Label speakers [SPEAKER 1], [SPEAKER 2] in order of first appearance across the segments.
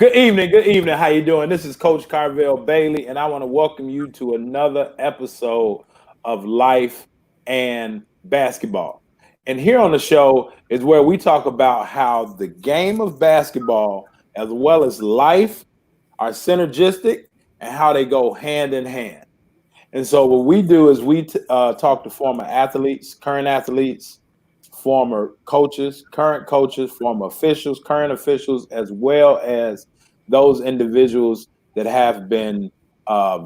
[SPEAKER 1] Good evening. Good evening. How you doing? This is Coach Carvel Bailey, and I want to welcome you to another episode of Life and Basketball. And here on the show is where we talk about how the game of basketball, as well as life, are synergistic and how they go hand in hand. And so what we do is talk to former athletes, current athletes, former coaches, former officials, current officials, as well as those individuals that have been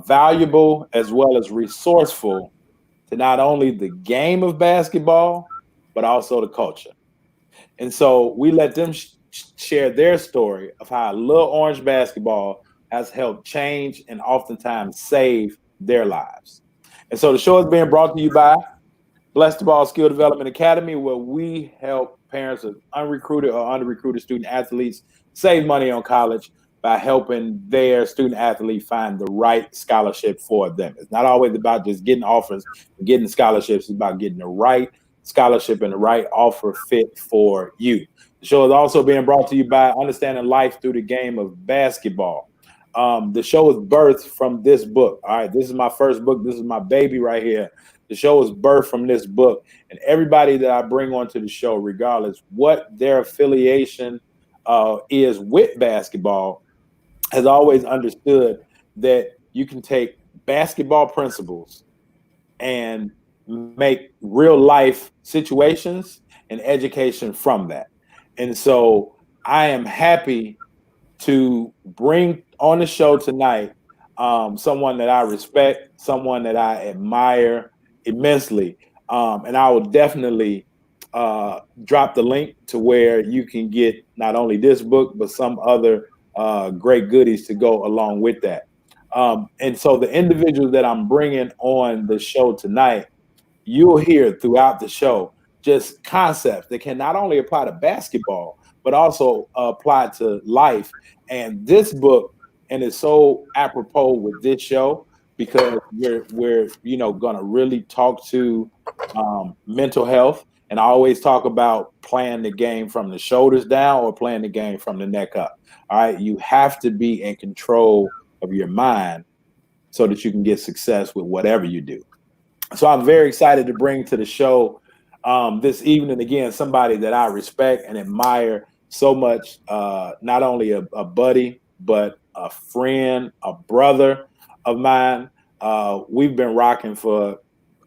[SPEAKER 1] valuable as well as resourceful to not only the game of basketball, but also the culture. And so we let them share their story of how Little Orange basketball has helped change and oftentimes save their lives. And so the show is being brought to you by Bless the Ball Skill Development Academy, where we help parents of unrecruited or under-recruited student athletes save money on college by helping their student athlete find the right scholarship for them. It's not always about just getting offers and getting scholarships. It's about getting the right scholarship and the right offer fit for you. The show is also being brought to you by Understanding Life Through the Game of Basketball. The show is birthed from this book. All right, this is my first book. This is my baby right here. The show is birthed from this book. And everybody that I bring onto the show, regardless what their affiliation is with basketball, has always understood that you can take basketball principles and make real life situations and education from that. And so I am happy to bring on the show tonight someone that I respect, someone that I admire immensely. And I will definitely drop the link to where you can get not only this book, but some other great goodies to go along with that. And so the individuals that I'm bringing on the show tonight, you'll hear throughout the show just concepts that can not only apply to basketball, but also apply to life. And this book, and it's so apropos with this show because we're going to really talk to mental health. And I always talk about playing the game from the shoulders down or playing the game from the neck up. All right, you have to be in control of your mind so that you can get success with whatever you do. So I'm very excited to bring to the show this evening, again, somebody that I respect and admire so much, not only a buddy, but a friend, a brother of mine. We've been rocking for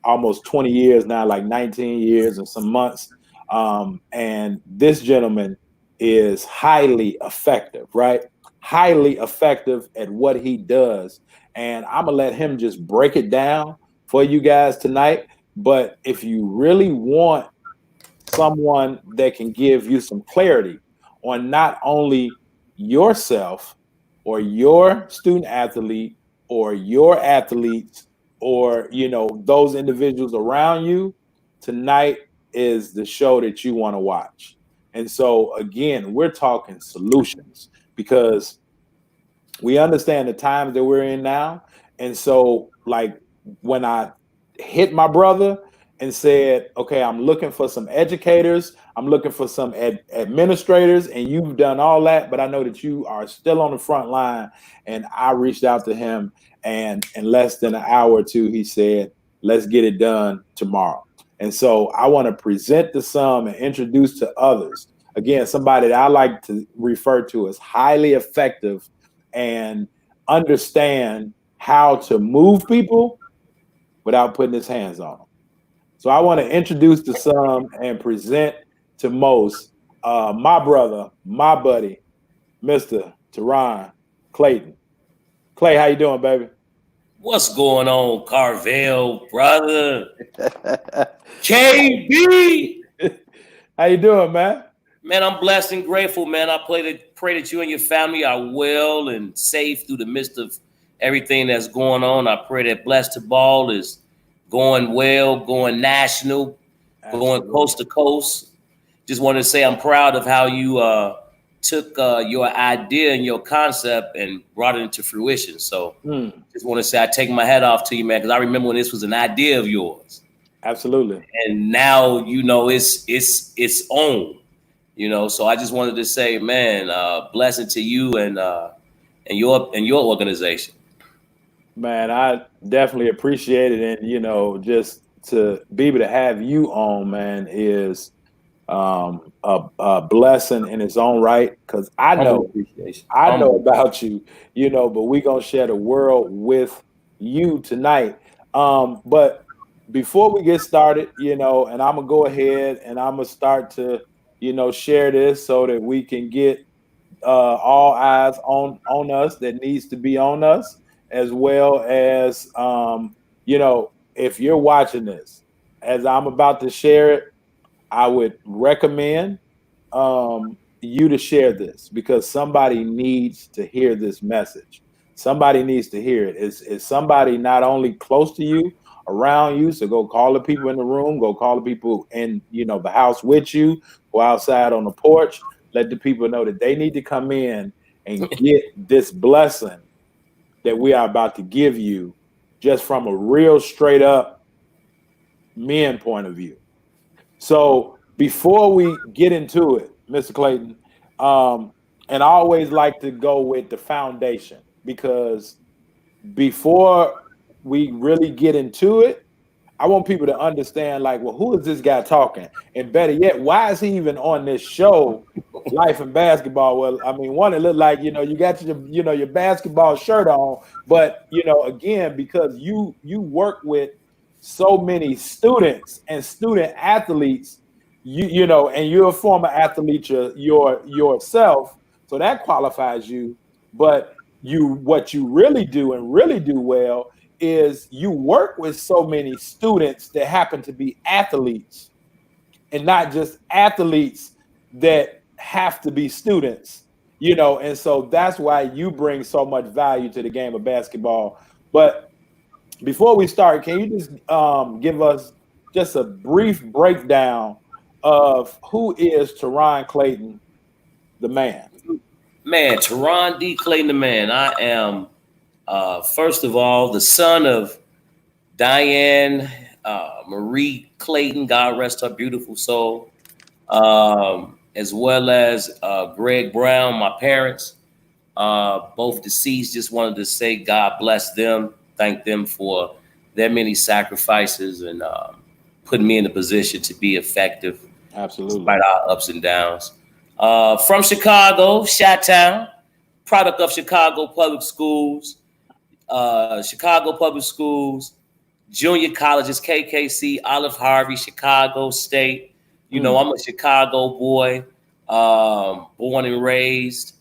[SPEAKER 1] almost 20 years now, like 19 years and some months. And this gentleman is highly effective, right? Highly effective at what he does. And I'm going to let him just break it down for you guys tonight. But if you really want someone that can give you some clarity on not only yourself or your student athlete or your athletes or, those individuals around you, tonight is the show that you want to watch. And so, again, we're talking solutions because we understand the times that we're in now. And so, like, when I hit my brother and said, okay, I'm looking for some educators, I'm looking for some administrators, and you've done all that, but I know that you are still on the front line. And I reached out to him, and in less than an hour or two, he said, let's get it done tomorrow. And so I want to present to some and introduce to others. Again, somebody that I like to refer to as highly effective and understand how to move people without putting his hands on them. So I want to introduce to some and present to most my brother, my buddy, Mr. Turron Clayton. Clay, how you doing, baby?
[SPEAKER 2] What's going on, Carvel, brother? KB!
[SPEAKER 1] How you doing, man?
[SPEAKER 2] Man, I'm blessed and grateful, man. I pray that you and your family are well and safe through the midst of everything that's going on. I pray that Bless the Ball is going well, going national,
[SPEAKER 1] Absolutely.
[SPEAKER 2] going coast to coast. Just wanted to say I'm proud of how you took your idea and your concept and brought it into fruition. So just want to say I take my hat off to you, man, because I remember when this was an idea of yours.
[SPEAKER 1] Absolutely.
[SPEAKER 2] And now, it's on. So I just wanted to say, man, blessing to you and your organization.
[SPEAKER 1] Man, I definitely appreciate it. And, just to be able to have you on, man, is a blessing in its own right. Because I
[SPEAKER 2] Humble
[SPEAKER 1] know,
[SPEAKER 2] appreciation.
[SPEAKER 1] I know
[SPEAKER 2] Humble.
[SPEAKER 1] about you, but we gonna share the world with you tonight. But before we get started, and I'm gonna go ahead and I'm gonna start to, share this so that we can get all eyes on us that needs to be on us, as well as if you're watching this as I'm about to share it, I would recommend you to share this because somebody needs to hear this message. Somebody needs to hear it. Is somebody not only close to you, around you? So go call the people in the room, go call the people in the house with you, go outside on the porch, let the people know that they need to come in and get this blessing that we are about to give you just from a real straight up men point of view. So before we get into it, Mr. Clayton, and I always like to go with the foundation because before we really get into it, I want people to understand, like, well, who is this guy talking? And better yet, why is he even on this show, Life and Basketball? Well, I mean, one, it looked like, you got your basketball shirt on, but, again, because you work with so many students and student athletes, and you're a former athlete yourself, so that qualifies you. But what you really do and really do well is you work with so many students that happen to be athletes and not just athletes that have to be students, and so that's why you bring so much value to the game of basketball. But before we start, can you just give us just a brief breakdown of who is Turron Clayton, the man?
[SPEAKER 2] Man, Turron D. Clayton, the man. I am, first of all, the son of Diane Marie Clayton, God rest her beautiful soul, as well as Greg Brown, my parents, both deceased. Just wanted to say God bless them, thank them for their many sacrifices and putting me in a position to be effective,
[SPEAKER 1] Absolutely,
[SPEAKER 2] despite our ups and downs. From Chicago, Chi-Town, product of Chicago Public Schools, Chicago Public Schools, junior colleges, KKC, Olive Harvey, Chicago State. I'm a Chicago boy, born and raised.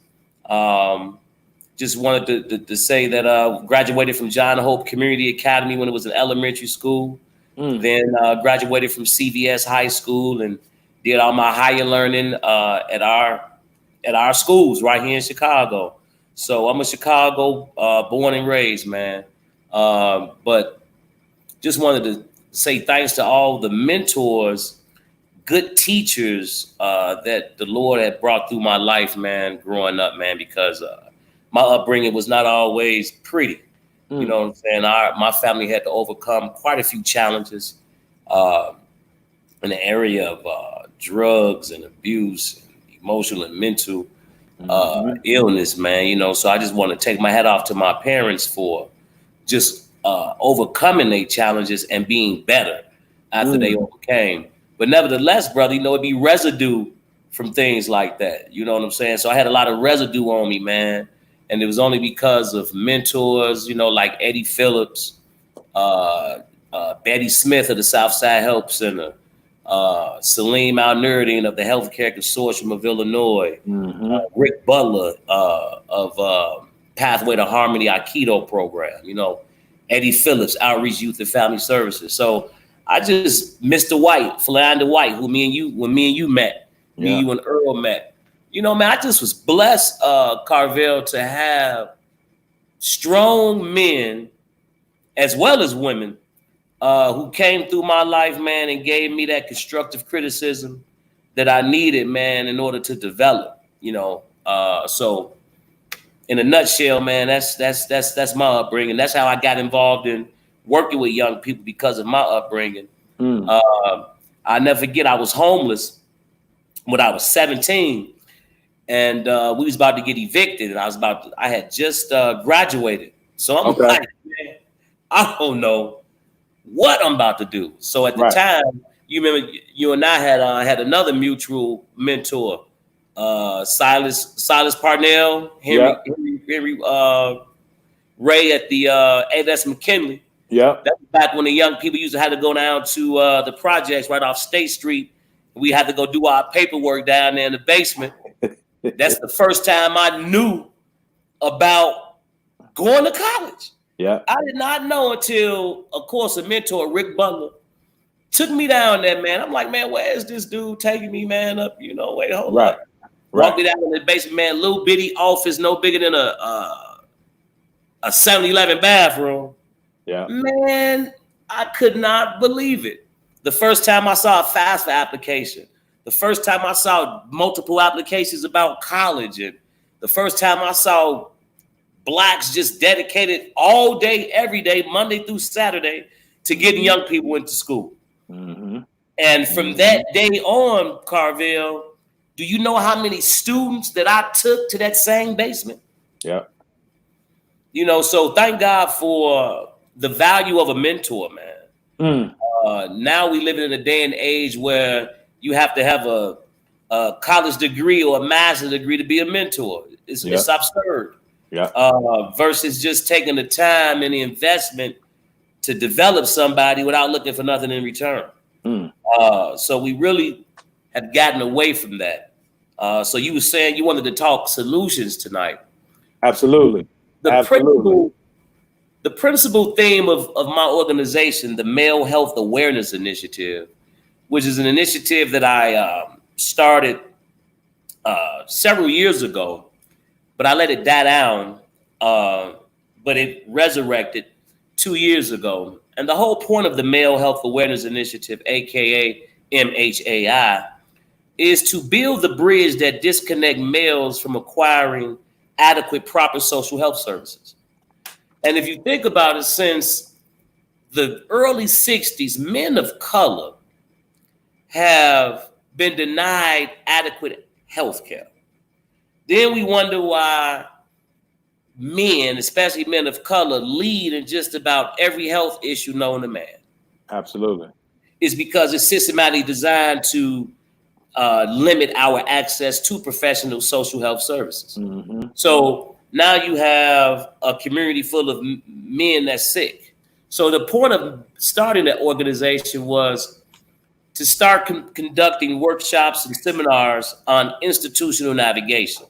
[SPEAKER 2] Just wanted to say that graduated from John Hope Community Academy when it was an elementary school. Then graduated from CVS High School and did all my higher learning at our schools right here in Chicago. So I'm a Chicago born and raised, man. But just wanted to say thanks to all the mentors, good teachers that the Lord had brought through my life, man, growing up, man, because my upbringing was not always pretty. You know what I'm saying? My family had to overcome quite a few challenges in the area of drugs and abuse, and emotional and mental illness, man. So I just want to take my hat off to my parents for just overcoming their challenges and being better after they overcame. But nevertheless, brother, it'd be residue from things like that. You know what I'm saying? So I had a lot of residue on me, man. And it was only because of mentors, like Eddie Phillips, Betty Smith of the Southside Help Center, Salim Al-Nurdin of the Healthcare Consortium of Illinois, Rick Butler of Pathway to Harmony Aikido program, Eddie Phillips, Outreach Youth and Family Services. So I just Mr. White, Philander White, when me and you met, me and you and Earl met. Man, I just was blessed, Carvel, to have strong men as well as women who came through my life, man, and gave me that constructive criticism that I needed, man, in order to develop. So in a nutshell, man, that's my upbringing. That's how I got involved in working with young people because of my upbringing. I never forget, I was homeless when I was 17, and we was about to get evicted, and I had just graduated. So I'm like, man, I don't know what I'm about to do. So at the time, you remember, you and I had another mutual mentor, Silas Parnell, Henry Ray at the A.S. McKinley.
[SPEAKER 1] Yeah.
[SPEAKER 2] That was back when the young people used to have to go down to the projects right off State Street. We had to go do our paperwork down there in the basement. That's the first time I knew about going to college.
[SPEAKER 1] Yeah.
[SPEAKER 2] I did not know until, of course, a mentor, Rick Butler, took me down there, man. I'm like, man, where is this dude taking me, man, up? You know, wait, hold up. Walked me down in the basement, man, little bitty office, no bigger than a 7-Eleven bathroom.
[SPEAKER 1] Yeah.
[SPEAKER 2] Man, I could not believe it. The first time I saw a FAFSA application, the first time I saw multiple applications about college, and the first time I saw Blacks just dedicated all day, every day, Monday through Saturday, to getting young people into school.
[SPEAKER 1] Mm-hmm.
[SPEAKER 2] And from that day on, Carville, do you know how many students that I took to that same basement?
[SPEAKER 1] Yeah.
[SPEAKER 2] You know, so thank God for the value of a mentor, man. Now we live in a day and age where you have to have a college degree or a master's degree to be a mentor. It's absurd.
[SPEAKER 1] Yeah.
[SPEAKER 2] Versus just taking the time and the investment to develop somebody without looking for nothing in return. So we really have gotten away from that. So you were saying you wanted to talk solutions tonight.
[SPEAKER 1] Absolutely.
[SPEAKER 2] The principal theme of my organization, the Male Health Awareness Initiative, which is an initiative that I started several years ago, but I let it die down, but it resurrected 2 years ago. And the whole point of the Male Health Awareness Initiative, aka MHAI, is to build the bridge that disconnect males from acquiring adequate, proper social health services. And if you think about it, since the early 60s, men of color have been denied adequate health care. Then we wonder why men, especially men of color, lead in just about every health issue known to man.
[SPEAKER 1] Absolutely.
[SPEAKER 2] It's because it's systematically designed to limit our access to professional social health services.
[SPEAKER 1] Mm-hmm.
[SPEAKER 2] So now you have a community full of men that's sick. So the point of starting that organization was to start conducting workshops and seminars on institutional navigation.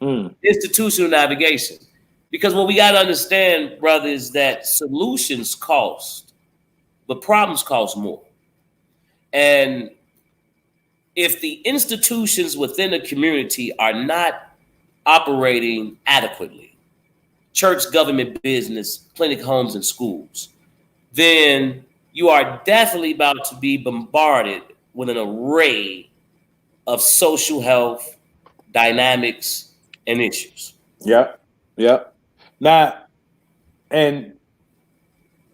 [SPEAKER 2] Institutional navigation. Because what we got to understand, brother, is that solutions cost, but problems cost more. And if the institutions within a community are not operating adequately, church, government, business, clinic, homes, and schools, then you are definitely about to be bombarded with an array of social health dynamics and issues.
[SPEAKER 1] Yep. Now, and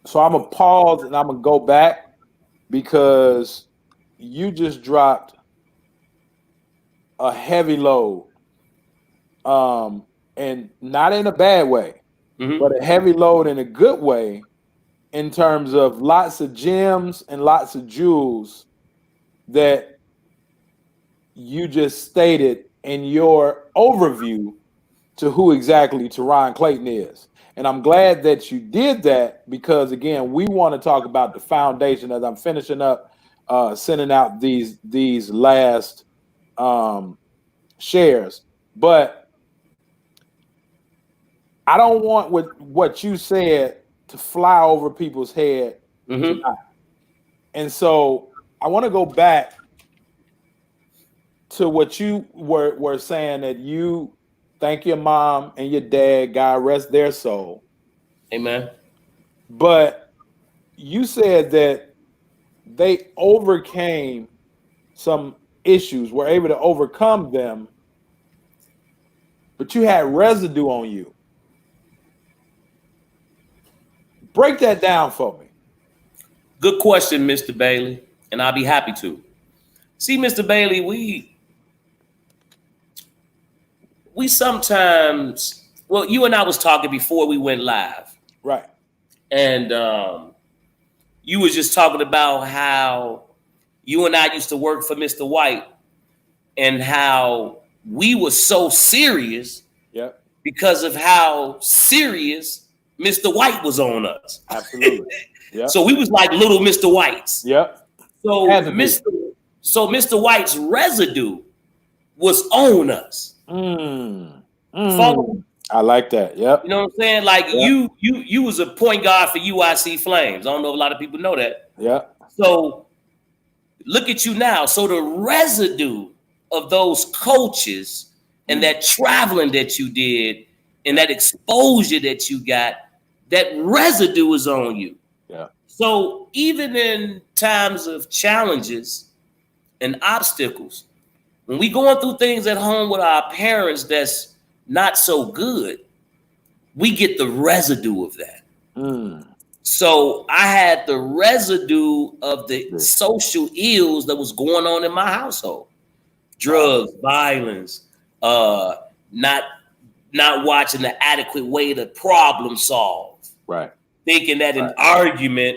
[SPEAKER 1] so I'm gonna pause and I'm gonna go back because you just dropped a heavy load, and not in a bad way, but a heavy load in a good way, in terms of lots of gems and lots of jewels that you just stated in your overview to who exactly Turron Clatyon is. And I'm glad that you did that because, again, we want to talk about the foundation as I'm finishing up sending out these last shares. But I don't want what you said to fly over people's head tonight. And so I want to go back to what you were saying, that you thank your mom and your dad, God rest their soul.
[SPEAKER 2] Amen.
[SPEAKER 1] But you said that they overcame some issues, were able to overcome them, but you had residue on you. Break that down for me.
[SPEAKER 2] Good question, Mr. Bailey, and I'll be happy to. See, Mr. Bailey, we sometimes, well, you and I was talking before we went live.
[SPEAKER 1] Right.
[SPEAKER 2] And you was just talking about how you and I used to work for Mr. White and how we were so serious because of how serious Mr. White was on us.
[SPEAKER 1] Absolutely. Yeah.
[SPEAKER 2] So we was like little Mr. Whites.
[SPEAKER 1] Yep.
[SPEAKER 2] So Mr. White's residue was on us. Follow?
[SPEAKER 1] I like that. Yep.
[SPEAKER 2] You know what I'm saying? Like you was a point guard for UIC Flames. I don't know if a lot of people know that.
[SPEAKER 1] Yeah.
[SPEAKER 2] So look at you now. So the residue of those coaches and that traveling that you did and that exposure that you got, that residue is on you.
[SPEAKER 1] Yeah.
[SPEAKER 2] So even in times of challenges and obstacles, when we going through things at home with our parents that's not so good, we get the residue of that. So I had the residue of the social ills that was going on in my household. Drugs, violence, not watching the adequate way to problem solve.
[SPEAKER 1] Right.
[SPEAKER 2] Thinking that an argument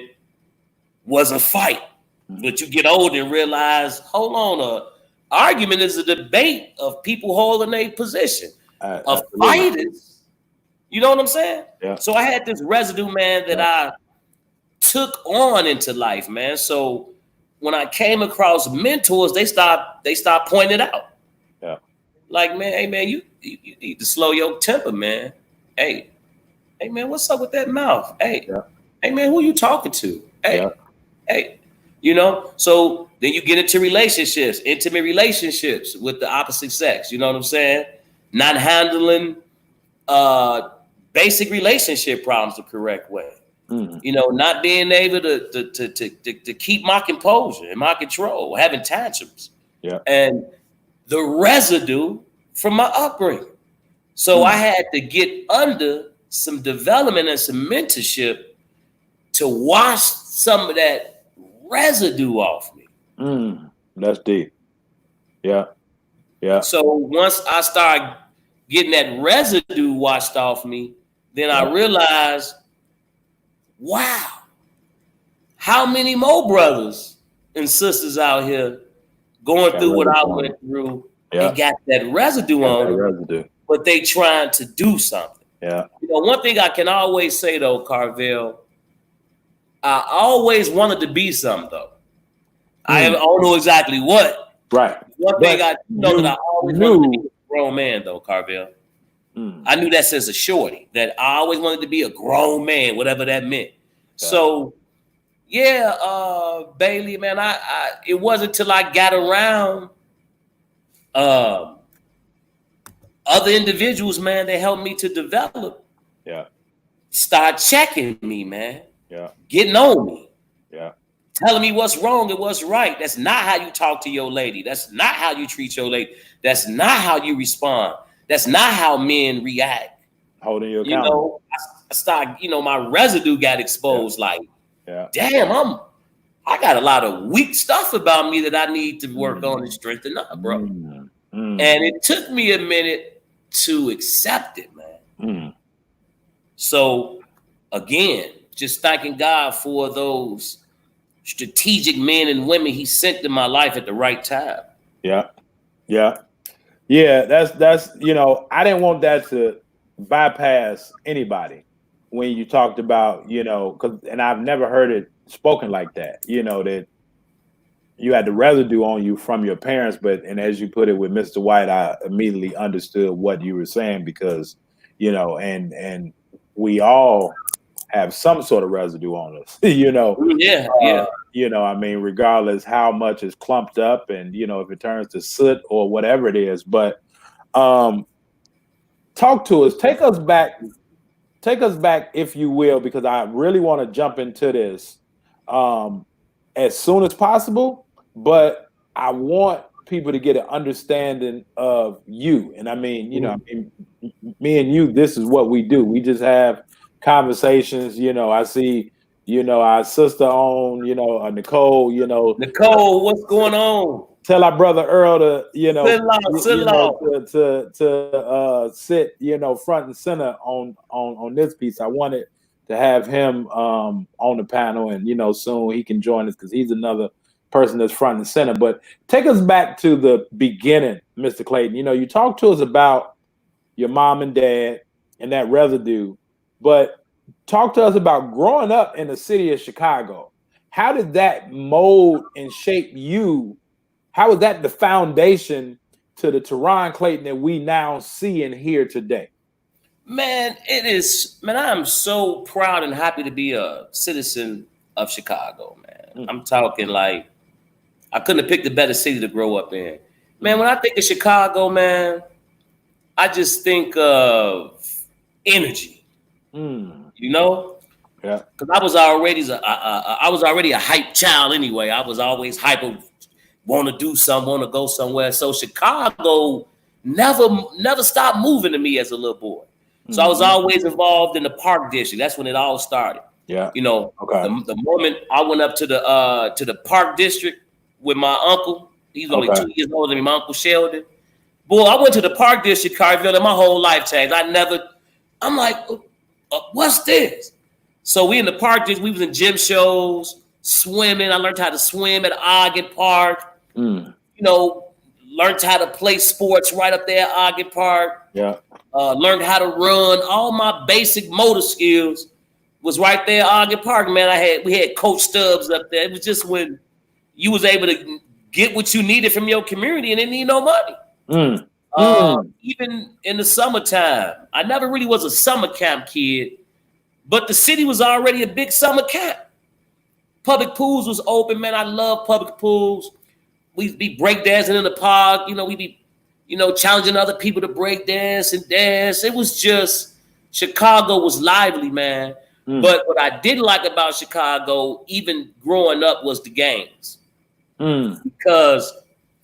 [SPEAKER 2] was a fight. But you get older and realize, hold on, argument is a debate of people holding a position. A fight is, you know what I'm saying?
[SPEAKER 1] Yeah.
[SPEAKER 2] So I had this residue, man, that I took on into life, man. So when I came across mentors, they start pointing it out.
[SPEAKER 1] Yeah.
[SPEAKER 2] Like, man, hey man, you need to slow your temper, man. Hey man, what's up with that mouth? Hey man, who you talking to? Hey, you know. So then you get into relationships, intimate relationships with the opposite sex. You know what I'm saying? Not handling basic relationship problems the correct way. You know, not being able to keep my composure and my control, having tantrums.
[SPEAKER 1] Yeah.
[SPEAKER 2] And the residue from my upbringing. So I had to get under some development and some mentorship to wash some of that residue off me.
[SPEAKER 1] That's deep. Yeah. Yeah.
[SPEAKER 2] So once I started getting that residue washed off me, then I realized, wow, how many more brothers and sisters out here going through what I went through and got that residue on them, but they trying to do something.
[SPEAKER 1] Yeah.
[SPEAKER 2] You know, one thing I can always say though, Carvel, I always wanted to be something though. I don't know exactly what.
[SPEAKER 1] Right.
[SPEAKER 2] One thing I know that I always wanted to be a grown man though, Carvel. I knew that since a shorty, that I always wanted to be a grown man, whatever that meant. So Bailey, man, I it wasn't till I got around other individuals, man, that helped me to develop.
[SPEAKER 1] Yeah.
[SPEAKER 2] Start checking me, man.
[SPEAKER 1] Yeah.
[SPEAKER 2] Getting on me.
[SPEAKER 1] Yeah.
[SPEAKER 2] Telling me what's wrong and what's right. That's not how you talk to your lady. That's not how you treat your lady. That's not how you respond. That's not how men react.
[SPEAKER 1] Holding you
[SPEAKER 2] accountable. You know, I started, you know, my residue got exposed. Like, damn, I got a lot of weak stuff about me that I need to work on and strengthen up, bro. And it took me a minute to accept it, man. So again, just thanking God for those strategic men and women he sent in my life at the right time.
[SPEAKER 1] Yeah. Yeah, that's you know, I didn't want that to bypass anybody when you talked about, you know, and I've never heard it spoken like that, you know, that you had the residue on you from your parents, and as you put it with Mr. White, I immediately understood what you were saying because, you know, and we all have some sort of residue on us, you know. You know, I mean, regardless how much is clumped up and, you know, if it turns to soot or whatever it is. But talk to us, take us back, if you will, because I really want to jump into this as soon as possible. But I want people to get an understanding of you. And I mean, you know, I mean, me and you, this is what we do. We just have conversations. You know, I see, you know, our sister on, you know, Nicole, you know.
[SPEAKER 2] Nicole, what's going on?
[SPEAKER 1] tell our brother Earl to, you know, sit, you know, front and center on this piece. I wanted to have him on the panel, and you know, soon he can join us because he's another person that's front and center. But take us back to the beginning, Mr. Clayton. You know, you talked to us about your mom and dad and that residue, but talk to us about growing up in the city of Chicago. How did that mold and shape you? How was that the foundation to the Turron Clayton that we now see and hear today?
[SPEAKER 2] Man, it is, man, I am so proud and happy to be a citizen of Chicago, man. I'm talking like, I couldn't have picked a better city to grow up in. Man, when I think of Chicago, man, I just think of energy, you know?
[SPEAKER 1] Yeah.
[SPEAKER 2] Because I was already a hype child anyway. I was always hyper, want to do something, want to go somewhere. So Chicago never stopped moving to me as a little boy. So I was always involved in the Park District. That's when it all started.
[SPEAKER 1] Yeah.
[SPEAKER 2] You know, the moment I went up to the Park District with my uncle, he's only 2 years older than me, my Uncle Sheldon. Boy, I went to the Park District, Carville, and my whole life changed. I'm like, what's this? So we in the Park District, we was in gym shows, swimming. I learned how to swim at Ogden Park. You know, learned how to play sports right up there at Ogden Park.
[SPEAKER 1] Yeah.
[SPEAKER 2] Learned how to run. All my basic motor skills was right there at Ogden Park, man. We had Coach Stubbs up there. It was just when you was able to get what you needed from your community and didn't need no money. Even in the summertime, I never really was a summer camp kid, but the city was already a big summer camp. Public pools was open, man. I love public pools. We'd be breakdancing in the park. You know, we'd be, you know, challenging other people to break dance and dance. It was just, Chicago was lively, man. But what I didn't like about Chicago, even growing up, was the gangs. Because,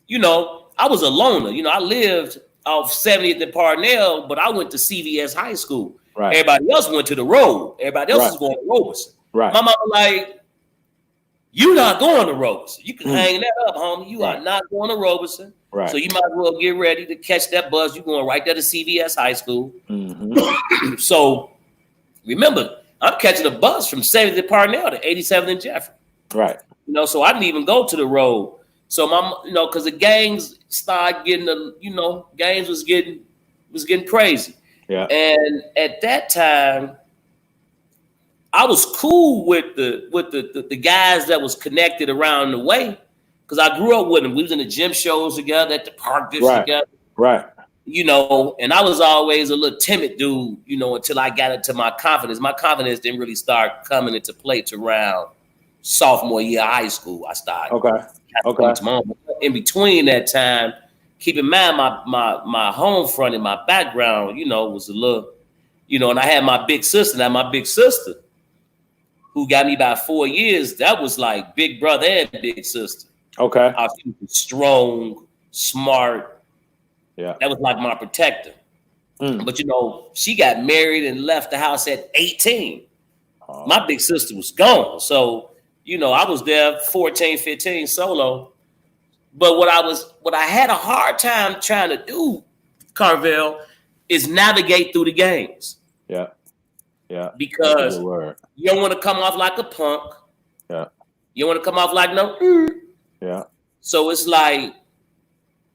[SPEAKER 2] you know, I was a loner. You know, I lived off 70th and Parnell, but I went to CVS High School.
[SPEAKER 1] Right.
[SPEAKER 2] Everybody else went to the road. Everybody else was going to Robeson. Right. My mama like, you not going to Robeson. You can hang that up, homie. You are not going to Robeson. Right. So you might as well get ready to catch that bus. You're going right there to CVS High School. So remember, I'm catching a bus from 70th and Parnell to 87th and Jeffrey. Right. You know, so I didn't even go to the road. So you know, because the gangs started getting gangs was getting crazy. Yeah. And at that time, I was cool with the guys that was connected around the way, because I grew up with them. We was in the gym shows together, at the Park District together. Right. You know, and I was always a little timid dude, you know, until I got into my confidence. My confidence didn't really start coming into play to around sophomore year of high school. I started. In between that time, keep in mind my home front and my background, you know, was a little, you know, and I had my big sister. Now my big sister, who got me about 4 years, that was like big brother and big sister. Okay. I was strong, smart. Yeah. That was like my protector. But, you know, she got married and left the house at 18. My big sister was gone. So, you know, I was there 14, 15 solo. But what I had a hard time trying to do, Carvel, is navigate through the games. Yeah. Yeah. Because you don't want to come off like a punk. Yeah. You don't want to come off like no. Yeah. So it's like,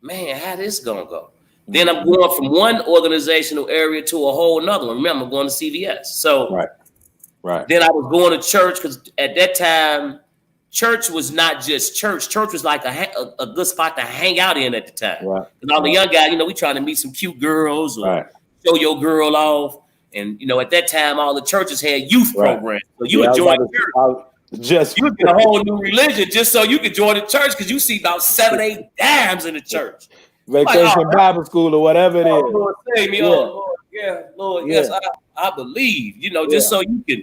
[SPEAKER 2] man, how this gonna go? Then I'm going from one organizational area to a whole nother one. Remember, I'm going to CVS. So right. Then I was going to church, because at that time, church was not just church. Church was like a good spot to hang out in at the time. Right. And all the young guys, you know, we trying to meet some cute girls or show your girl off. And, you know, at that time, all the churches had youth programs. So you would join church. You would get a whole new religion just so you could join the church, because you see about 7, 8 dams in the church.
[SPEAKER 1] Vacation Bible school or whatever it is.
[SPEAKER 2] Lord, save me. Lord, Lord, yes, I believe. You know, just so you can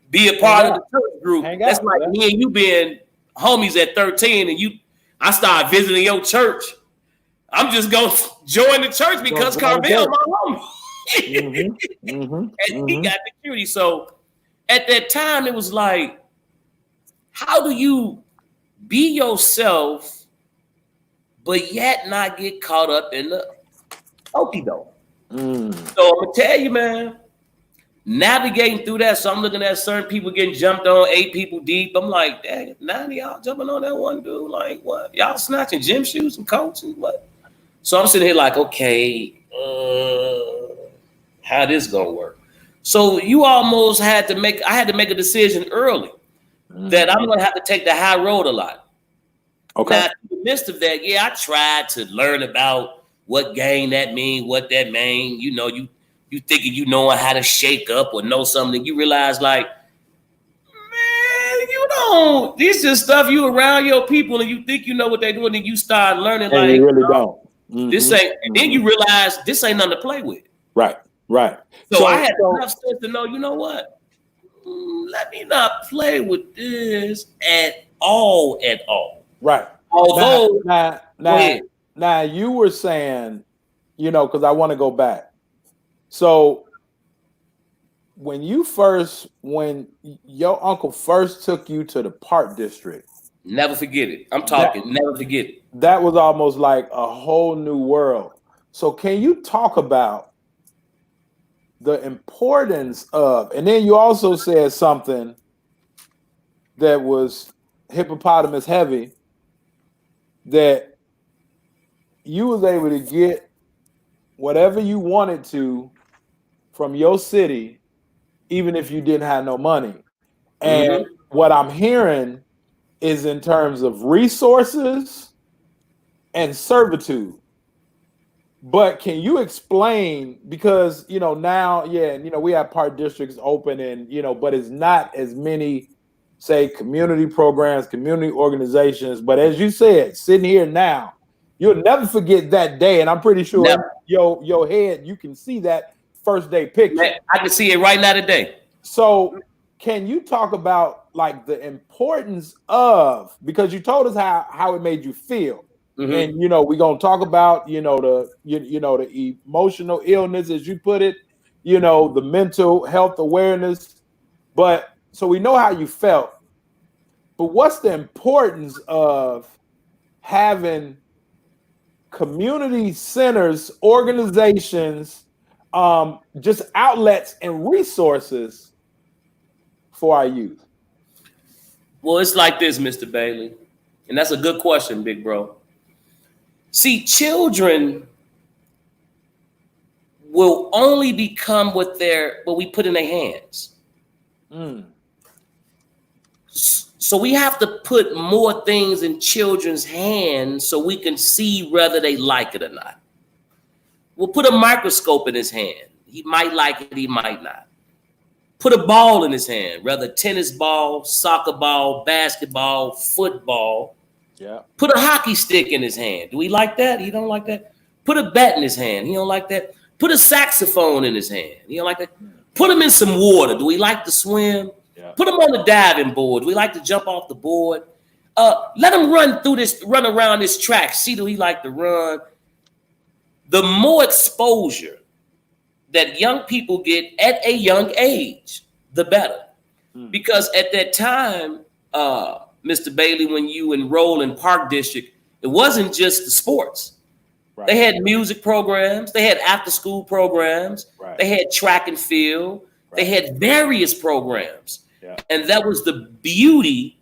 [SPEAKER 2] be a part of the church group. That's like me and you being homies at 13, and I started visiting your church. I'm just gonna join the church because Carvel my homie. And he got the cutie. So at that time, it was like, how do you be yourself but yet not get caught up in the okie doke.
[SPEAKER 1] Mm.
[SPEAKER 2] So I'm gonna tell you, man, navigating through that. So I'm looking at certain people getting jumped on, 8 people deep. I'm like, dang, 9 of y'all jumping on that one dude. Like, what? Y'all snatching gym shoes and coats and what? So I'm sitting here like, okay, how this gonna work? So you almost had to make. I had to make a decision early that I'm gonna have to take the high road a lot.
[SPEAKER 1] Okay.
[SPEAKER 2] Now, in the midst of that, yeah, I tried to learn about what game that mean, what that mean. You know, you thinking you know how to shake up or know something. You realize like, man, you don't. This just stuff you around your people and you think you know what they're doing, and you start learning
[SPEAKER 1] And
[SPEAKER 2] like,
[SPEAKER 1] you really don't.
[SPEAKER 2] This ain't. And then you realize this ain't nothing to play with.
[SPEAKER 1] Right.
[SPEAKER 2] So I had enough sense to know, you know what? Let me not play with this at all.
[SPEAKER 1] Right.
[SPEAKER 2] Although,
[SPEAKER 1] now you were saying, you know, because I want to go back. So when your uncle first took you to the Park District,
[SPEAKER 2] never forget it. I'm talking, never forget it.
[SPEAKER 1] That was almost like a whole new world. So can you talk about the importance of, and then you also said something that was hippopotamus heavy, that you was able to get whatever you wanted to from your city, even if you didn't have no money. And what I'm hearing is in terms of resources and servitude. But can you explain, because, you know, now, we have park districts open and, but it's not as many, say, community programs, community organizations. But as you said, sitting here now, you'll never forget that day. And I'm pretty sure your head, you can see that first day picture.
[SPEAKER 2] Man, I can see it right now today.
[SPEAKER 1] So can you talk about like the importance of, because you told us how it made you feel. And we're gonna talk about the emotional illness, as you put it, the mental health awareness. But so we know how you felt. But what's the importance of having community centers, organizations, just outlets and resources for our youth?
[SPEAKER 2] Well, it's like this, Mr. Bailey, and that's a good question, big bro. See, children will only become what we put in their hands. So we have to put more things in children's hands so we can see whether they like it or not. We'll put a microscope in his hand. He might like it, he might not. Put a ball in his hand, whether tennis ball, soccer ball, basketball, football.
[SPEAKER 1] Yeah.
[SPEAKER 2] Put a hockey stick in his hand. Do he like that? He don't like that. Put a bat in his hand. He don't like that. Put a saxophone in his hand. He don't like that. Put him in some water. Do he like to swim? Yeah. Put him on the diving board. Do we like to jump off the board? Let him run around this track. See, do he like to run? The more exposure that young people get at a young age, the better. Because at that time, Mr. Bailey, when you enroll in Park District, it wasn't just the sports. Right. They had music programs. They had after-school programs. Right. They had track and field. Right. They had various programs. Yeah. And that was the beauty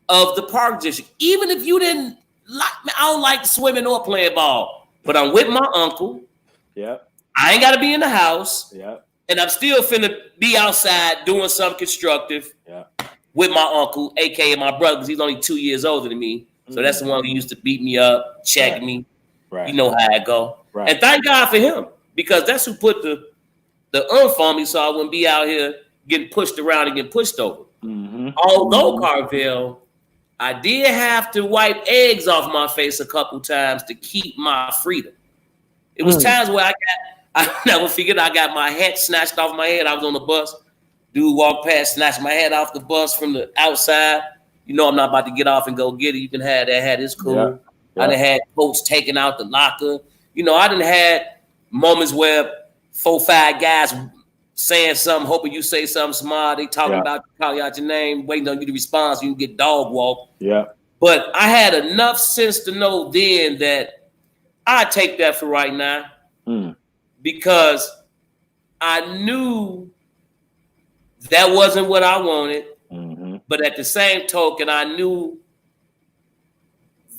[SPEAKER 2] of the Park District. Even if you didn't like, I don't like swimming or playing ball, but I'm with my uncle.
[SPEAKER 1] Yeah.
[SPEAKER 2] I ain't got to be in the house.
[SPEAKER 1] Yeah.
[SPEAKER 2] And I'm still finna be outside doing something constructive. Yeah. With my uncle, aka my brother, because he's only 2 years older than me. So that's the one who used to beat me up, check me. Right. You know how it go. Right. And thank God for him, because that's who put the oomph on me so I wouldn't be out here getting pushed around and getting pushed over. Although, Carvel, I did have to wipe eggs off my face a couple times to keep my freedom. It was times where I never figured I got my hat snatched off my head. I was on the bus. Dude walked past, snatched my head off the bus from the outside. You know I'm not about to get off and go get it. You can have that hat. It's cool. Yeah. Yeah. I done had coats taken out the locker. You know, I done had moments where 4-5 guys saying something, hoping you say something smart. They talking about, call you out your name, waiting on you to respond so you can get dog walk.
[SPEAKER 1] Yeah.
[SPEAKER 2] But I had enough sense to know then that I take that for right now because I knew that wasn't what I wanted. But at the same token, I knew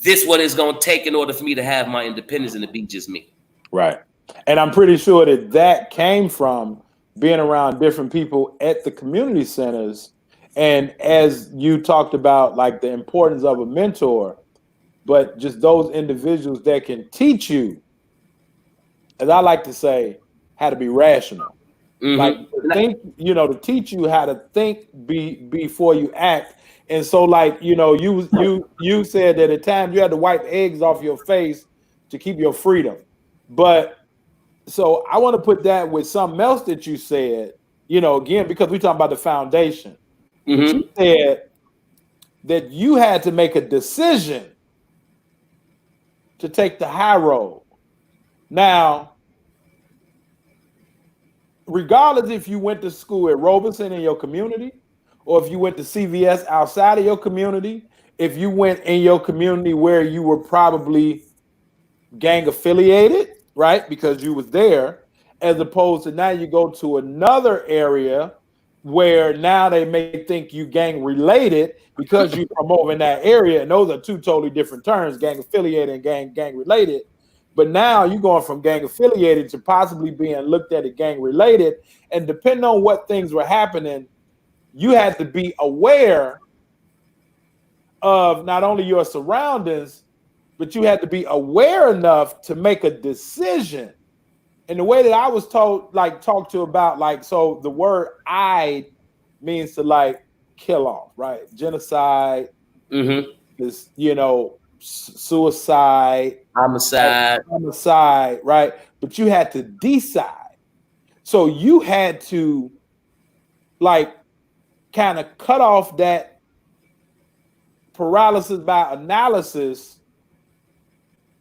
[SPEAKER 2] this what it's going to take in order for me to have my independence and to be just me.
[SPEAKER 1] Right. And I'm pretty sure that came from being around different people at the community centers. And as you talked about, like the importance of a mentor, but just those individuals that can teach you, as I like to say, how to be rational. Like to think, to teach you how to think before you act. And so, like, you said that at times you had to wipe eggs off your face to keep your freedom. But so I want to put that with something else that you said, again, because we're talking about the foundation. But you said that you had to make a decision to take the high road. Now, regardless if you went to school at Robeson in your community, or if you went to CVS outside of your community, if you went in your community where you were probably gang affiliated, right? Because you was there, as opposed to now you go to another area where now they may think you gang related because you from over in that area. And those are two totally different terms, gang affiliated and gang related. But now you're going from gang affiliated to possibly being looked at as gang related. And depending on what things were happening, you had to be aware of not only your surroundings, but you had to be aware enough to make a decision. And the way that I was told, like talked to about, like, so the word "I" means to like kill off, right? Genocide, is suicide, homicide, right? But you had to decide. So you had to like kind of cut off that paralysis by analysis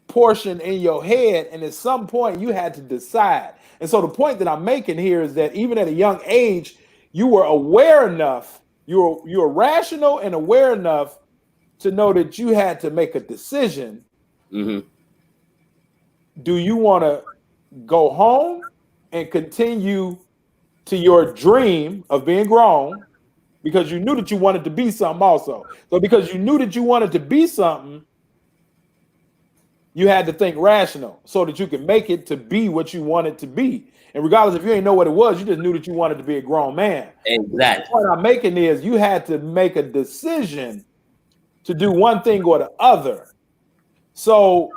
[SPEAKER 1] portion in your head, and at some point you had to decide. And so the point that I'm making here is that even at a young age, you were aware enough, you were rational and aware enough to know that you had to make a decision. Do you want to go home and continue to your dream of being grown, because you knew that you wanted to be something also? So because you knew that you wanted to be something, you had to think rational so that you can make it to be what you wanted to be. And regardless if you didn't know what it was, you just knew that you wanted to be a grown man.
[SPEAKER 2] Exactly.
[SPEAKER 1] The point I'm making is you had to make a decision to do one thing or the other. So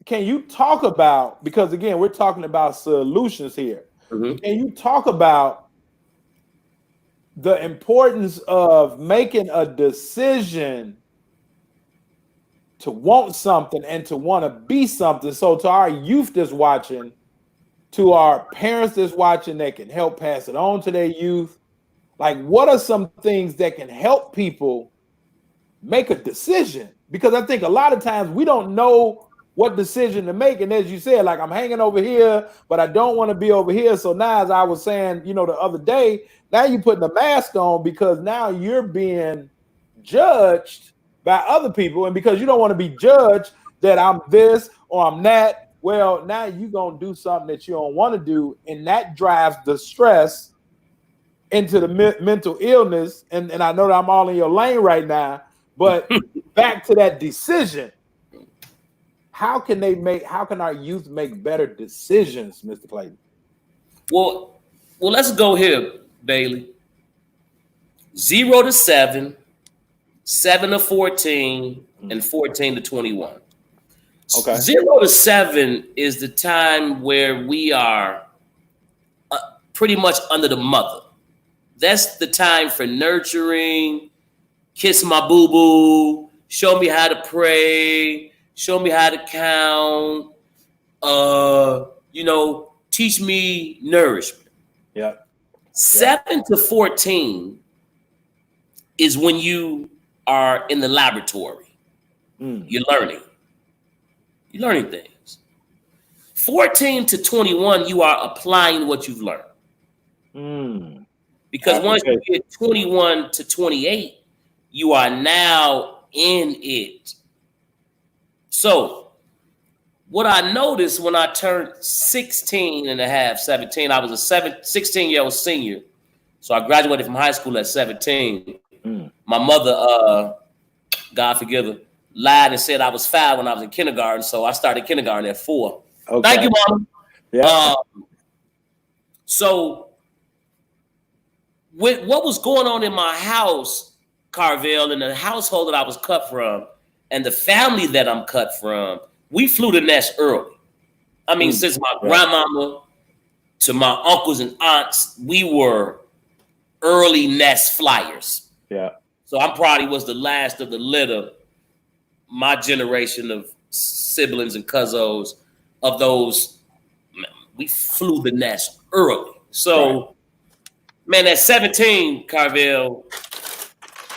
[SPEAKER 1] can you talk about, because again, we're talking about solutions here. Can you talk about the importance of making a decision to want something and to want to be something? So to our youth that's watching, to our parents that's watching, that can help pass it on to their youth, like what are some things that can help people make a decision? Because I think a lot of times we don't know what decision to make. And as you said, like, I'm hanging over here, but I don't want to be over here. So now, as I was saying, the other day, now you're putting a mask on because now you're being judged by other people. And because you don't want to be judged that I'm this or I'm that, well, now you're going to do something that you don't want to do. And that drives the stress into the mental illness. And I know that I'm all in your lane right now, but back to that decision. How can our youth make better decisions, Mr. Clayton?
[SPEAKER 2] Well, let's go here, Bailey. 0 to 7, 7 to 14, and 14 to 21. Okay. 0 to 7 is the time where we are pretty much under the mother. That's the time for nurturing, kiss my boo-boo, show me how to pray, show me how to count, teach me nourishment.
[SPEAKER 1] Yeah.
[SPEAKER 2] 7 to 14 is when you are in the laboratory. You're learning. You're learning things. 14 to 21, you are applying what you've learned. Because once you get 21 to 28, you are now in it. So what I noticed when I turned 16 and a half, 17, I was a 16-year-old senior. So I graduated from high school at 17. My mother, God forgive her, lied and said I was 5 when I was in kindergarten. So I started kindergarten at 4. Okay. Thank you, Mama. Yeah. So with what was going on in my house, Carvel, and the household that I was cut from, and the family that I'm cut from, we flew the nest early. I mean, since my grandmama to my uncles and aunts, we were early nest flyers. Yeah. So I probably was the last of the litter, my generation of siblings and cousins of those. We flew the nest early. So, man, at 17, Carvel,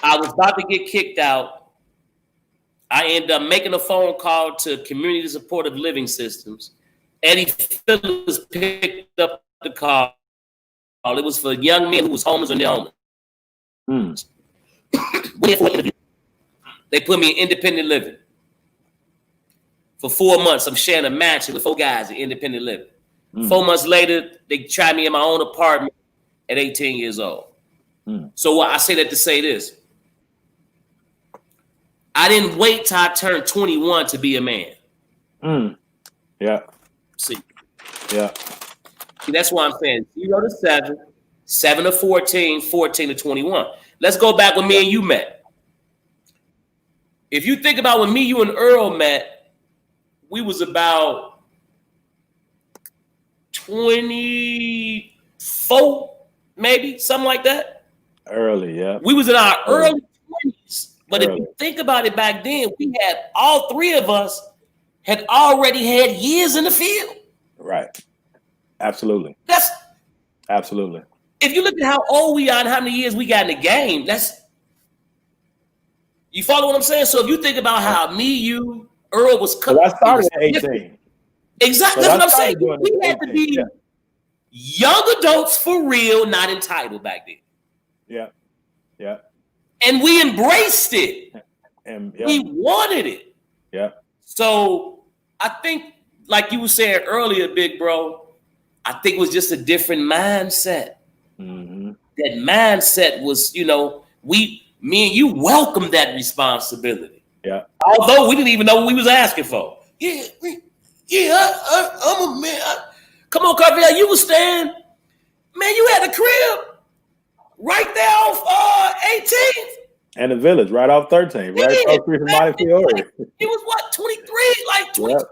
[SPEAKER 2] I was about to get kicked out. I ended up making a phone call to Community Supportive Living Systems. Eddie Phillips picked up the call. It was for young men who was homeless or near homeless. They put me in independent living. For 4 months, I'm sharing a mansion with 4 guys in independent living. 4 months later, they tried me in my own apartment at 18 years old. So I say that to say this. I didn't wait till I turned 21 to be a man. Yeah. See. Yeah. See, that's why I'm saying 0 to 7, 7 to 14, 14 to 21. Let's go back when me and you met. If you think about when me, you, and Earl met, we was about 24, maybe, something like that. Early, yeah. We was in our early 20s. But if you think about it back then, we had, all 3 of us had already had years in the field. Right. Absolutely. That's absolutely. If you look at how old we are and how many years we got in the game, you follow what I'm saying? So if you think about how me, you, Earl was cut. I started at 18. Exactly. That's what I'm saying. We had to be young adults for real, not entitled back then. Yeah. Yeah. And we embraced it. And we wanted it. Yeah. So I think, like you were saying earlier, big bro, I think it was just a different mindset. That mindset was, me and you welcomed that responsibility. Yeah. Although we didn't even know what we was asking for. Yeah, I'm a man. Come on, Carvel, you was staying. Man, you had a crib right there off 18th. And the village, right off 13th, right across the street from Monte Fiore. He was what, 23? Like 20.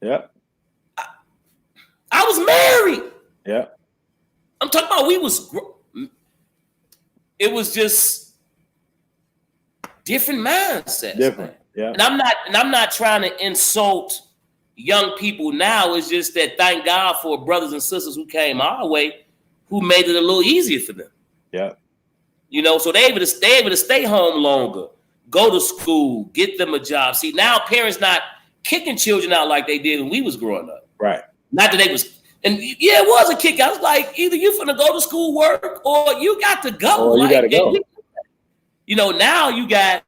[SPEAKER 2] Yeah. I was married. Yeah. I'm talking about it was just different mindsets. Different. Man. Yeah. And I'm not trying to insult young people now. It's just that thank God for brothers and sisters who came our way who made it a little easier for them. Yeah. So they able to stay home longer, go to school, get them a job. See, now parents not kicking children out like they did when we was growing up. Right. Not that they was, and yeah, it was a kick out. It's like either you finna go to school, work, or you got to go. Or you gotta go. Now you got,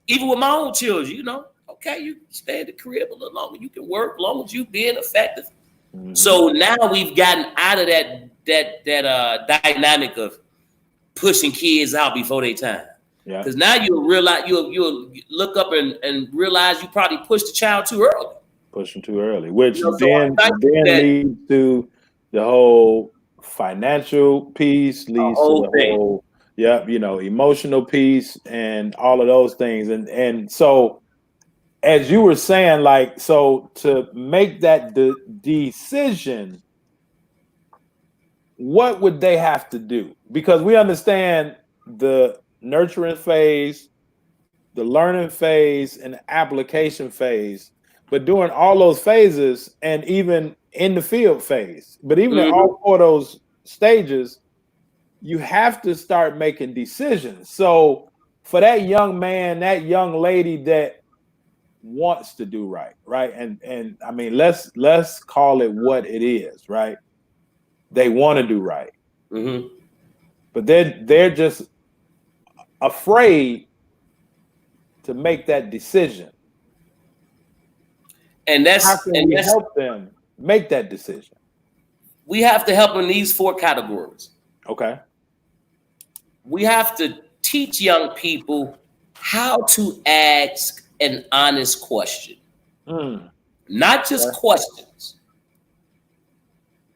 [SPEAKER 2] even with my own children, okay, you stay at the crib a little longer. You can work as long as you being effective. So now we've gotten out of that dynamic of pushing kids out before their time. Yeah. Because now you'll realize, you'll look up and realize you probably pushed the child too early. Push them too early, which then leads to the whole financial piece, leads to the whole emotional piece and all of those things. And so as you were saying, like, so to make that decision, what would they have to do? Because we understand the nurturing phase, the learning phase, and the application phase. But during all those phases, and even in the field phase, but even in all 4 of those stages, you have to start making decisions. So for that young man, that young lady that wants to do right, and I mean, let's call it what it is, right? They want to do right, but they're just afraid
[SPEAKER 1] to make that decision?
[SPEAKER 2] And
[SPEAKER 1] How can we help them make that decision?
[SPEAKER 2] We have to help in these 4 categories.
[SPEAKER 1] Okay.
[SPEAKER 2] We have to teach young people how to ask an honest question. Not just questions.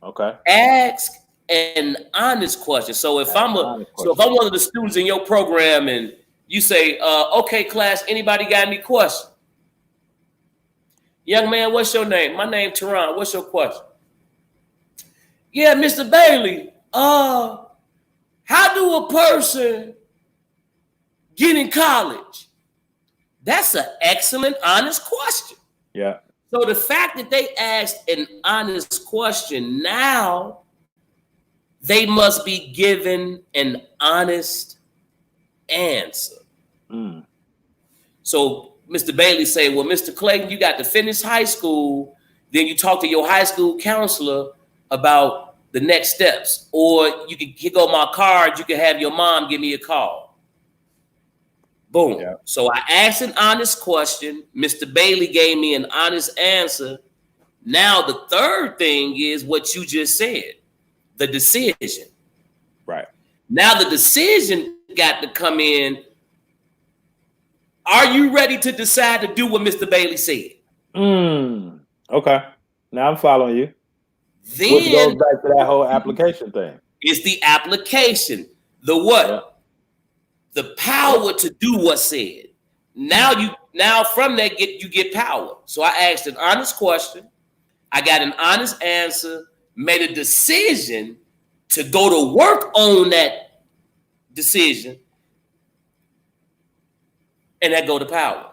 [SPEAKER 1] Okay.
[SPEAKER 2] Ask an honest question. So if I'm one of the students in your program and you say, okay, class, anybody got any questions? Young man, what's your name? My name Turron. What's your question? Yeah, Mr. Bailey, how do a person get in college? That's an excellent, honest question.
[SPEAKER 1] Yeah.
[SPEAKER 2] So the fact that they asked an honest question, now they must be given an honest answer. So Mr. Bailey say, well, Mr. Clayton, you got to finish high school. Then you talk to your high school counselor about the next steps. Or you can kick on my card. You can have your mom give me a call. Boom. Yeah. So I asked an honest question. Mr. Bailey gave me an honest answer. Now the third thing is what you just said, the decision.
[SPEAKER 1] Right.
[SPEAKER 2] Now the decision got to come in. Are you ready to decide to do what Mr. Bailey said?
[SPEAKER 1] Okay. Now I'm following you.
[SPEAKER 2] Then
[SPEAKER 1] which goes back to that whole application thing.
[SPEAKER 2] It's the application. The what?
[SPEAKER 1] Yeah.
[SPEAKER 2] The power to do what's said. Now from that you get power. So I asked an honest question. I got an honest answer, made a decision to go to work on that decision, and that go to power.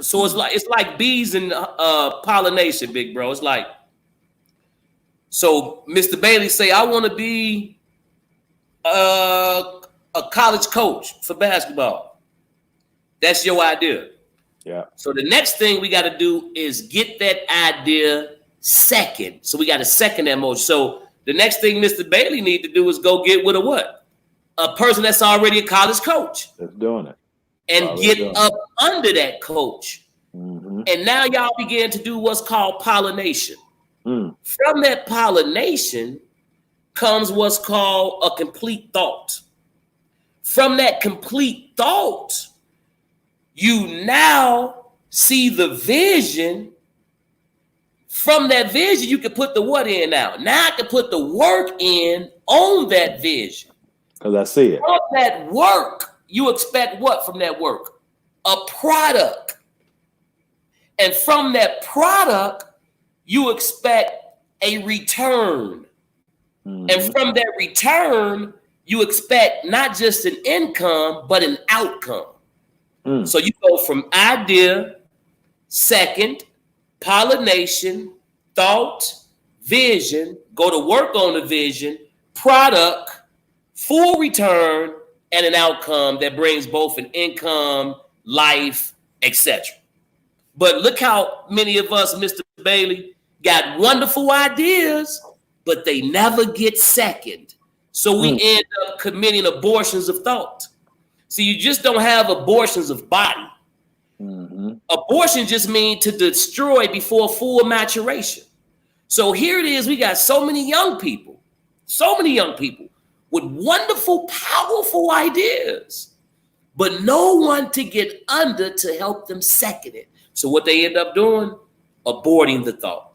[SPEAKER 2] So it's like bees and pollination, big bro. It's like, so Mr. Bailey say, I want to be a college coach for basketball. That's your idea.
[SPEAKER 1] Yeah.
[SPEAKER 2] So the next thing we got to do is get that idea second. So we got to second that motion. So the next thing Mr. Bailey need to do is go get with a what? A person that's already a college coach.
[SPEAKER 1] That's doing it.
[SPEAKER 2] And get up under that coach. Mm-hmm. And now y'all begin to do what's called pollination. From that pollination comes what's called a complete thought. From that complete thought, you now see the vision. From that vision, you can put the what in now. Now I can put the work in on that vision.
[SPEAKER 1] Because I see it.
[SPEAKER 2] From that work, you expect what from that work? A product. And from that product, you expect a return. Mm-hmm. And from that return, you expect not just an income, but an outcome. So you go from idea, second, pollination, thought, vision, go to work on the vision, product, full return, and an outcome that brings both an income, life, etc. But look how many of us, Mr. Bailey, got wonderful ideas, but they never get second. So we end up committing abortions of thought. See, you just don't have abortions of body. Mm-hmm. Abortion just means to destroy before full maturation. So here it is. We got so many young people with wonderful, powerful ideas, but no one to get under to help them second it. So what they end up doing, aborting the thought.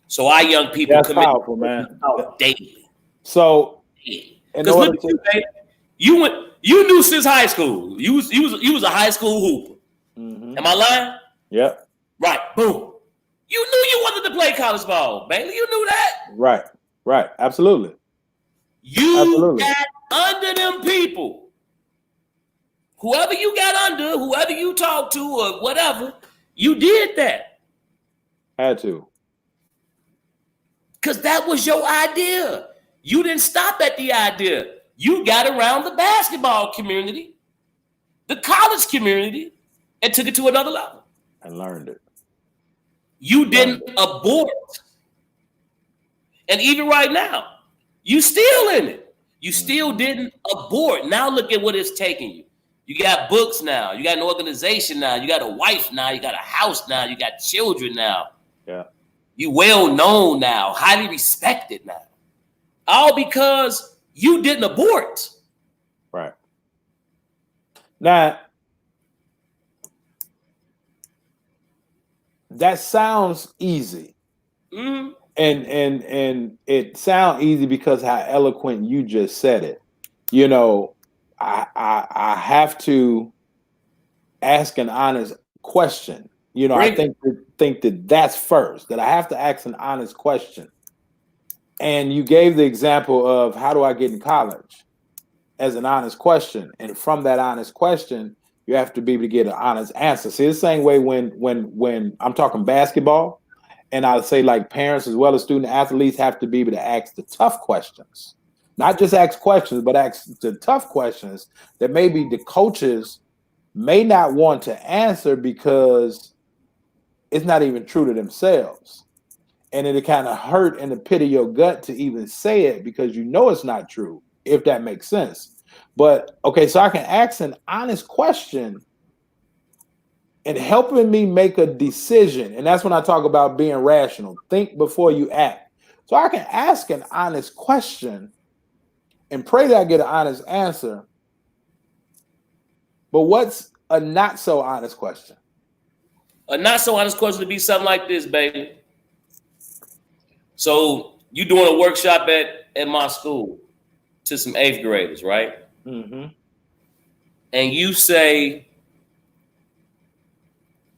[SPEAKER 2] So our young people
[SPEAKER 1] that's powerful, man.
[SPEAKER 2] Daily.
[SPEAKER 1] So
[SPEAKER 2] because look at you, you knew since high school. You was a high school hooper. Mm-hmm. Am I lying?
[SPEAKER 1] Yeah.
[SPEAKER 2] Right. Boom. You knew you wanted to play college ball, Bailey. You knew that.
[SPEAKER 1] Right. Absolutely.
[SPEAKER 2] You got under them people. Whoever you got under, whoever you talked to or whatever, you did that.
[SPEAKER 1] Had to.
[SPEAKER 2] Because that was your idea. You didn't stop at the idea. You got around the basketball community, the college community, and took it to another level.
[SPEAKER 1] And learned it.
[SPEAKER 2] You didn't abort. And even right now, you still in it. You still didn't abort. Now look at what it's taking you. You got books now. You got an organization now. You got a wife now. You got a house now. You got children now.
[SPEAKER 1] Yeah.
[SPEAKER 2] You well known now, highly respected now. All because you didn't abort.
[SPEAKER 1] Right. Now, that sounds easy.
[SPEAKER 2] Mm-hmm.
[SPEAKER 1] And it sounds easy because how eloquent you just said it. You know, I have to ask an honest question. You know, I think that that's first, that I have to ask an honest question. And you gave the example of how do I get in college as an honest question. And from that honest question, you have to be able to get an honest answer. See, the same way when I'm talking basketball, and I would say like parents as well as student athletes have to be able to ask the tough questions. Not just ask questions, but ask the tough questions that maybe the coaches may not want to answer because it's not even true to themselves. And it'll kind of hurt in the pit of your gut to even say it because you know it's not true, if that makes sense. But okay, so I can ask an honest question and helping me make a decision. And that's when I talk about being rational. Think before you act. So I can ask an honest question and pray that I get an honest answer. But what's a not so honest question?
[SPEAKER 2] A not so honest question to be something like this, baby. So you doing a workshop at my school to some 8th graders, right?
[SPEAKER 1] Mm-hmm.
[SPEAKER 2] And you say,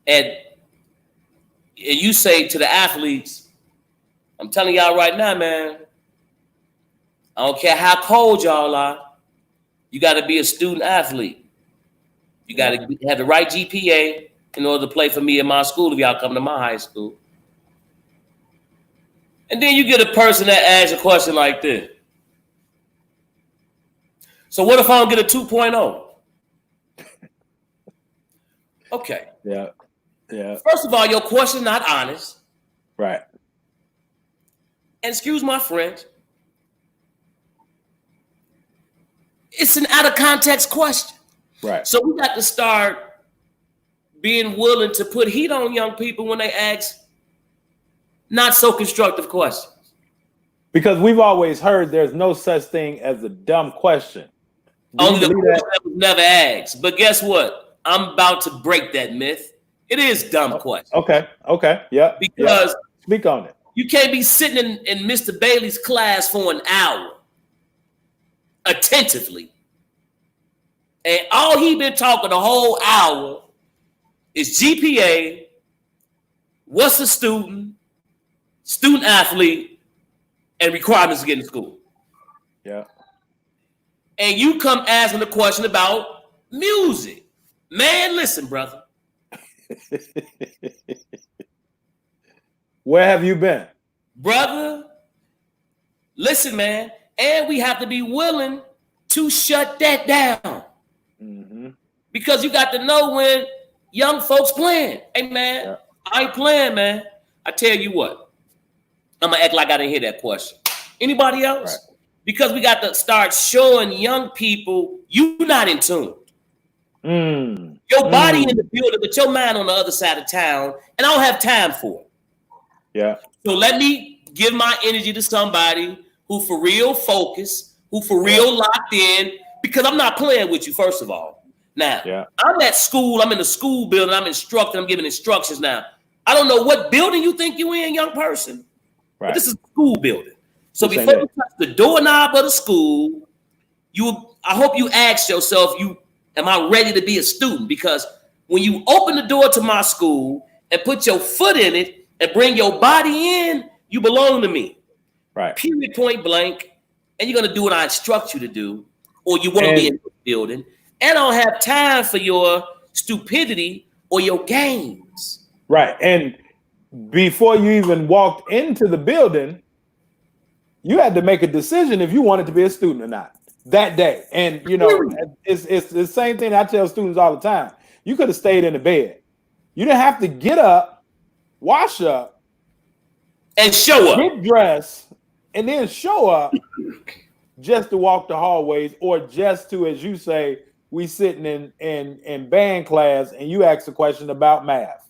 [SPEAKER 2] and you say to the athletes, I'm telling y'all right now, man, I don't care how cold y'all are, you got to be a student athlete. You got to have the right GPA in order to play for me in my school if y'all come to my high school. And then you get a person that asks a question like this. So what if I don't get a 2.0? Okay.
[SPEAKER 1] Yeah. Yeah.
[SPEAKER 2] First of all, your question not honest.
[SPEAKER 1] Right.
[SPEAKER 2] And excuse my French. It's an out of context question.
[SPEAKER 1] Right.
[SPEAKER 2] So we got to start being willing to put heat on young people when they ask not so constructive questions.
[SPEAKER 1] Because we've always heard there's no such thing as a dumb question.
[SPEAKER 2] Only the question that was never asked. But guess what? I'm about to break that myth. It is dumb question.
[SPEAKER 1] Okay. Yeah.
[SPEAKER 2] Because
[SPEAKER 1] speak on it.
[SPEAKER 2] You can't be sitting in Mr. Bailey's class for an hour attentively. And all he been talking the whole hour is GPA, what's a student athlete, and requirements to get in school.
[SPEAKER 1] Yeah.
[SPEAKER 2] And you come asking a question about music. Man, listen, brother.
[SPEAKER 1] Where have you been?
[SPEAKER 2] Brother, listen, man. And we have to be willing to shut that down.
[SPEAKER 1] Mm-hmm.
[SPEAKER 2] Because you got to know when young folks playing. Hey, man, yeah. I ain't playing, man. I tell you what. I'm going to act like I didn't hear that question. Anybody else? Right. Because we got to start showing young people you not in tune. Your body in the building, but your mind on the other side of town, and I don't have time for it.
[SPEAKER 1] Yeah.
[SPEAKER 2] So let me give my energy to somebody who for real focused, who for real locked in, because I'm not playing with you, first of all. Now, I'm at school. I'm in the school building. I'm instructing. I'm giving instructions now. I don't know what building you think you in, young person. Right. But this is a school building. So before you touch the doorknob of the school, I hope you ask yourself, am I ready to be a student? Because when you open the door to my school and put your foot in it and bring your body in, you belong to me.
[SPEAKER 1] Right.
[SPEAKER 2] Period, point blank. And you're going to do what I instruct you to do, or you want to be in the building. And I don't have time for your stupidity or your games.
[SPEAKER 1] Right. And before you even walked into the building, you had to make a decision if you wanted to be a student or not that day. And, you know, it's the same thing I tell students all the time. You could have stayed in the bed. You didn't have to get up, wash up,
[SPEAKER 2] and show up,
[SPEAKER 1] get dressed, and then show up just to walk the hallways, or just to, as you say, we sitting in band class and you ask a question about math.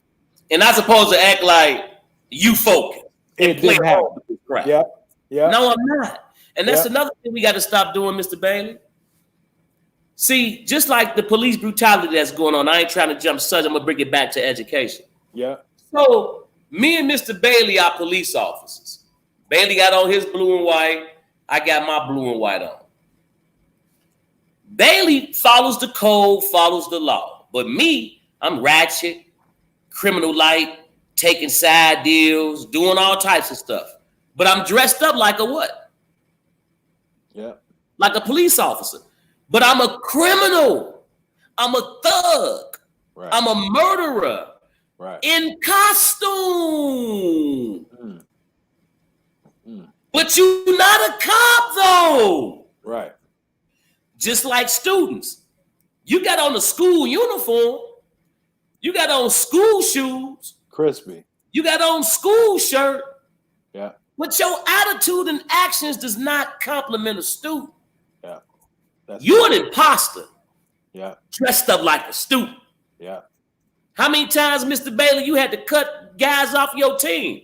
[SPEAKER 2] And not supposed to act like you focus and
[SPEAKER 1] It
[SPEAKER 2] play
[SPEAKER 1] didn't
[SPEAKER 2] along
[SPEAKER 1] happen.
[SPEAKER 2] with this crap.
[SPEAKER 1] Yeah. Yeah.
[SPEAKER 2] No, I'm not. And that's another thing we got to stop doing, Mr. Bailey. See, just like the police brutality that's going on, I ain't trying to jump subject. I'm gonna bring it back to education.
[SPEAKER 1] Yeah.
[SPEAKER 2] So me and Mr. Bailey are police officers. Bailey got on his blue and white. I got my blue and white on. Bailey follows the code, follows the law. But me, I'm ratchet, criminal light, taking side deals, doing all types of stuff. But I'm dressed up like a what?
[SPEAKER 1] Yeah.
[SPEAKER 2] Like a police officer. But I'm a criminal. I'm a thug.
[SPEAKER 1] Right.
[SPEAKER 2] I'm a murderer.
[SPEAKER 1] Right.
[SPEAKER 2] In costume. But you're not a cop, though.
[SPEAKER 1] Right.
[SPEAKER 2] Just like students. You got on a school uniform. You got on school shoes.
[SPEAKER 1] Crispy.
[SPEAKER 2] You got on school shirt.
[SPEAKER 1] Yeah.
[SPEAKER 2] But your attitude and actions does not compliment a student.
[SPEAKER 1] Yeah.
[SPEAKER 2] You're an imposter.
[SPEAKER 1] Yeah.
[SPEAKER 2] Dressed up like a student.
[SPEAKER 1] Yeah.
[SPEAKER 2] How many times, Mr. Bailey, you had to cut guys off your team?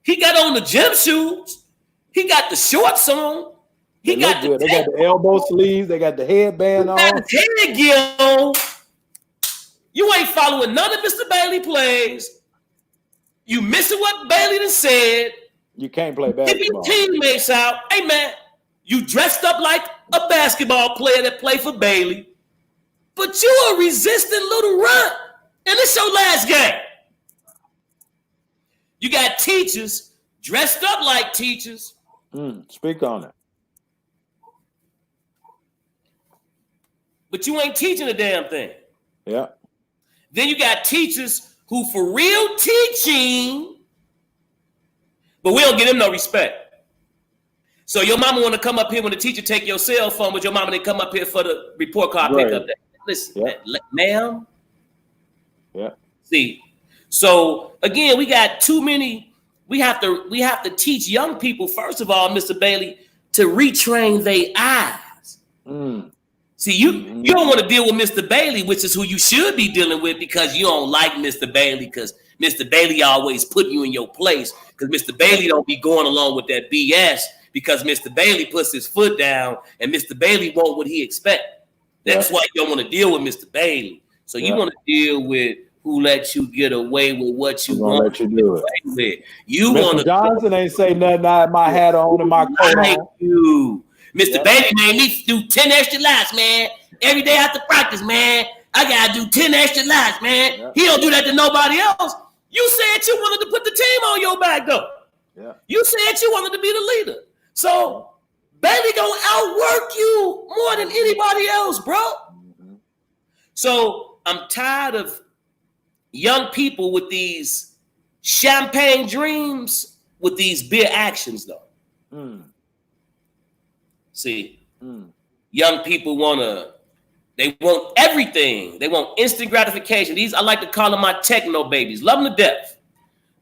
[SPEAKER 2] He got on the gym shoes. He got the shorts on.
[SPEAKER 1] They got the elbow sleeves. They got the headband on.
[SPEAKER 2] Got the headgear on. You ain't following none of Mr. Bailey plays. You missing what Bailey done said.
[SPEAKER 1] You can't play basketball.
[SPEAKER 2] If your teammates out, hey man, you dressed up like a basketball player that played for Bailey, but you a resistant little runt, and it's your last game. You got teachers dressed up like teachers.
[SPEAKER 1] Speak on it.
[SPEAKER 2] But you ain't teaching a damn thing.
[SPEAKER 1] Yeah.
[SPEAKER 2] Then you got teachers who for real teaching, but we don't give them no respect. So your mama want to come up here when the teacher take your cell phone, but your mama didn't come up here for the report card pickup day. Listen, ma'am.
[SPEAKER 1] Yeah.
[SPEAKER 2] See, so again, we got too many. We have to teach young people, first of all, Mr. Bailey, to retrain their eyes. See, you don't want to deal with Mr. Bailey, which is who you should be dealing with, because you don't like Mr. Bailey, because Mr. Bailey always put you in your place, because Mr. Bailey don't be going along with that BS, because Mr. Bailey puts his foot down and Mr. Bailey want what he expect. That's why you don't want to deal with Mr. Bailey. So you want to deal with who lets you get away with what you want
[SPEAKER 1] to do
[SPEAKER 2] it. You want to.
[SPEAKER 1] Johnson ain't say nothing. I had my hat on and my coat on.
[SPEAKER 2] You. Mr. Bailey made me do 10 extra laps, man. Every day after practice, man. I got to do 10 extra laps, man. Yeah. He don't do that to nobody else. You said you wanted to put the team on your back, though. Yeah. You said you wanted to be the leader. So, Bailey gonna outwork you more than anybody else, bro. So, I'm tired of young people with these champagne dreams with these big actions, though. See, young people they want everything. They want instant gratification. These, I like to call them my techno babies. Love them to death.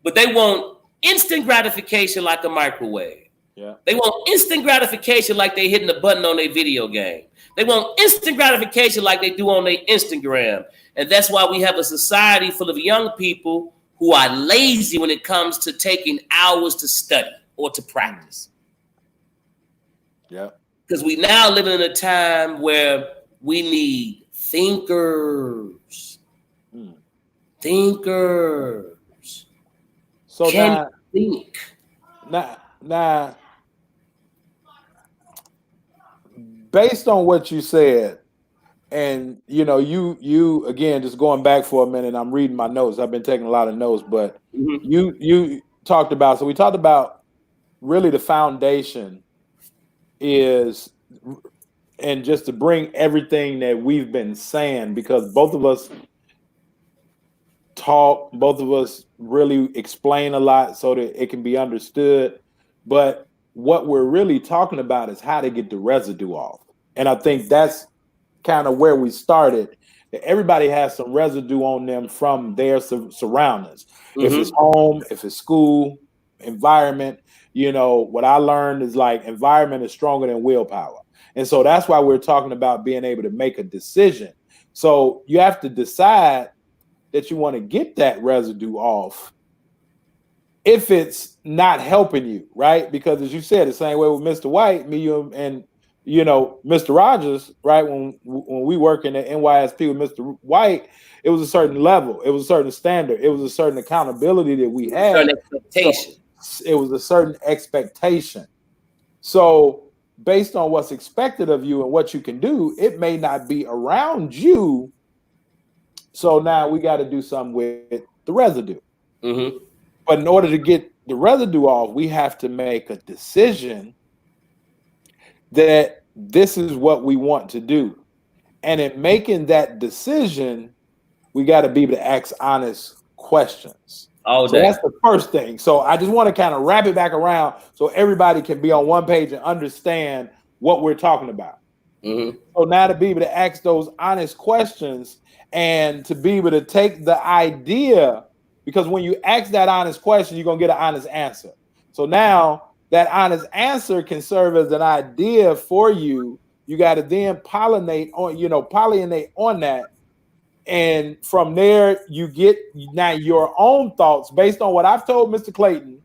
[SPEAKER 2] But they want instant gratification like a microwave. Yeah. They want instant gratification like they hitting a button on their video game. They want instant gratification like they do on their Instagram. And that's why we have a society full of young people who are lazy when it comes to taking hours to study or to practice.
[SPEAKER 1] Yeah. Because
[SPEAKER 2] we now live in a time where we need thinkers. Thinkers.
[SPEAKER 1] So
[SPEAKER 2] can think.
[SPEAKER 1] Now, based on what you said, and you again, just going back for a minute, I'm reading my notes. I've been taking a lot of notes, but you talked about, so we talked about really the foundation is, and just to bring everything that we've been saying, because both of us talk, both of us really explain a lot so that it can be understood. But what we're really talking about is how to get the residue off. And I think that's kind of where we started. Everybody has some residue on them from their surroundings. If it's home, if it's school, environment, what I learned is like environment is stronger than willpower. And so that's why we're talking about being able to make a decision. So you have to decide that you want to get that residue off if it's not helping you, right? Because as you said, the same way with Mr. White, me, you, and Mr. Rogers, right? When we work in the NYSP with Mr. White, it was a certain level, it was a certain standard, it was a certain accountability that we had.
[SPEAKER 2] Certain expectation.
[SPEAKER 1] So it was a certain expectation. So based on what's expected of you and what you can do, it may not be around you. So now we got to do something with the residue.
[SPEAKER 2] Mm-hmm.
[SPEAKER 1] But in order to get the residue off, we have to make a decision that this is what we want to do. And in making that decision, we got to be able to ask honest questions. So that's the first thing. So I just want to kind of wrap it back around so everybody can be on one page and understand what we're talking about.
[SPEAKER 2] Mm-hmm.
[SPEAKER 1] So now to be able to ask those honest questions and to be able to take the idea, because when you ask that honest question, you're going to get an honest answer. So now that honest answer can serve as an idea for you. You got to then pollinate on that. And from there, you get now your own thoughts based on what I've told Mr. Clayton,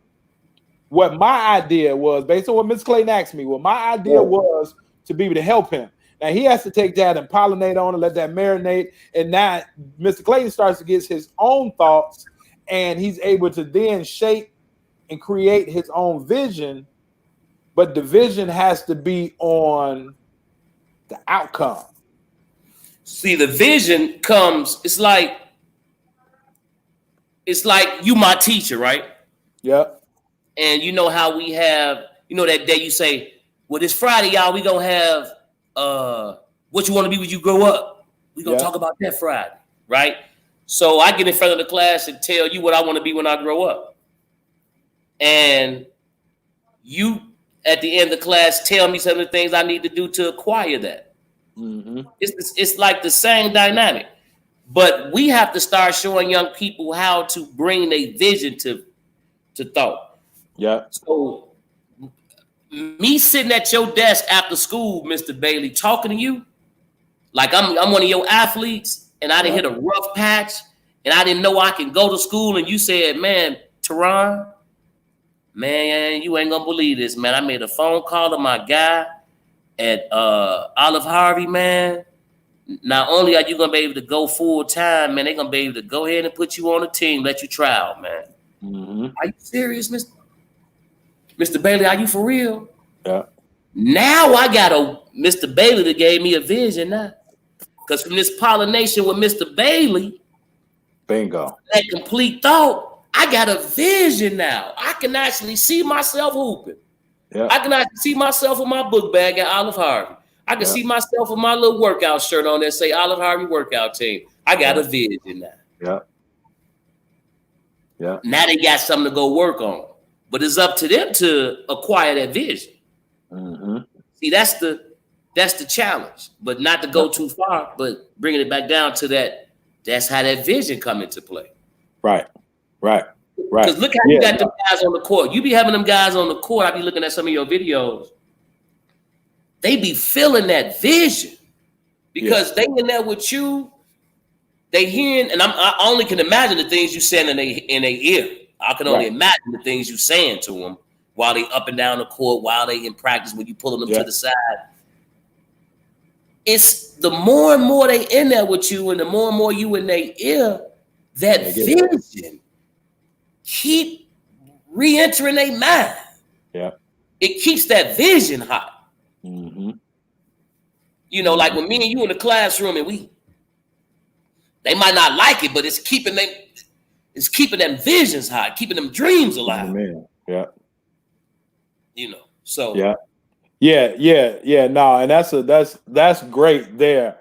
[SPEAKER 1] what my idea was, based on what Mr. Clayton asked me, what my idea was to be able to help him. Now he has to take that and pollinate on it, let that marinate. And now Mr. Clayton starts to get his own thoughts, and he's able to then shape and create his own vision. But the vision has to be on the outcome.
[SPEAKER 2] See, the vision comes, it's like you my teacher, right?
[SPEAKER 1] Yep.
[SPEAKER 2] And you know how we have, that day you say, well, this Friday, y'all, we gonna have what you want to be when you grow up. We gonna talk about that Friday, right? So I get in front of the class and tell you what I want to be when I grow up. And you, at the end of the class, tell me some of the things I need to do to acquire that. Mm-hmm. It's like the same dynamic, but we have to start showing young people how to bring a vision to thought.
[SPEAKER 1] Yeah.
[SPEAKER 2] So me sitting at your desk after school, Mr. Bailey, talking to you like I'm one of your athletes, and I didn't hit a rough patch, and I didn't know I can go to school, and you said, man, Turron, man, you ain't gonna believe this, man. I made a phone call to my guy at Olive Harvey, man. Not only are you gonna be able to go full time, man, they're gonna be able to go ahead and put you on a team, let you try out, man. Mm-hmm. Are you serious, Mr. Bailey? Are you for real?
[SPEAKER 1] Yeah.
[SPEAKER 2] Now I got Mr. Bailey that gave me a vision now. Because from this pollination with Mr. Bailey,
[SPEAKER 1] bingo,
[SPEAKER 2] that complete thought, I got a vision now. I can actually see myself hooping. Yeah. I can actually see myself with my book bag at Olive Harvey. I can see myself with my little workout shirt on that say Olive Harvey workout team. I got a vision now. Yeah. Yeah. Now they got something to go work on. But it's up to them to acquire that vision. Mm-hmm. See, that's the challenge. But not to go too far, but bringing it back down to that. That's how that vision come into play.
[SPEAKER 1] Right.
[SPEAKER 2] Because look how you got them guys on the court. You be having them guys on the court. I be looking at some of your videos. They be feeling that vision because they in there with you. They hearing, and I only can imagine the things you saying in their ear. I can only imagine the things you saying to them while they up and down the court, while they in practice, when you pulling them to the side. It's the more and more they in there with you, and the more and more you in their ear, that vision keep re-entering their mind. Yeah, it keeps that vision hot. Mm-hmm. Like when me and you in the classroom, and they might not like it, but it's keeping them visions hot, keeping them dreams alive. Man. Yeah. So yeah. No, and that's great there,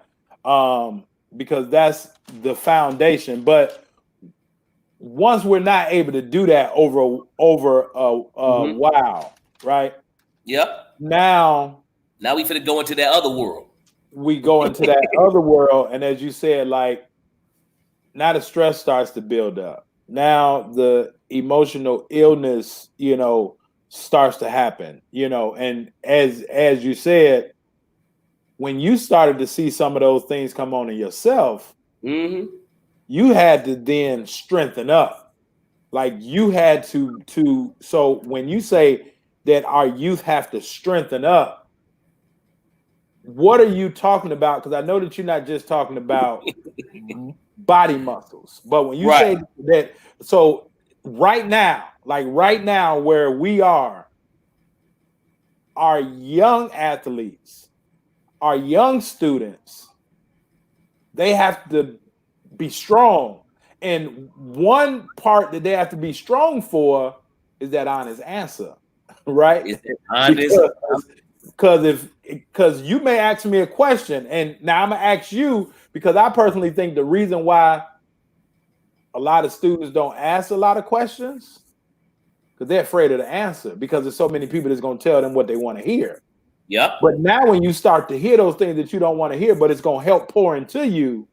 [SPEAKER 2] because that's the foundation. But once we're not able to do that over a while, right? Yep. Now we finna go into that other world. We go into that other world, and as you said, like, now the stress starts to build up. Now the emotional illness, starts to happen. And as you said,
[SPEAKER 1] when you started to see some of those things come on in yourself,
[SPEAKER 2] Mm-hmm.
[SPEAKER 1] you had to then strengthen up. Like you had to. So when you say that our youth have to strengthen up, what are you talking about? Because I know that you're not just talking about body muscles, but when you
[SPEAKER 2] Right.
[SPEAKER 1] say that, so right now, like right now, where we are, our young athletes, our young students, they have to be strong. And one part that they have to be strong for is that honest answer, right?
[SPEAKER 2] Is it honest?
[SPEAKER 1] Because you may ask me a question, and now I'm gonna ask you because I personally think the reason why a lot of students don't ask a lot of questions because they're afraid of the answer because there's so many people that's gonna tell them what they want to hear.
[SPEAKER 2] Yep.
[SPEAKER 1] But now when you start to hear those things that you don't want to hear, but it's gonna help pour into you,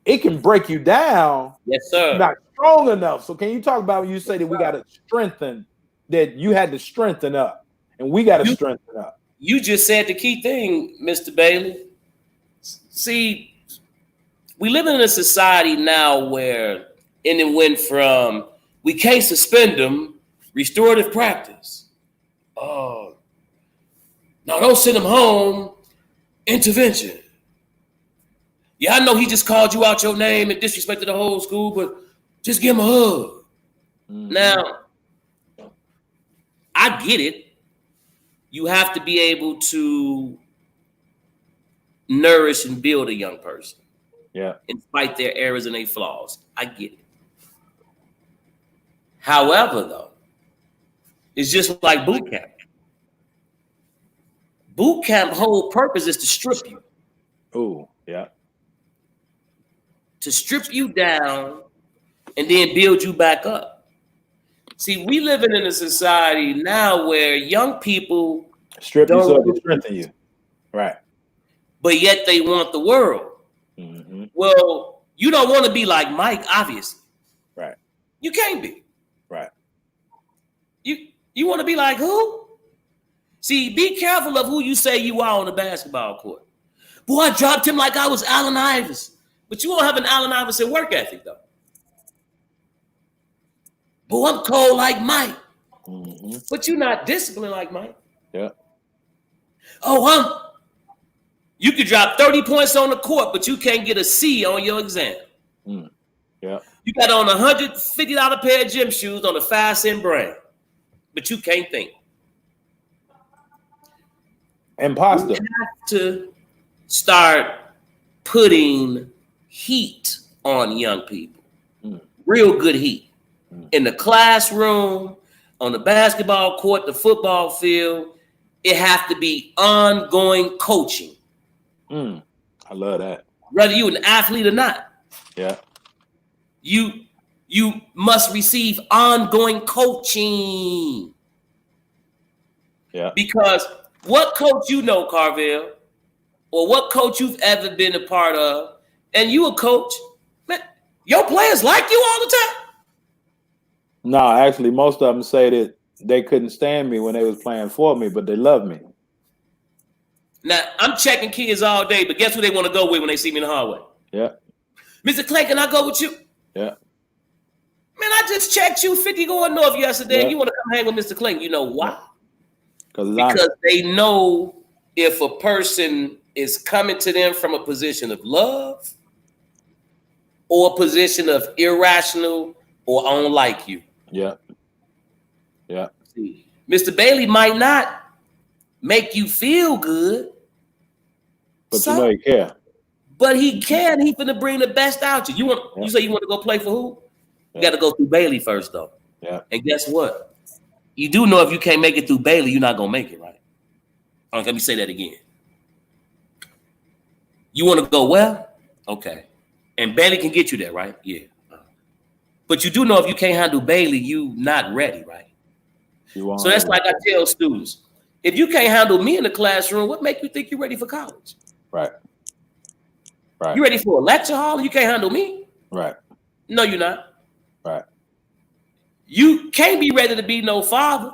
[SPEAKER 1] it can break you down.
[SPEAKER 2] Yes, sir.
[SPEAKER 1] Not strong enough. So can you talk about when you say that we got to strengthen, that you had to strengthen up and we got to strengthen up?
[SPEAKER 2] You just said the key thing, Mr. Bailey. See, we live in a society now where it went from we can't suspend them, restorative practice. Oh, no, don't send them home, intervention. Yeah, I know he just called you out your name and disrespected the whole school, but just give him a hug. Mm-hmm. Now, I get it. You have to be able to nourish and build a young person.
[SPEAKER 1] Yeah.
[SPEAKER 2] And fight their errors and their flaws. I get it. However, though, it's just like boot camp. Boot camp whole purpose is to strip you.
[SPEAKER 1] Oh, yeah.
[SPEAKER 2] To strip you down and then build you back up. See, we living in a society now where young people
[SPEAKER 1] strip you so they strengthen you. Right.
[SPEAKER 2] But yet they want the world. Mm-hmm. Well, you don't want to be like Mike, obviously.
[SPEAKER 1] Right.
[SPEAKER 2] You can't be.
[SPEAKER 1] Right.
[SPEAKER 2] You want to be like who? See, be careful of who you say you are on the basketball court. Boy, I dropped him like I was Allen Iverson. But you won't have an Allen Iverson work ethic, though. Boy, I'm cold like Mike. Mm-hmm. But you're not disciplined like Mike.
[SPEAKER 1] Yeah.
[SPEAKER 2] Oh, you could drop 30 points on the court, but you can't get a C on your exam.
[SPEAKER 1] Mm. Yeah.
[SPEAKER 2] You got on a $150 pair of gym shoes on a 5-cent brand, but you can't think.
[SPEAKER 1] Imposter.
[SPEAKER 2] You have to start putting heat on young people. Real good heat. In the classroom, on the basketball court, the football field. It has to be ongoing coaching.
[SPEAKER 1] I love that.
[SPEAKER 2] Whether you're an athlete or not.
[SPEAKER 1] Yeah.
[SPEAKER 2] You must receive ongoing coaching.
[SPEAKER 1] Yeah.
[SPEAKER 2] Because what coach you know, Carvel, or what coach you've ever been a part of, and you a coach, man, your players like you all the time.
[SPEAKER 1] No, actually, most of them say that they couldn't stand me when they was playing for me, but they love me.
[SPEAKER 2] Now, I'm checking kids all day, but guess who they want to go with when they see me in the hallway?
[SPEAKER 1] Yeah.
[SPEAKER 2] Mr. Clay, can I go with you?
[SPEAKER 1] Yeah.
[SPEAKER 2] Man, I just checked you 50 going north yesterday, and you want to come hang with Mr. Clay. You know why? Because they know if a person is coming to them from a position of love or a position of irrational or I don't like you.
[SPEAKER 1] Yeah. Yeah.
[SPEAKER 2] See, Mr. Bailey might not make you feel good.
[SPEAKER 1] But you know he care.
[SPEAKER 2] But he can. He's gonna bring the best out you. You say you want to go play for who? You got to go through Bailey first, though.
[SPEAKER 1] Yeah.
[SPEAKER 2] And guess what? You do know if you can't make it through Bailey, you're not gonna make it, right? Let me say that again. You want to go well? Okay. And Bailey can get you there, right? Yeah. But you do know if you can't handle Bailey, you not ready, right? So that's like I tell students. If you can't handle me in the classroom, what make you think you're ready for college?
[SPEAKER 1] Right. Right.
[SPEAKER 2] You ready for a lecture hall and you can't handle me?
[SPEAKER 1] Right.
[SPEAKER 2] No, you're not.
[SPEAKER 1] Right.
[SPEAKER 2] You can't be ready to be no father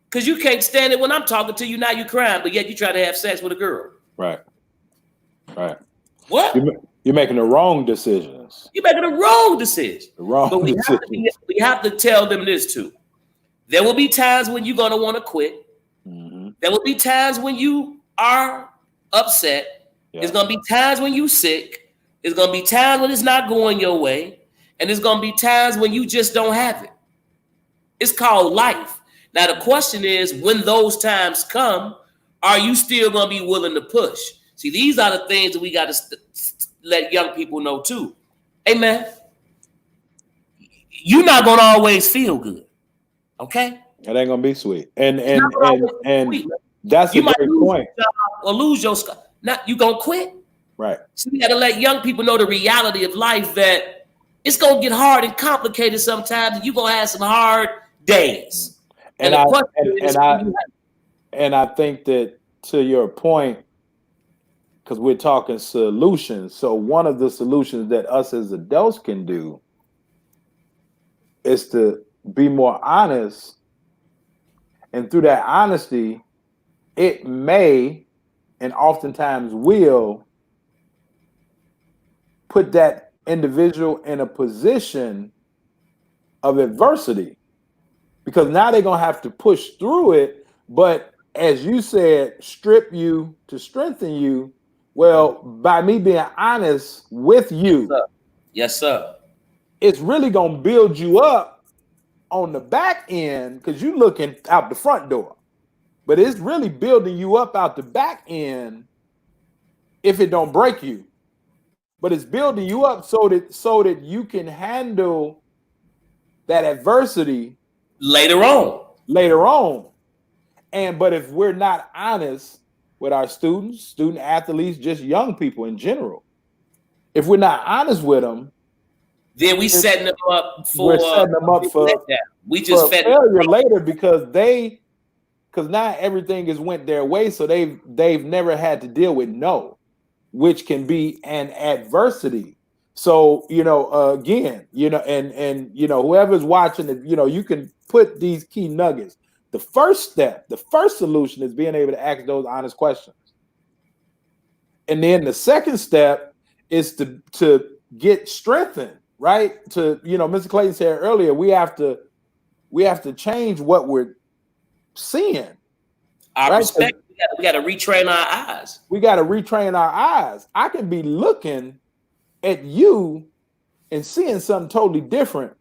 [SPEAKER 2] because you can't stand it when I'm talking to you. Now you crying, but yet you try to have sex with a girl.
[SPEAKER 1] Right. Right.
[SPEAKER 2] What?
[SPEAKER 1] You're making the wrong decisions.
[SPEAKER 2] You're making the wrong decision.
[SPEAKER 1] The wrong
[SPEAKER 2] But
[SPEAKER 1] decisions.
[SPEAKER 2] we have to tell them this too. There will be times when you're gonna want to quit.
[SPEAKER 1] Mm-hmm.
[SPEAKER 2] There will be times when you are upset.
[SPEAKER 1] Yeah.
[SPEAKER 2] There's gonna be times when you're sick. There's gonna be times when it's not going your way, and there's gonna be times when you just don't have it. It's called life. Now the question is, when those times come, are you still gonna be willing to push? See, these are the things that we got to let young people know too. Hey man, you're not gonna always feel good, okay?
[SPEAKER 1] It ain't gonna be sweet, and
[SPEAKER 2] Sweet.
[SPEAKER 1] that's
[SPEAKER 2] You
[SPEAKER 1] a
[SPEAKER 2] might
[SPEAKER 1] great
[SPEAKER 2] lose
[SPEAKER 1] point.
[SPEAKER 2] your job or lose your school. Not you gonna quit.
[SPEAKER 1] Right.
[SPEAKER 2] So we got to let young people know the reality of life, that it's gonna get hard and complicated sometimes, and you're gonna have some hard days.
[SPEAKER 1] And I think that, to your point, because we're talking solutions. So one of the solutions that us as adults can do is to be more honest. And through that honesty, it may, and oftentimes will, put that individual in a position of adversity, because now they're going to have to push through it. But as you said, strip you to strengthen you. Well, by me being honest with you,
[SPEAKER 2] yes, sir.
[SPEAKER 1] It's really going to build you up on the back end, because you're looking out the front door. But it's really building you up out the back end if it don't break you. But it's building you up so that you can handle that adversity
[SPEAKER 2] later on.
[SPEAKER 1] But if we're not honest with our student athletes, just young people in general, if we're not honest with them,
[SPEAKER 2] then we're setting them up for
[SPEAKER 1] failure later, because now everything has went their way, so they've never had to deal with no, which can be an adversity. So again, and whoever's watching it, you can put these key nuggets. The first step, the first solution, is being able to ask those honest questions, and then the second step is to get strengthened. Right? To Mr. Clayton said earlier, we have to change what we're seeing.
[SPEAKER 2] Our perspective. We got to retrain our eyes.
[SPEAKER 1] We got to retrain our eyes. I can be looking at you and seeing something totally different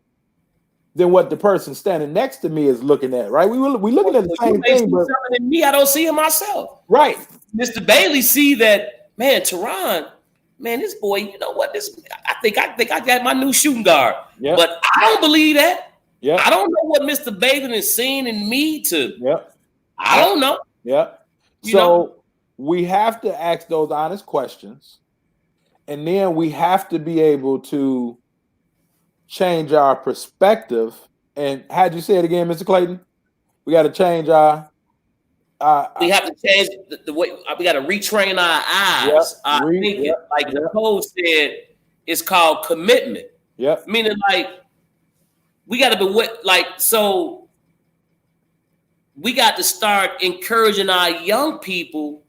[SPEAKER 1] than what the person standing next to me is looking at. Right? We looking at the same thing, but
[SPEAKER 2] something in me, I don't see in myself.
[SPEAKER 1] Right.
[SPEAKER 2] Mr. Bailey see that, man, Turron. Man, this boy, you know what? I think I got my new shooting guard.
[SPEAKER 1] Yep.
[SPEAKER 2] But I don't believe that.
[SPEAKER 1] Yep.
[SPEAKER 2] I don't know what Mr. Bailey is seeing in me to.
[SPEAKER 1] Yep.
[SPEAKER 2] I don't know.
[SPEAKER 1] Yep. So we have to ask those honest questions, and then we have to be able to change our perspective. And how'd you say it again, Mr. Clayton? We got to change our.
[SPEAKER 2] We have to change the way. We got to retrain our eyes. Thinking, like Nicole said, it's called commitment.
[SPEAKER 1] Yep.
[SPEAKER 2] Meaning, like, we got to be so. We got to start encouraging our young people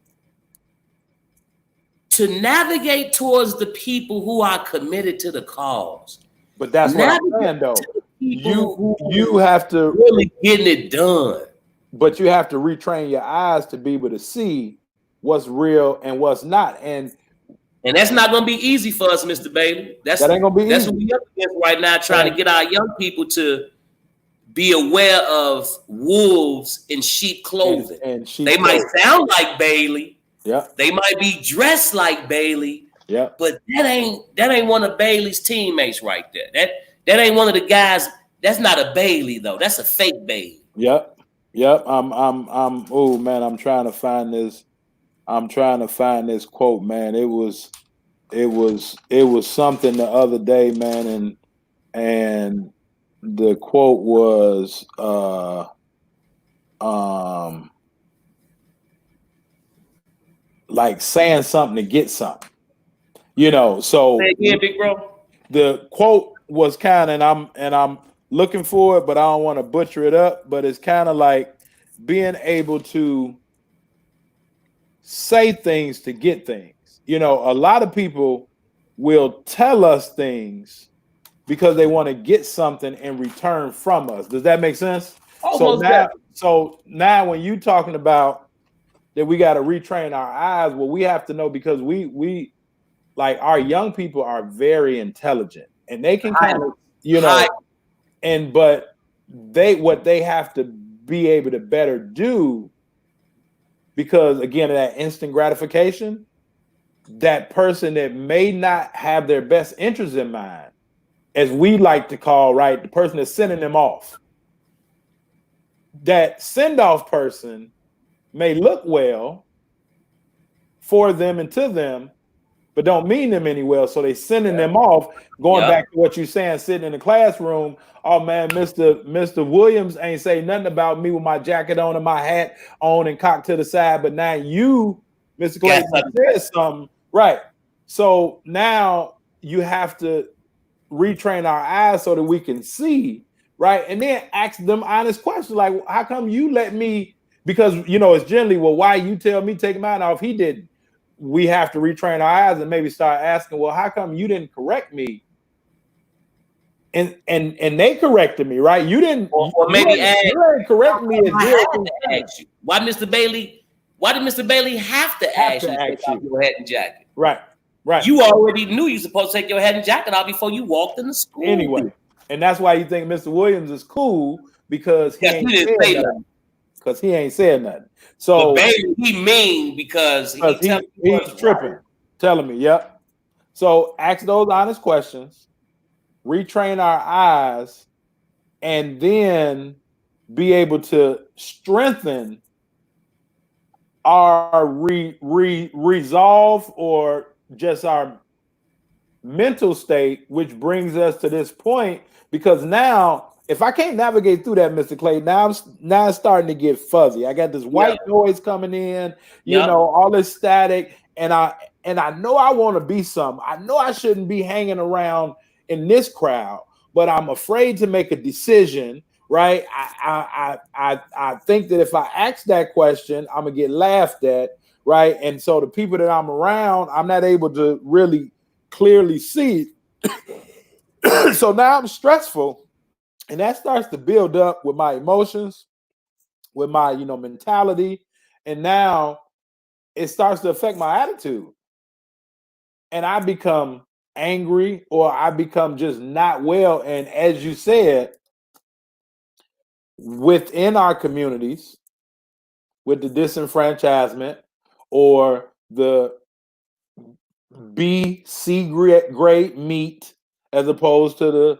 [SPEAKER 2] to navigate towards the people who are committed to the cause.
[SPEAKER 1] But that's what I'm saying, though. You have to
[SPEAKER 2] really getting it done.
[SPEAKER 1] But you have to retrain your eyes to be able to see what's real and what's not. And
[SPEAKER 2] that's not going to be easy for us, Mr. Bailey. That ain't going to be easy. That's what we're up against right now, trying to get our young people to be aware of wolves in sheep clothing. They might sound like Bailey.
[SPEAKER 1] Yeah.
[SPEAKER 2] They might be dressed like Bailey.
[SPEAKER 1] Yeah.
[SPEAKER 2] But that ain't one of Bailey's teammates right there. That ain't one of the guys. That's not a Bailey though. That's a fake Bailey.
[SPEAKER 1] Yep. Oh man, I'm trying to find this quote, man. It was something the other day, man, and the quote was like saying something to get something. So
[SPEAKER 2] say again, big bro.
[SPEAKER 1] The quote was kind of, and I'm looking for it, but I don't want to butcher it up. But it's kind of like being able to say things to get things. You know, a lot of people will tell us things because they want to get something in return from us. Does that make sense?
[SPEAKER 2] Almost definitely.
[SPEAKER 1] So now when you talking about that we got to retrain our eyes, well, we have to know because we like our young people are very intelligent and they can kind of, you know, and but what they have to be able to better do, because again of that instant gratification, that person that may not have their best interests in mind, as we like to call, right, the person that's sending them off, that send-off person may look well for them and to them, but don't mean them any well. So they sending them off, going back to what you're saying, sitting in the classroom. Oh man, Mr. Williams ain't say nothing about me with my jacket on and my hat on and cocked to the side. But now you, Mr. Clayton, said something. Right. So now you have to retrain our eyes so that we can see, right? And then ask them honest questions like, how come you let me? Because, you know, it's generally, well, why you tell me take mine off? He didn't. We have to retrain our eyes and maybe start asking, well, how come you didn't correct me? And they corrected me, right? You didn't.
[SPEAKER 2] Or maybe
[SPEAKER 1] you didn't correct me as good.
[SPEAKER 2] Why, Mr. Bailey? Why did Mr. Bailey have to ask you to take off your hat and jacket?
[SPEAKER 1] Right. Right.
[SPEAKER 2] You already knew you supposed to take your hat and jacket off before you walked in the school.
[SPEAKER 1] Anyway, and that's why you think Mr. Williams is cool, because he ain't said nothing. Because he ain't said nothing. So
[SPEAKER 2] but Bailey, he mean because
[SPEAKER 1] he's tripping, telling me, yep. So ask those honest questions, retrain our eyes, and then be able to strengthen our resolve or just our mental state, which brings us to this point. Because now, if I can't navigate through that, Mr. Clay, now it's starting to get fuzzy. I got this white noise coming in, you know, all this static, and I know I want to be something. I know I shouldn't be hanging around in this crowd, but I'm afraid to make a decision. Right? I think that if I ask that question, I'm gonna get laughed at. Right? And so the people that I'm around, I'm not able to really clearly see. So now I'm stressful, and that starts to build up with my emotions, with my mentality, and now it starts to affect my attitude, and I become angry, or I become just not well. And as you said, within our communities, with the disenfranchisement or the B, C grade meat as opposed to the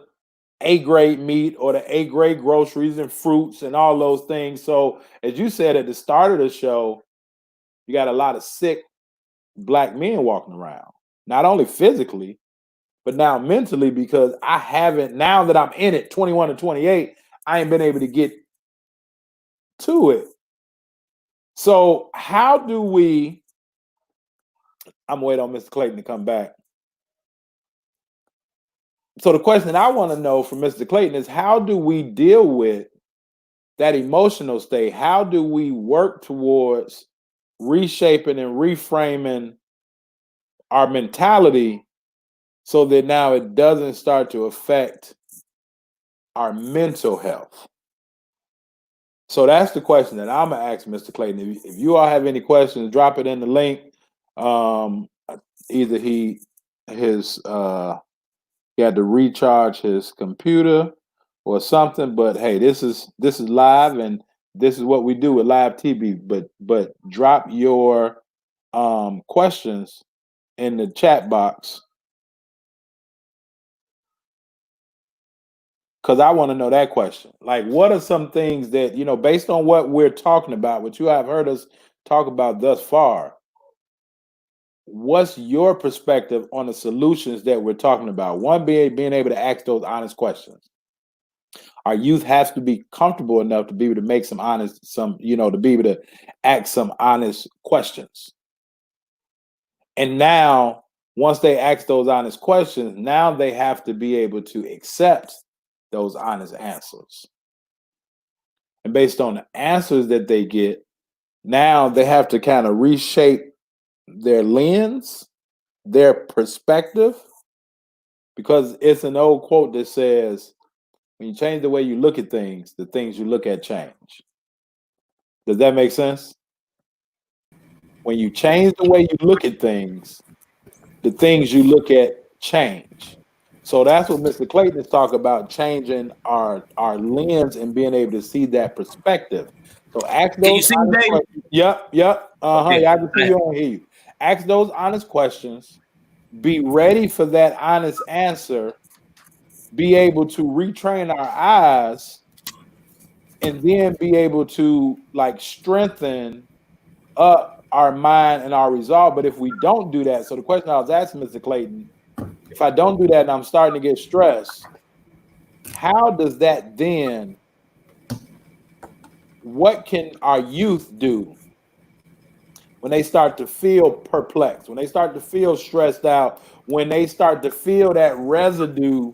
[SPEAKER 1] A grade meat or the A grade groceries and fruits and all those things. So as you said at the start of the show, you got a lot of sick Black men walking around, not only physically, but now mentally, because I haven't, now that I'm in it, 21 to 28, I ain't been able to get to it. So how do we, I'm waiting on Mr. Clayton to come back. So the question that I want to know from Mr. Clayton is, how do we deal with that emotional state? How do we work towards reshaping and reframing our mentality so that now it doesn't start to affect our mental health? So that's the question that I'm gonna ask Mr. Clayton. If you all have any questions, drop it in the link. Either he had to recharge his computer or something, but hey, this is live, and this is what we do with live TV. But drop your questions in the chat box, because I want to know that question. Like, what are some things that, based on what we're talking about, what you have heard us talk about thus far, what's your perspective on the solutions that we're talking about? One, being able to ask those honest questions. Our youth has to be comfortable enough to be able to make to be able to ask some honest questions. And now, once they ask those honest questions, now they have to be able to accept those honest answers. And based on the answers that they get, now they have to kind of reshape their lens, their perspective, because it's an old quote that says, when you change the way you look at things, the things you look at change. Does that make sense? When you change the way you look at things, the things you look at change. So that's what Mr. Clayton is talking about, changing our lens and being able to see that perspective. So ask
[SPEAKER 2] Can you
[SPEAKER 1] those
[SPEAKER 2] see me,
[SPEAKER 1] honest
[SPEAKER 2] baby?
[SPEAKER 1] questions. Yep.
[SPEAKER 2] Okay.
[SPEAKER 1] Yeah, I can see you on hear you. Ask those honest questions. Be ready for that honest answer. Be able to retrain our eyes, and then be able to like strengthen up our mind and our resolve. But if we don't do that, so the question I was asking Mr. Clayton, if I don't do that and I'm starting to get stressed, how does that then, what can our youth do when they start to feel perplexed, when they start to feel stressed out, when they start to feel that residue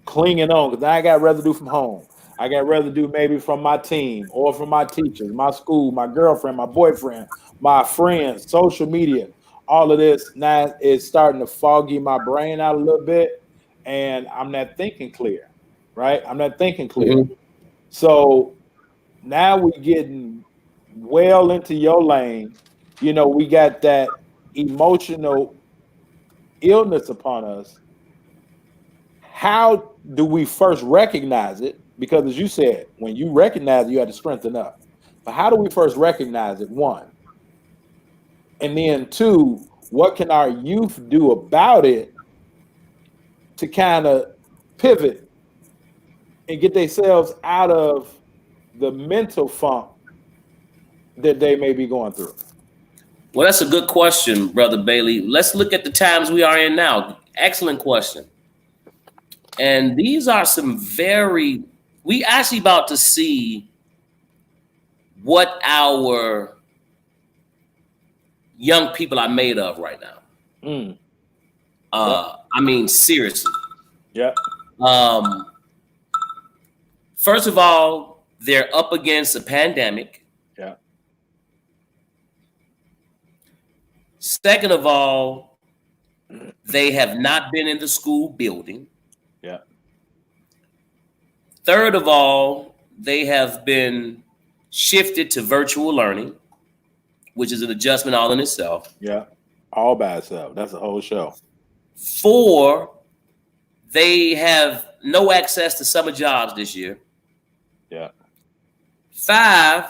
[SPEAKER 1] clinging on? Because I got residue from home. I got residue maybe from my team or from my teachers, my school, my girlfriend, my boyfriend, my friends, social media. All of this now is starting to foggy my brain out a little bit, and I'm not thinking clear, right? I'm not thinking clear.
[SPEAKER 2] Mm-hmm.
[SPEAKER 1] So now we're getting well into your lane. You know, we got that emotional illness upon us. How do we first recognize it? Because as you said, when you recognize it, you have to strengthen up. But how do we first recognize it? One. And then two, what can our youth do about it to kind of pivot and get themselves out of the mental funk that they may be going through?
[SPEAKER 2] Well, that's a good question, Brother Bailey. Let's look at the times we are in now. Excellent question. And these are some we actually about to see what our young people are made of right now.
[SPEAKER 1] Yep.
[SPEAKER 2] I mean, seriously.
[SPEAKER 1] Yeah.
[SPEAKER 2] First of all, they're up against a pandemic.
[SPEAKER 1] Yeah.
[SPEAKER 2] Second of all, they have not been in the school building.
[SPEAKER 1] Yeah.
[SPEAKER 2] Third of all, they have been shifted to virtual learning, which is an adjustment all in itself.
[SPEAKER 1] Yeah. All by itself. That's a whole show.
[SPEAKER 2] 4, they have no access to summer jobs this year.
[SPEAKER 1] Yeah.
[SPEAKER 2] 5,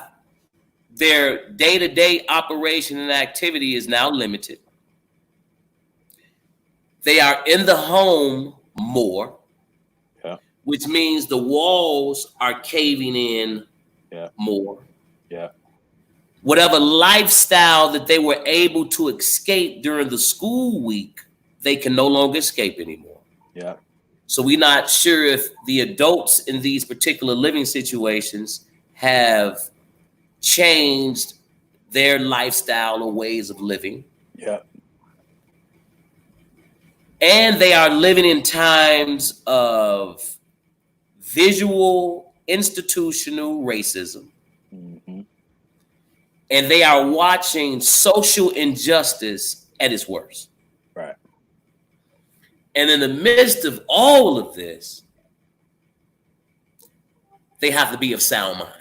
[SPEAKER 2] their day-to-day operation and activity is now limited. They are in the home more, which means the walls are caving in more.
[SPEAKER 1] Yeah.
[SPEAKER 2] Whatever lifestyle that they were able to escape during the school week, they can no longer escape anymore.
[SPEAKER 1] Yeah.
[SPEAKER 2] So we're not sure if the adults in these particular living situations have changed their lifestyle or ways of living.
[SPEAKER 1] Yeah.
[SPEAKER 2] And they are living in times of visual institutional racism.
[SPEAKER 1] Mm-hmm.
[SPEAKER 2] And they are watching social injustice at its worst.
[SPEAKER 1] Right.
[SPEAKER 2] And in the midst of all of this, they have to be of sound mind.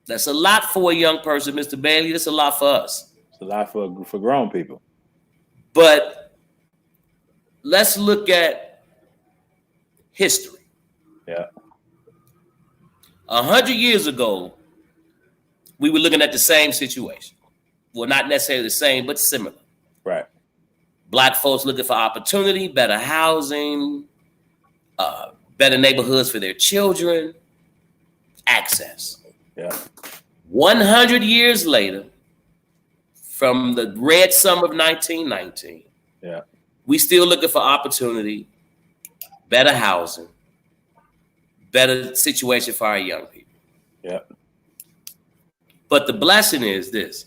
[SPEAKER 2] That's a lot for a young person, Mr. Bailey. That's a lot for us.
[SPEAKER 1] It's a lot for grown people.
[SPEAKER 2] But let's look at history.
[SPEAKER 1] Yeah.
[SPEAKER 2] 100 years ago, we were looking at the same situation. Well, not necessarily the same, but similar.
[SPEAKER 1] Right.
[SPEAKER 2] Black folks looking for opportunity, better housing, better neighborhoods for their children, access.
[SPEAKER 1] Yeah.
[SPEAKER 2] 100 years later, from the Red Summer of 1919, we still looking for opportunity, better housing, better situation for our young people.
[SPEAKER 1] Yeah.
[SPEAKER 2] But the blessing is this,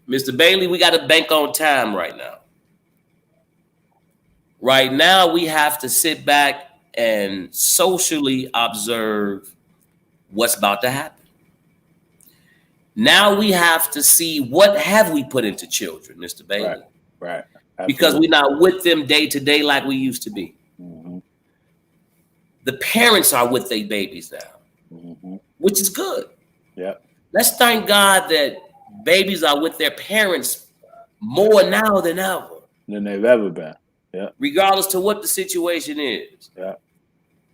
[SPEAKER 2] Mr. Bailey, we got to bank on time right now. Right now, we have to sit back and socially observe what's about to happen. Now we have to see what have we put into children, Mr. Bailey.
[SPEAKER 1] Right.
[SPEAKER 2] Because we're not with them day to day like we used to be.
[SPEAKER 1] Mm-hmm.
[SPEAKER 2] The parents are with their babies now,
[SPEAKER 1] Mm-hmm.
[SPEAKER 2] which is good.
[SPEAKER 1] Yeah.
[SPEAKER 2] Let's thank God that babies are with their parents more now than ever.
[SPEAKER 1] Than they've ever been. Yeah.
[SPEAKER 2] Regardless to what the situation is.
[SPEAKER 1] Yeah.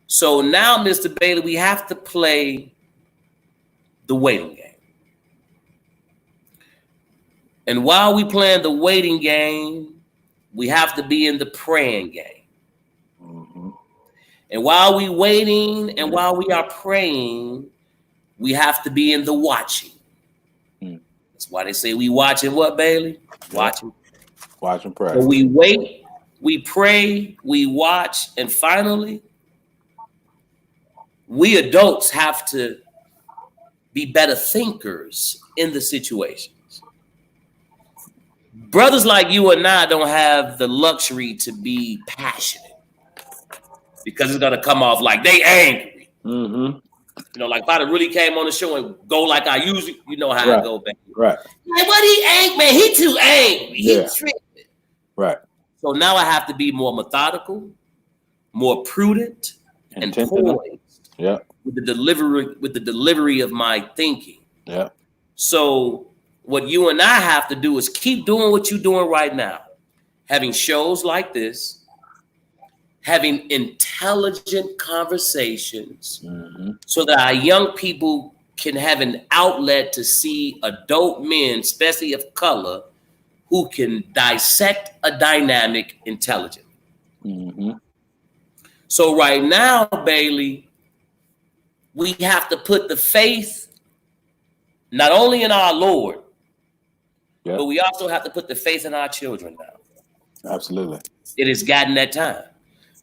[SPEAKER 2] So now, Mr. Bailey, we have to play the waiting game. And while we playing the waiting game, we have to be in the praying game.
[SPEAKER 1] Mm-hmm.
[SPEAKER 2] And while we waiting and while we are praying, we have to be in the watching. That's why they say we watching what, Bailey? Watching.
[SPEAKER 1] Watch and pray.
[SPEAKER 2] So we wait, we pray, we watch, and finally, we adults have to be better thinkers in the situations. Brothers like you and I don't have the luxury to be passionate because it's going to come off like they angry.
[SPEAKER 1] Mm-hmm.
[SPEAKER 2] You know, like if I really came on the show and go like I usually, you know how I go back.
[SPEAKER 1] Right.
[SPEAKER 2] Like, what he angry, man? He too angry. He tripping.
[SPEAKER 1] Right.
[SPEAKER 2] So now I have to be more methodical, more prudent, and poised.
[SPEAKER 1] Yeah.
[SPEAKER 2] With the delivery of my thinking.
[SPEAKER 1] Yeah.
[SPEAKER 2] So what you and I have to do is keep doing what you're doing right now. Having shows like this, having intelligent conversations, so that our young people can have an outlet to see adult men, especially of color, who can dissect a dynamic intelligently.
[SPEAKER 1] Mm-hmm.
[SPEAKER 2] So right now, Bailey, we have to put the faith not only in our Lord, but we also have to put the faith in our children now.
[SPEAKER 1] Absolutely.
[SPEAKER 2] It has gotten that time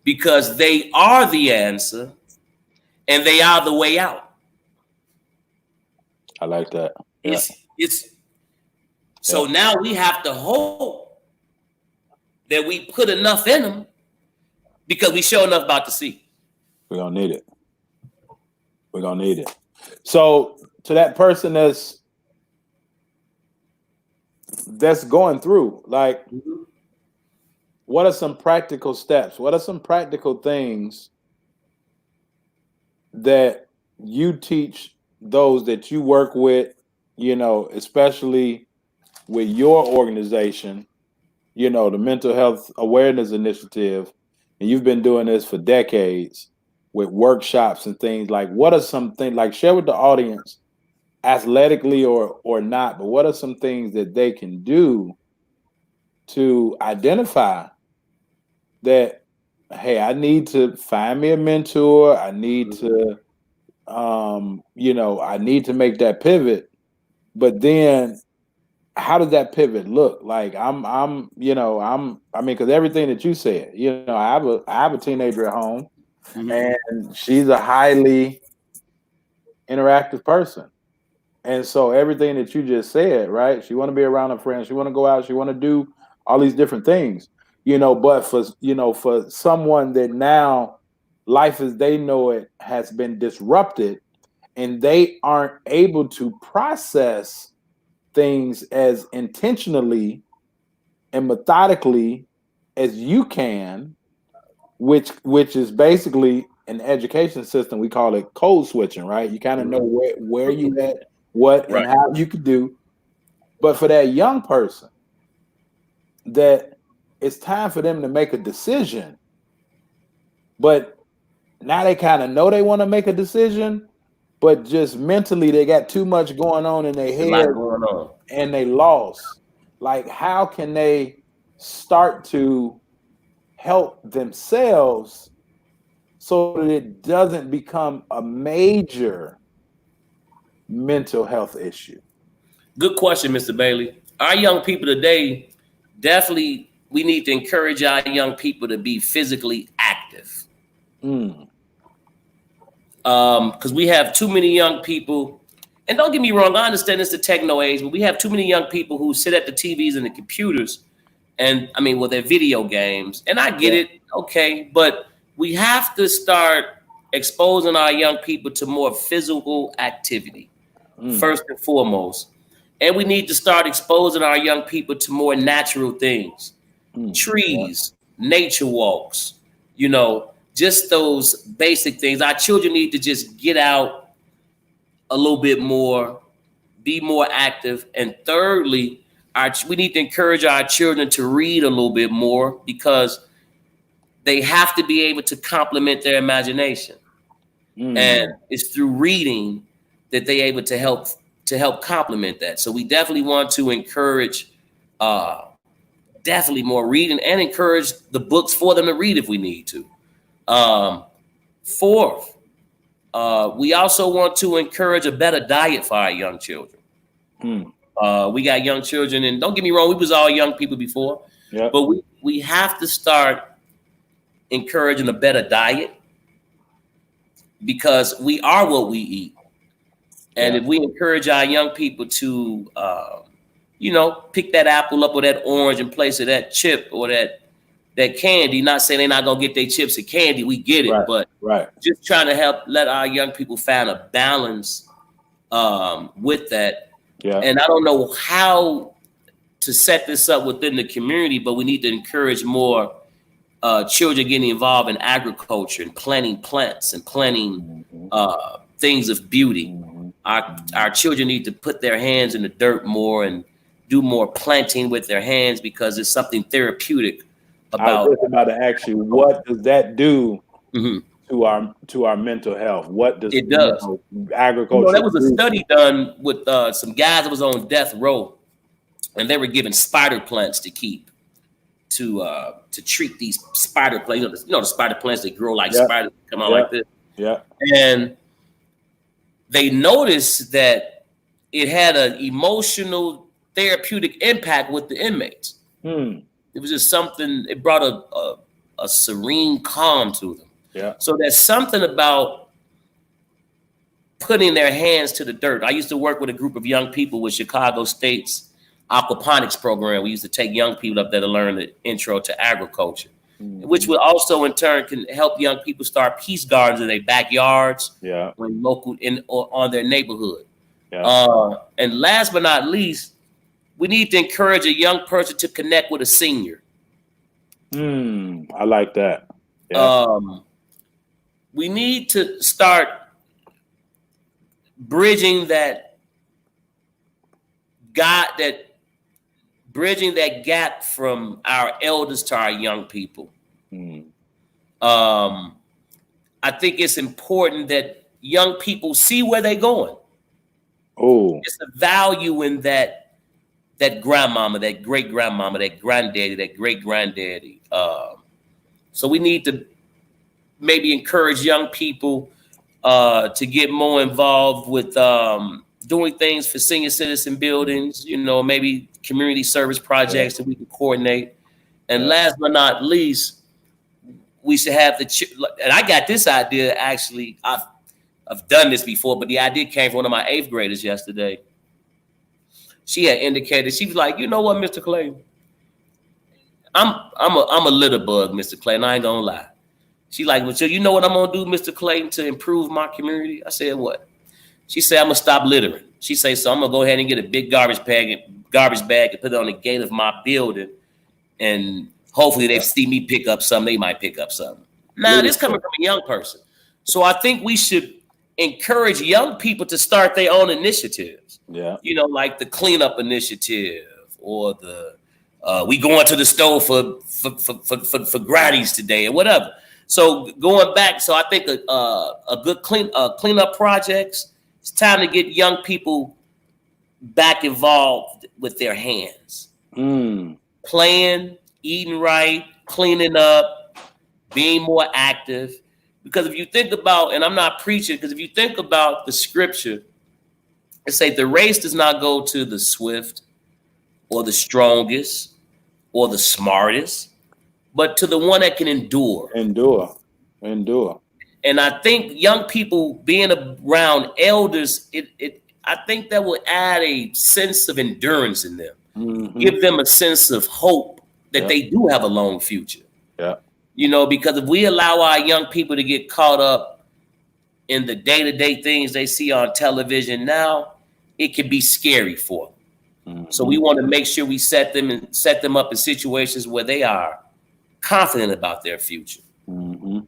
[SPEAKER 2] because they are the answer and they are the way out.
[SPEAKER 1] I like that. Yeah.
[SPEAKER 2] So now we have to hope that we put enough in them because we sure enough about to see.
[SPEAKER 1] We're going to need it. We're going to need it. So to that person that's going through, like, what are some practical steps? What are some practical things that you teach those that you work with, you know, especially with your organization, you know, the Mental Health Awareness Initiative, and you've been doing this for decades with workshops and things. Like, what are some things, like, share with the audience, athletically or not, but what are some things that they can do to identify that, hey, I need to find me a mentor, I need to you know, I need to make that pivot, but then how does that pivot look? Like, I mean, because everything that you said, you know, I have a teenager at home, and she's a highly interactive person. And so everything that you just said, right? She want to be around her friends. She want to go out. She want to do all these different things, you know, but for someone that now life as they know it has been disrupted and they aren't able to process things as intentionally and methodically as you can, which is basically an education system. We call it code switching, right? You kind of know where you at, what and how you could do. But for that young person, that it's time for them to make a decision, but now they kind of know they want to make a decision, but just mentally they got too much going on in their head and they lost. Like, how can they start to help themselves so that it doesn't become a major mental health issue?
[SPEAKER 2] Good question, Mr. Bailey. Our young people today, definitely, we need to encourage our young people to be physically active. Because we have too many young people, and don't get me wrong, I understand it's the techno age, but we have too many young people who sit at the TVs and the computers, and I mean, with their video games. And I get it, okay, but we have to start exposing our young people to more physical activity. first and foremost. And we need to start exposing our young people to more natural things, trees, nature walks, just those basic things. Our children need to just get out a little bit more, be more active. And thirdly, we need to encourage our children to read a little bit more, because they have to be able to complement their imagination. And it's through reading that they're able to help complement that. So we definitely want to encourage definitely more reading, and encourage the books for them to read if we need to. Fourth, we also want to encourage a better diet for our young children. We got young children, and don't get me wrong, we was all young people before, but we have to start encouraging a better diet, because we are what we eat. And if we encourage our young people to, pick that apple up or that orange in place of that chip or that candy, not saying they're not going to get their chips and candy, we get it, but just trying to help let our young people find a balance with that. And I don't know how to set this up within the community, but we need to encourage more children getting involved in agriculture and planting plants and planting things of beauty. Our children need to put their hands in the dirt more and do more planting with their hands, because it's something therapeutic about.
[SPEAKER 1] I was just about to ask you, what does that do to our mental health? What does
[SPEAKER 2] it does?
[SPEAKER 1] Agriculture.
[SPEAKER 2] There was a study done with some guys that was on death row, and they were given spider plants to keep to treat these spider plants. The spider plants that grow like spiders, come out like this. And they noticed that it had an emotional therapeutic impact with the inmates. It was just something, it brought a serene calm to them. So there's something about putting their hands to the dirt. I used to work with a group of young people with Chicago State's aquaponics program. We used to take young people up there to learn the intro to agriculture, which will also in turn can help young people start peace gardens in their backyards, when local or on their neighborhood. And last but not least, we need to encourage a young person to connect with a senior.
[SPEAKER 1] I like that.
[SPEAKER 2] We need to start bridging that gap from our elders to our young people. I think it's important that young people see where they're going. It's a value in that grandmama, that great grandmama, that granddaddy, that great granddaddy. So we need to maybe encourage young people to get more involved with doing things for senior citizen buildings, maybe community service projects that we can coordinate. And last but not least, we should have and I got this idea, actually, I've done this before, but the idea came from one of my 8th graders yesterday. She had indicated, she was like, you know what, Mr. Clayton? I'm a litter bug, Mr. Clayton, I ain't gonna lie. She like, well, so you know what I'm gonna do, Mr. Clayton, to improve my community? I said, what? She said, I'm gonna stop littering. She said, so I'm gonna go ahead and get a big garbage bag and put it on the gate of my building, and hopefully they see me pick up something, they might pick up something. Now, this coming from a young person. So I think we should encourage young people to start their own initiatives. Like the cleanup initiative, or the we going to the store for gratties today, or whatever. So going back, so I think a good cleanup projects. It's time to get young people back involved with their hands, playing, eating right, cleaning up, being more active. Because if you think about, and I'm not preaching, because if you think about the scripture, it say the race does not go to the swift or the strongest or the smartest, but to the one that can endure. And I think young people being around elders, I think that will add a sense of endurance in them, give them a sense of hope that they do have a long future. Because if we allow our young people to get caught up in the day-to-day things they see on television now, it can be scary for them.
[SPEAKER 1] Mm-hmm.
[SPEAKER 2] So we want to make sure we set them up in situations where they are confident about their future.
[SPEAKER 1] Mm-hmm.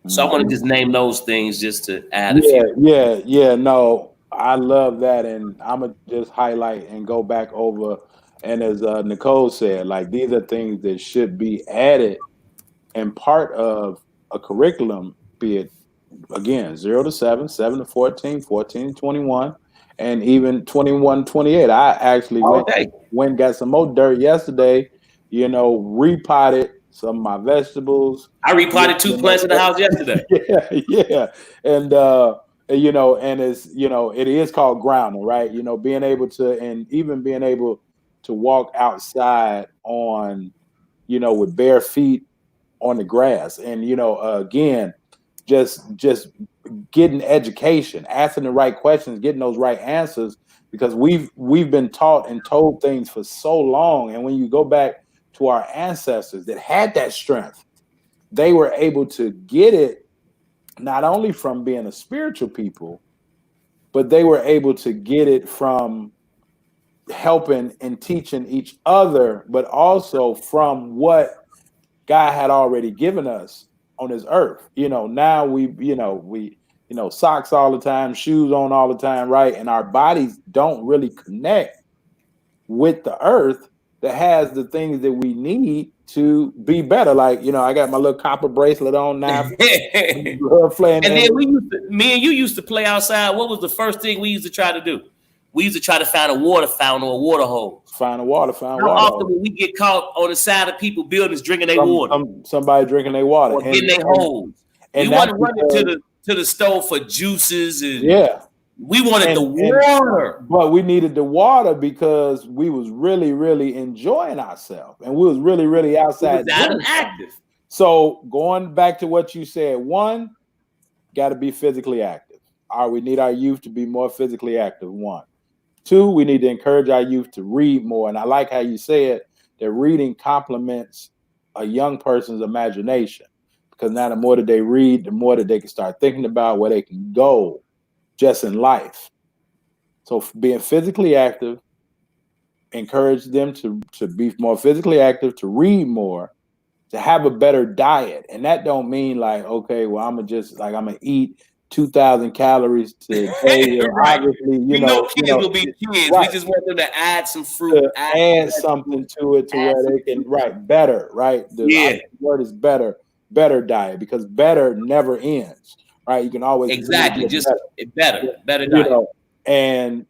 [SPEAKER 2] So I want to just name those things just to add a
[SPEAKER 1] Yeah,
[SPEAKER 2] few.
[SPEAKER 1] yeah. No, I love that, and I'm gonna just highlight and go back over. And as Nicole said, like these are things that should be added and part of a curriculum, be it again 0 to 7, 7 to 14, 14 to 21, and even 21 to 28. I actually
[SPEAKER 2] All
[SPEAKER 1] went
[SPEAKER 2] day.
[SPEAKER 1] went got some more dirt yesterday. Repotted some of my vegetables.
[SPEAKER 2] I repotted 2 plants in the house yesterday.
[SPEAKER 1] Yeah, and and it's it is called grounding, right? Being able to, and even being able to walk outside on with bare feet on the grass, and again, just getting education, asking the right questions, getting those right answers, because we've been taught and told things for so long. And when you go back to our ancestors that had that strength, they were able to get it not only from being a spiritual people, but they were able to get it from helping and teaching each other, but also from what God had already given us on this earth. Now we socks all the time, shoes on all the time, right? And our bodies don't really connect with the earth that has the things that we need to be better. Like, I got my little copper bracelet on now.
[SPEAKER 2] And then me and you used to play outside. What was the first thing we used to try to do? We used to try to find a water fountain or a water hose.
[SPEAKER 1] Find water.
[SPEAKER 2] How often will we get caught on the side of people buildings drinking their water?
[SPEAKER 1] Somebody drinking their water.
[SPEAKER 2] Or getting their hose. We want to run into the stove for juices. And we wanted the water.
[SPEAKER 1] But we needed the water because we was really, really enjoying ourselves. And we was really, really outside.
[SPEAKER 2] Active.
[SPEAKER 1] So going back to what you said, one, got to be physically active. We need our youth to be more physically active, one. Two, we need to encourage our youth to read more. And I like how you said that reading complements a young person's imagination, because now the more that they read, the more that they can start thinking about where they can go just in life. So being physically active, encourage them to be more physically active, to read more, to have a better diet. And that don't mean like, okay, well, I'm gonna eat 2,000 calories today.
[SPEAKER 2] Right.
[SPEAKER 1] Obviously,
[SPEAKER 2] kids will be kids.
[SPEAKER 1] Right.
[SPEAKER 2] We just want them to add some fruit,
[SPEAKER 1] add something to it, to where they can better, right? The word is better diet, because better never ends, right? You can always
[SPEAKER 2] just better diet.
[SPEAKER 1] And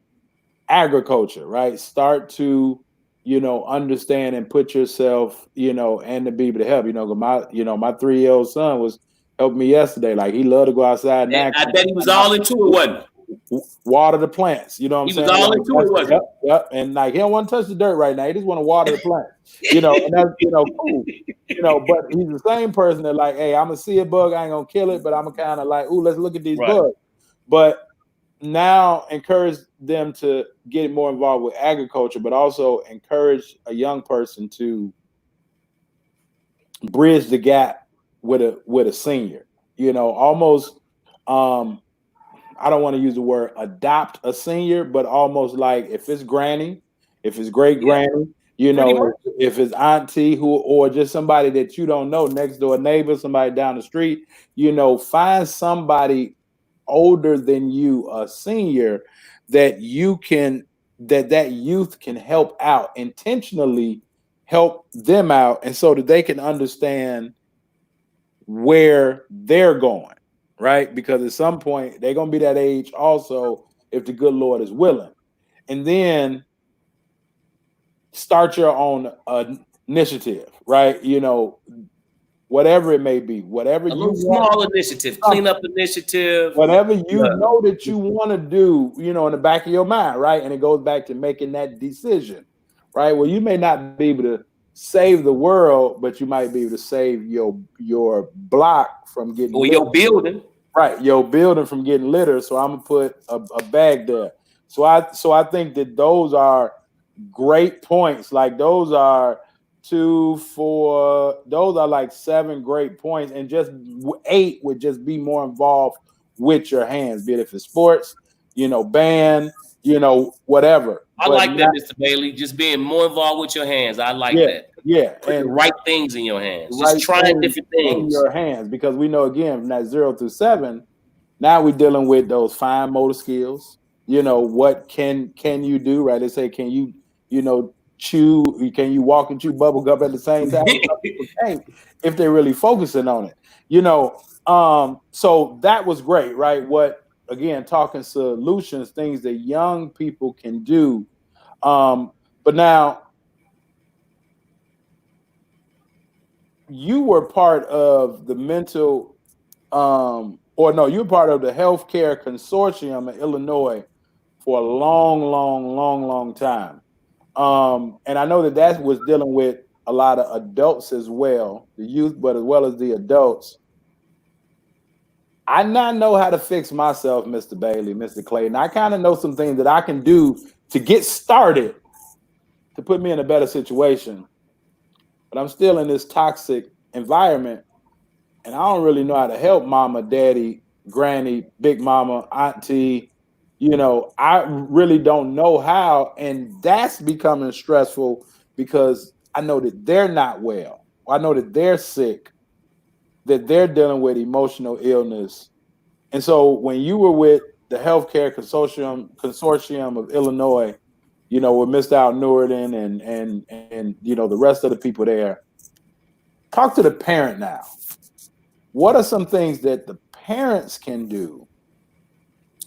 [SPEAKER 1] agriculture, right? Start to understand and put yourself, and to be able to help. My 3-year-old son was helping me yesterday. Like, he loved to go outside.
[SPEAKER 2] And I bet he was all into it, wasn't
[SPEAKER 1] he? Water the plants. You know what I'm saying?
[SPEAKER 2] He was all into it, wasn't
[SPEAKER 1] he? Yep. And like, he don't want to touch the dirt right now. He just want to water the plants. And that's cool. But he's the same person that like, hey, I'm gonna see a bug, I ain't gonna kill it, but I'm kind of like, ooh, let's look at these bugs. But now encourage them to get more involved with agriculture, but also encourage a young person to bridge the gap with a senior. Almost I don't want to use the word adopt a senior, but almost like if it's granny, if it's great granny, if it's auntie or just somebody that you don't know, next door neighbor, somebody down the street, find somebody older than you, a senior, that you can that youth can help out, intentionally help them out, and so that they can understand where they're going, right? Because at some point they're going to be that age also, if the good Lord is willing. And then start your own initiative, right? Whatever it may be, whatever
[SPEAKER 2] small initiative, clean up initiative,
[SPEAKER 1] whatever know that you want to do, in the back of your mind, right? And it goes back to making that decision, right? Well, you may not be able to save the world, but you might be able to save your block from getting
[SPEAKER 2] your building,
[SPEAKER 1] right? Your building from getting littered. So I'm gonna put a bag there. So I think that those are great points. Like, those are 2, 4, those are like 7 great points, and just 8 would just be more involved with your hands, be it if it's sports, band, whatever.
[SPEAKER 2] I
[SPEAKER 1] But
[SPEAKER 2] like that, Mr. Bailey. Just being more involved with your hands. I like
[SPEAKER 1] yeah,
[SPEAKER 2] that.
[SPEAKER 1] yeah,
[SPEAKER 2] Put the
[SPEAKER 1] and
[SPEAKER 2] right things in your hands. Just
[SPEAKER 1] right
[SPEAKER 2] trying
[SPEAKER 1] things
[SPEAKER 2] different
[SPEAKER 1] in
[SPEAKER 2] things.
[SPEAKER 1] your hands, because we know, again, from that 0 through 7, now we're dealing with those fine motor skills. What can you do, right? They say, can chew? Can you walk and chew bubble gum at the same time? Some people can't if they're really focusing on it. So that was great, right? What, again, talking solutions, things that young people can do. But now, you were part of the mental, or no, you were part of the healthcare consortium in Illinois for a long, long, long, long time. And I know that was dealing with a lot of adults as well, the youth, but as well as the adults. I not know how to fix myself, Mr. Bailey, Mr. Clayton. I kind of know some things that I can do to get started to put me in a better situation. But I'm still in this toxic environment, and I don't really know how to help mama, daddy, granny, big mama, auntie. I really don't know how, and that's becoming stressful because I know that they're not well. I know that they're sick, that they're dealing with emotional illness. And so when you were with the healthcare consortium of Illinois, with Mr. Al Nuridan and the rest of the people there, talk to the parent now. What are some things that the parents can do?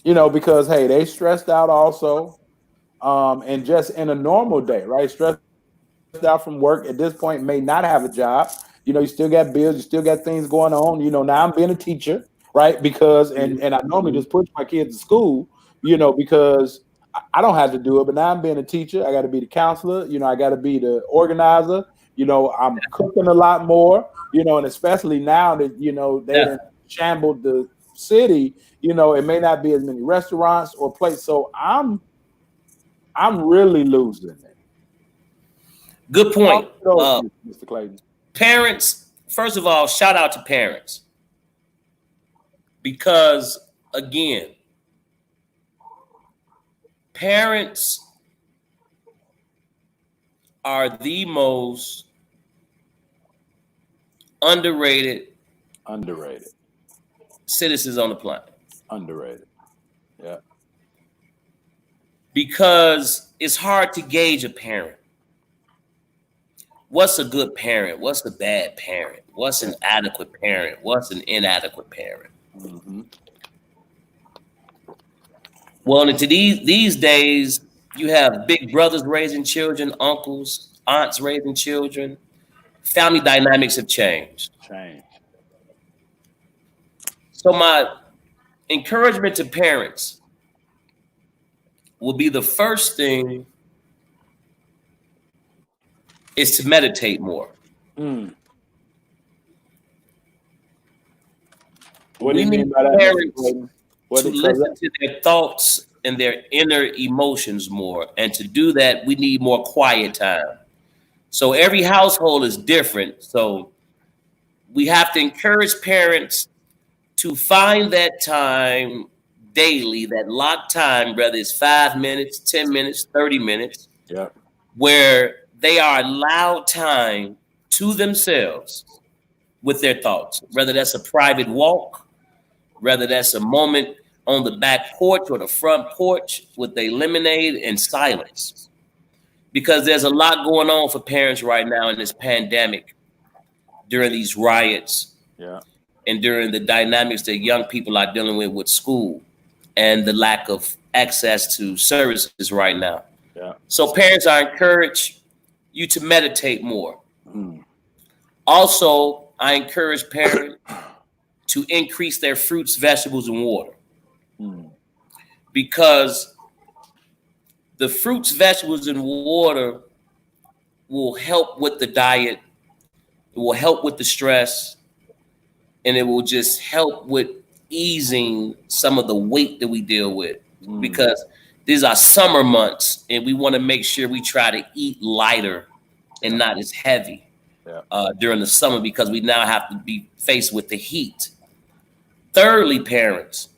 [SPEAKER 1] Because, hey, they stressed out also, and just in a normal day, right? Stressed out from work at this point, may not have a job. You still got bills, you still got things going on. Now I'm being a teacher, right? Because and I normally just push my kids to school, because I don't have to do it. But now I'm being a teacher. I got to be the counselor. I got to be the organizer. I'm cooking a lot more. And especially now that they done shambled the city. It may not be as many restaurants or places. So I'm really losing it.
[SPEAKER 2] Good point.
[SPEAKER 1] Mr. Clayton.
[SPEAKER 2] Parents, first of all, shout out to parents. Because, again, parents are the most underrated citizens on the planet.
[SPEAKER 1] Underrated. Yeah.
[SPEAKER 2] Because it's hard to gauge a parent. What's a good parent? What's a bad parent? What's an adequate parent? What's an inadequate parent?
[SPEAKER 1] Mm-hmm.
[SPEAKER 2] Well, into these days, you have big brothers raising children, uncles, aunts raising children. Family dynamics have changed. So my encouragement to parents will be, the first thing is to meditate more.
[SPEAKER 1] What do you mean by that,
[SPEAKER 2] parents to listen to their thoughts and their inner emotions more. And to do that, we need more quiet time. So every household is different. So we have to encourage parents to find that time daily, that locked time, whether it's 5 minutes, 10 minutes, 30 minutes, where they are allowed time to themselves with their thoughts, whether that's a private walk, whether that's a moment on the back porch or the front porch with a lemonade and silence. Because there's a lot going on for parents right now in this pandemic, during these riots, and during the dynamics that young people are dealing with school and the lack of access to services right now. So parents, I encourage you to meditate more. Also, I encourage parents to increase their fruits, vegetables, and water. Because the fruits, vegetables, and water will help with the diet, it will help with the stress, and it will just help with easing some of the weight that we deal with. Because these are summer months, and we want to make sure we try to eat lighter and not as heavy during the summer, because we now have to be faced with the heat. Thirdly, parents,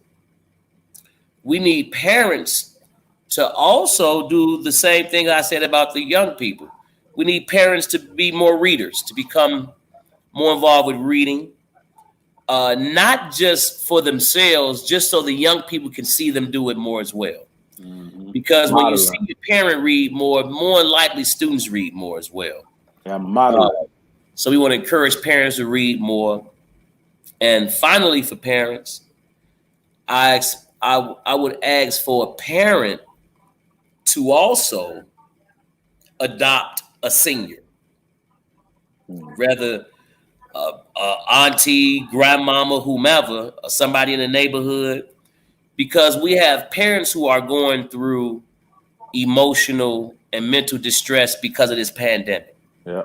[SPEAKER 2] we need parents to also do the same thing I said about the young people. We need parents to be more readers, to become more involved with reading, not just for themselves, just so the young people can see them do it more as well.
[SPEAKER 1] Mm-hmm.
[SPEAKER 2] Because when you see
[SPEAKER 1] Modeling.
[SPEAKER 2] your parent read more likely students read more as well.
[SPEAKER 1] Yeah, modeling.
[SPEAKER 2] So we want to encourage parents to read more. And finally, for parents, I would ask for a parent to also adopt a senior, rather auntie, grandmama, whomever, or somebody in the neighborhood, because we have parents who are going through emotional and mental distress because of this pandemic.
[SPEAKER 1] Yeah.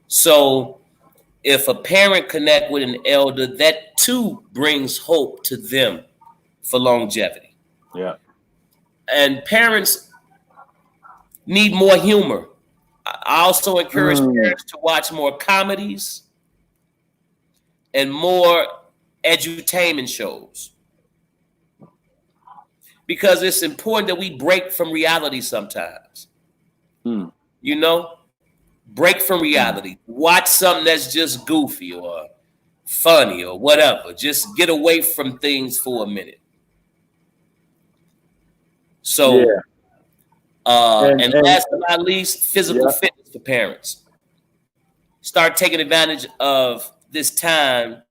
[SPEAKER 2] So if a parent connect with an elder, that too brings hope to them for longevity.
[SPEAKER 1] Yeah.
[SPEAKER 2] And parents need more humor. I also encourage parents to watch more comedies and more edutainment shows, because it's important that we break from reality sometimes. You know, break from reality. Watch something that's just goofy or funny or whatever. Just get away from things for a minute.
[SPEAKER 1] Yeah.
[SPEAKER 2] So, and last but not least, physical fitness for parents. Start taking advantage of this time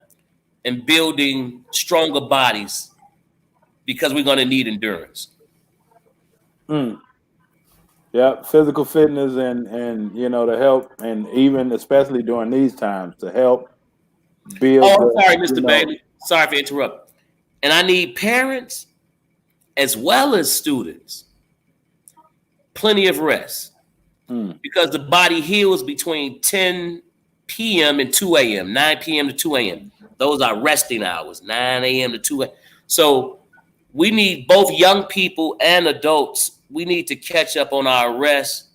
[SPEAKER 2] and building stronger bodies, because we're going to need endurance.
[SPEAKER 1] Yeah, physical fitness and to help, and even especially during these times to help build.
[SPEAKER 2] Oh, I'm sorry, Mr. Bailey. Sorry for interrupting. And I need parents as well as students plenty of rest, because the body heals between 10 p.m. and 2 a.m., 9 p.m. to 2 a.m. Those are resting hours, 9 a.m. to 2 a.m. So we need both young people and adults. We need to catch up on our rest,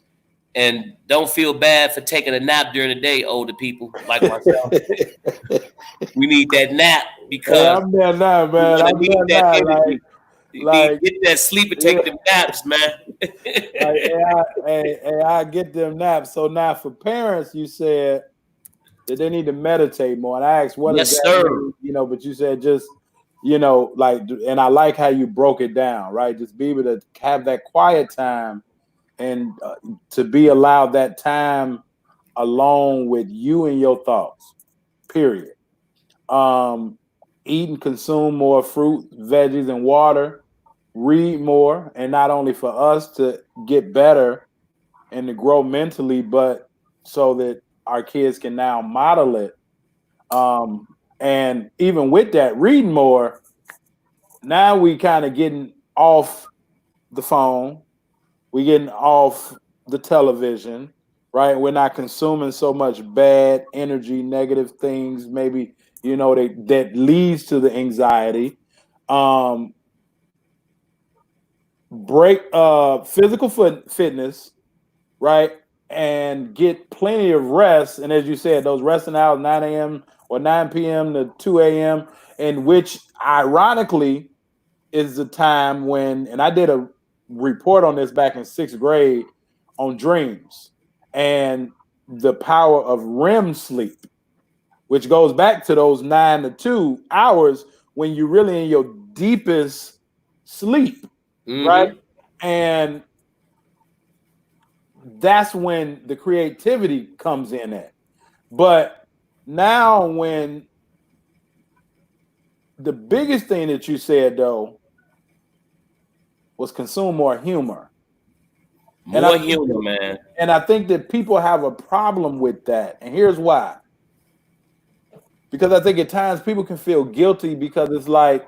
[SPEAKER 2] and don't feel bad for taking a nap during the day, older people like myself. We need that nap, because
[SPEAKER 1] I'm there now, man. I'm
[SPEAKER 2] need
[SPEAKER 1] there
[SPEAKER 2] that
[SPEAKER 1] now.
[SPEAKER 2] energy.
[SPEAKER 1] Like,
[SPEAKER 2] get that sleep and take them naps, man.
[SPEAKER 1] I get them naps. So now for parents, you said that they need to meditate more. And I asked, what does
[SPEAKER 2] Yes,
[SPEAKER 1] that
[SPEAKER 2] sir.
[SPEAKER 1] mean? But you said just, like, and I like how you broke it down, right? Just be able to have that quiet time and to be allowed that time alone with you and your thoughts, period. Eat and consume more fruit, veggies, and water. Read more, and not only for us to get better and to grow mentally, but so that our kids can now model it. And even with that, reading more, now we kind of getting off the phone, we getting off the television, right? We're not consuming so much bad energy, negative things, maybe that leads to the anxiety. Break physical fitness, right? And get plenty of rest. And as you said, those resting hours, 9 a.m. or 9 p.m. to 2 a.m., in which ironically is the time when, and I did a report on this back in 6th grade on dreams and the power of REM sleep, which goes back to those 9 to 2 hours when you're really in your deepest sleep, right? And that's when the creativity comes in at. But now, when the biggest thing that you said though was consume more humor.
[SPEAKER 2] More humor, man.
[SPEAKER 1] And I think that people have a problem with that. And here's why. Because I think at times people can feel guilty because it's like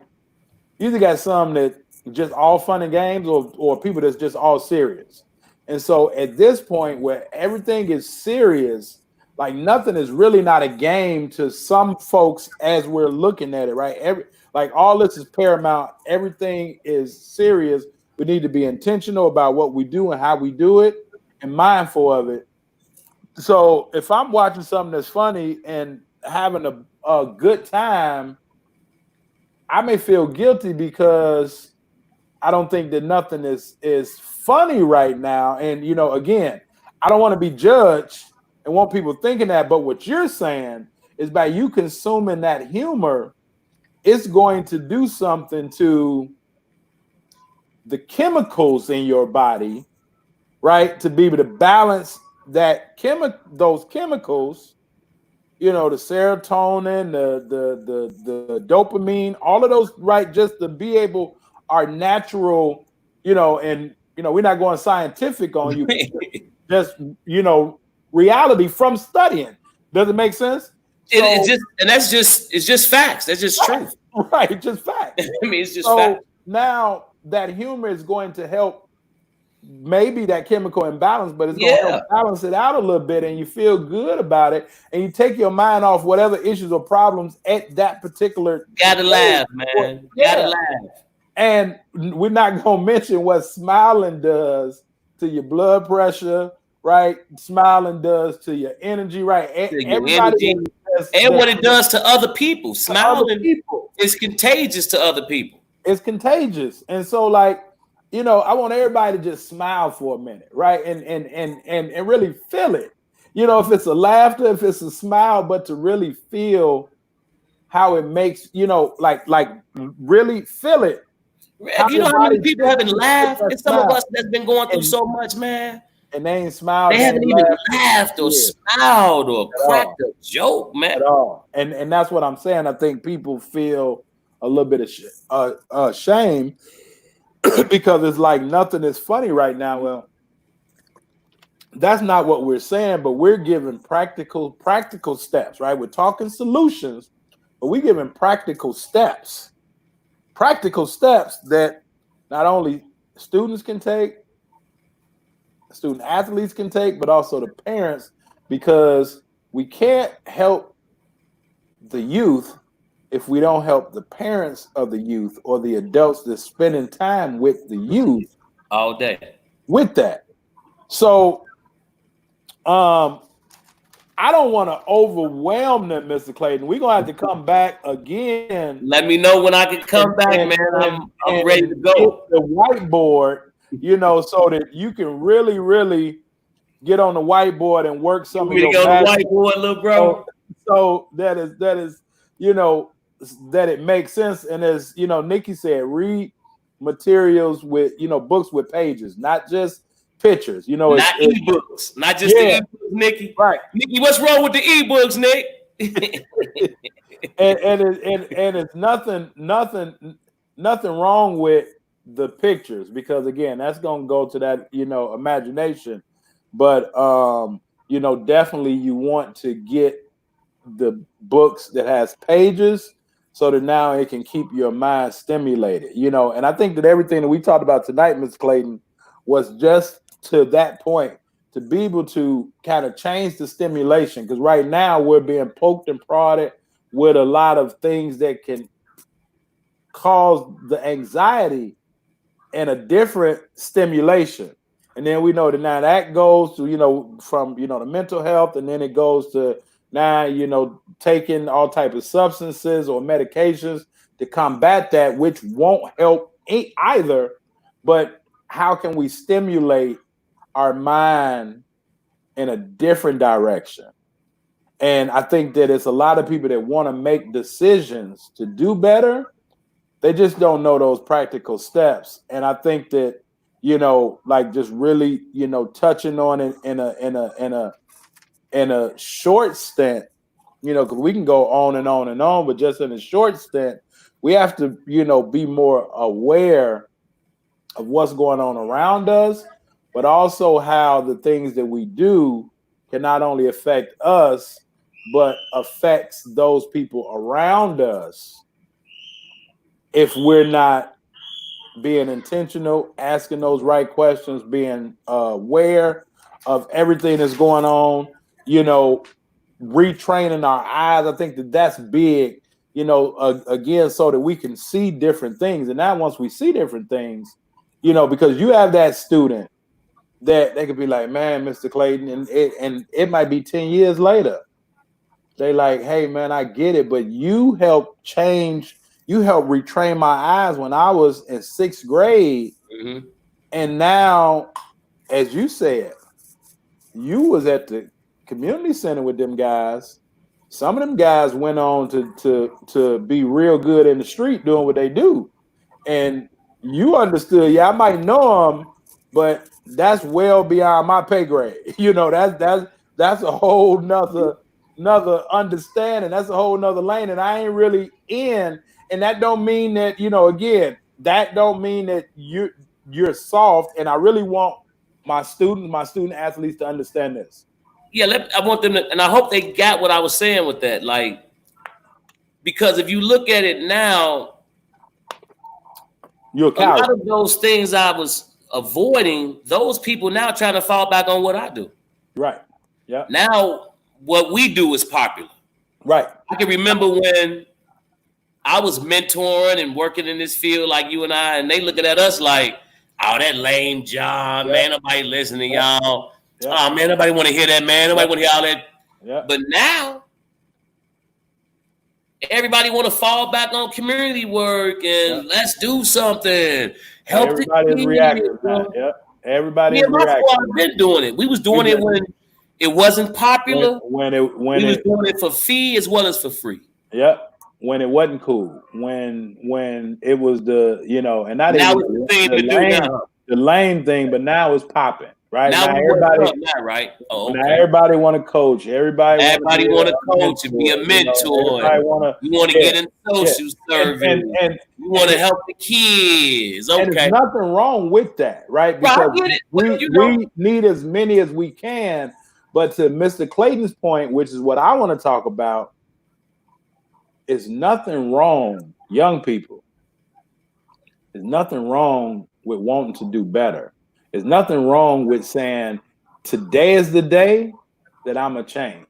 [SPEAKER 1] you either got some that just all fun and games or people that's just all serious. And so at this point where everything is serious, like nothing is really not a game to some folks as we're looking at it, right? Like all this is paramount. Everything is serious. We need to be intentional about what we do and how we do it and mindful of it. So if I'm watching something that's funny and having a good time, I may feel guilty because I don't think that nothing is funny right now. And again, I don't want to be judged and want people thinking that. But what you're saying is by you consuming that humor, it's going to do something to the chemicals in your body, right? To be able to balance those chemicals, the serotonin, the dopamine, all of those, right? Just to be able our natural, and we're not going scientific on you, just reality from studying. Does it make sense?
[SPEAKER 2] It's just facts. That's just truth.
[SPEAKER 1] Right, just facts.
[SPEAKER 2] I mean, it's just facts.
[SPEAKER 1] Now that humor is going to help maybe that chemical imbalance, but it's going to help balance it out a little bit, and you feel good about it, and you take your mind off whatever issues or problems at that particular.
[SPEAKER 2] Gotta laugh, man. Gotta laugh.
[SPEAKER 1] And we're not going to mention what smiling does to your blood pressure, right? Smiling does to your energy, right?
[SPEAKER 2] Everybody and what it does to other people. Smiling is contagious to other people.
[SPEAKER 1] It's contagious. And so, I want everybody to just smile for a minute, right? And really feel it. If it's a laughter, if it's a smile, but to really feel how it makes, really feel it.
[SPEAKER 2] You know how many people haven't laughed? It's some of us that's been going through so much, man.
[SPEAKER 1] And they ain't smiled.
[SPEAKER 2] They haven't even laughed or smiled or cracked a joke, man.
[SPEAKER 1] At all. And that's what I'm saying. I think people feel a little bit of shame because it's like nothing is funny right now. Well, that's not what we're saying, but we're giving practical steps, right? We're talking solutions, but we're giving practical steps that not only students can take, student athletes can take, but also the parents, because we can't help the youth if we don't help the parents of the youth or the adults that's spending time with the youth
[SPEAKER 2] all day
[SPEAKER 1] with that. So I don't want to overwhelm them, Mr. Clayton. We're gonna have to come back again.
[SPEAKER 2] Let me know when I can come back, man. I'm ready to go.
[SPEAKER 1] The whiteboard, so that you can really, really get on the whiteboard and work some of your
[SPEAKER 2] get on the whiteboard, little bro.
[SPEAKER 1] So that is, that it makes sense. And as Nikki said, read materials with books with pages, not just pictures,
[SPEAKER 2] not ebooks, not just the ebooks, Nikki.
[SPEAKER 1] Right,
[SPEAKER 2] Nikki, what's wrong with the ebooks, Nick?
[SPEAKER 1] and it's nothing wrong with the pictures, because again, that's gonna go to that imagination. But definitely you want to get the books that has pages so that now it can keep your mind stimulated. And I think that everything that we talked about tonight, Ms. Clayton, was just to that point, to be able to kind of change the stimulation, because right now we're being poked and prodded with a lot of things that can cause the anxiety and a different stimulation. And then we know that now that goes to from the mental health, and then it goes to now taking all type of substances or medications to combat that, which won't help either. But how can we stimulate our mind in a different direction? And I think that it's a lot of people that want to make decisions to do better. They just don't know those practical steps. And I think that, just really, touching on it in a short stint, because we can go on and on and on, but just in a short stint, we have to, be more aware of what's going on around us, but also how the things that we do can not only affect us, but affects those people around us if we're not being intentional, asking those right questions, being aware of everything that's going on, retraining our eyes. I think that that's big, again, so that we can see different things. And now once we see different things, because you have that student that they could be like, man, Mr. Clayton, and it might be 10 years later. They like, hey, man, I get it, but you helped change, you helped retrain my eyes when I was in 6th grade.
[SPEAKER 2] Mm-hmm.
[SPEAKER 1] And now, as you said, you was at the community center with them guys. Some of them guys went on to be real good in the street doing what they do. And you understood, yeah, I might know them, but that's well beyond my pay grade. You know, that's a whole nother understanding. That's a whole nother lane. And I ain't really in. And that don't mean that, you know, again, that don't mean that you're soft. And I really want my student athletes to understand this.
[SPEAKER 2] Yeah, I want them to, and I hope they got what I was saying with that. Like, because if you look at it now,
[SPEAKER 1] You're a
[SPEAKER 2] a
[SPEAKER 1] coward.
[SPEAKER 2] lot of those things I was avoiding, those people now trying to fall back on what I do.
[SPEAKER 1] Right. Yeah.
[SPEAKER 2] Now, what we do is popular.
[SPEAKER 1] Right.
[SPEAKER 2] I can remember when I was mentoring and working in this field like you and I, and they looking at us like, oh, that lame job, man. Nobody listening to y'all. Oh, man, nobody want to hear that, man. Nobody want to hear all that.
[SPEAKER 1] Yeah.
[SPEAKER 2] But now, everybody want to fall back on community work and let's do something. Help
[SPEAKER 1] everybody is reacting. Yeah. Everybody is reacting.
[SPEAKER 2] I've been doing it. We was doing it when it wasn't popular.
[SPEAKER 1] When
[SPEAKER 2] we was doing it for fee as well as for free.
[SPEAKER 1] Yep. When it wasn't cool. When it was the, you know, and not
[SPEAKER 2] now
[SPEAKER 1] even the lame thing, but now it's popping. Right
[SPEAKER 2] now,
[SPEAKER 1] everybody,
[SPEAKER 2] right?
[SPEAKER 1] Oh, okay. Now everybody want to coach. Everybody
[SPEAKER 2] want to coach and be a mentor. You want to get in social service. And you want to help the kids. Okay,
[SPEAKER 1] and there's nothing wrong with that, right? Because we need as many as we can. But to Mr. Clayton's point, which is what I want to talk about, is nothing wrong, young people. There's nothing wrong with wanting to do better. There's nothing wrong with saying, today is the day that I'm going to change.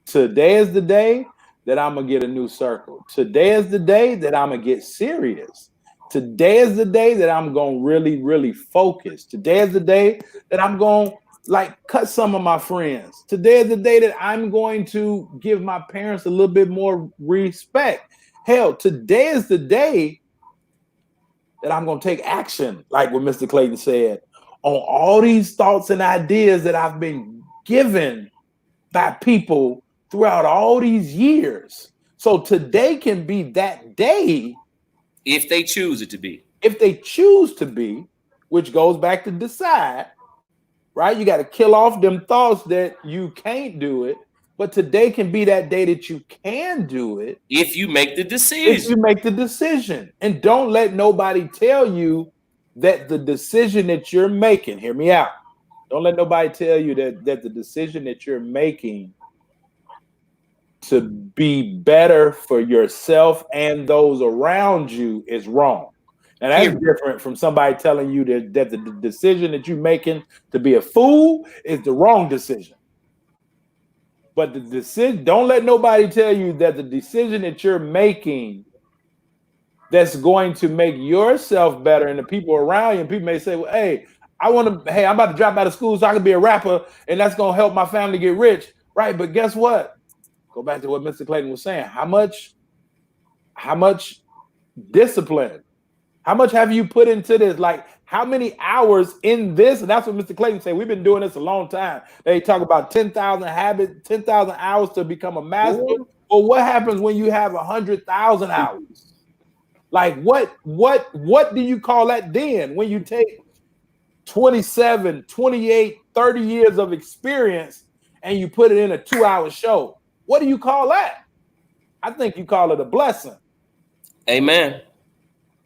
[SPEAKER 1] Today is the day that I'm going to get a new circle. Today is the day that I'm going to get serious. Today is the day that I'm going to really, really focus. Today is the day that I'm going to cut some of my friends. Today is the day that I'm going to give my parents a little bit more respect. Hell, today is the day that I'm going to take action, like what Mr. Clayton said, on all these thoughts and ideas that I've been given by people throughout all these years. So today can be that day.
[SPEAKER 2] If they choose it to be.
[SPEAKER 1] If they choose to be, which goes back to decide, right? You got to kill off them thoughts that you can't do it. But today can be that day that you can do it.
[SPEAKER 2] If you make the decision.
[SPEAKER 1] If you make the decision. And don't let nobody tell you that the decision that you're making, hear me out. Don't let nobody tell you that the decision that you're making to be better for yourself and those around you is wrong. And that's different from somebody telling you that the decision that you're making to be a fool is the wrong decision. But the decision, don't let nobody tell you that the decision that you're making that's going to make yourself better and the people around you, and people may say, well, I'm about to drop out of school so I can be a rapper and that's going to help my family get rich. Right. But guess what? Go back to what Mr. Clayton was saying. How much discipline? How much have you put into this? Like, how many hours in this? And that's what Mr. Clayton said. We've been doing this a long time. They talk about 10,000 habits, 10,000 hours to become a master. Well, what happens when you have 100,000 hours? Like, what do you call that then? When you take 27, 28, 30 years of experience and you put it in a 2-hour show, what do you call that? I think you call it a blessing.
[SPEAKER 2] Amen.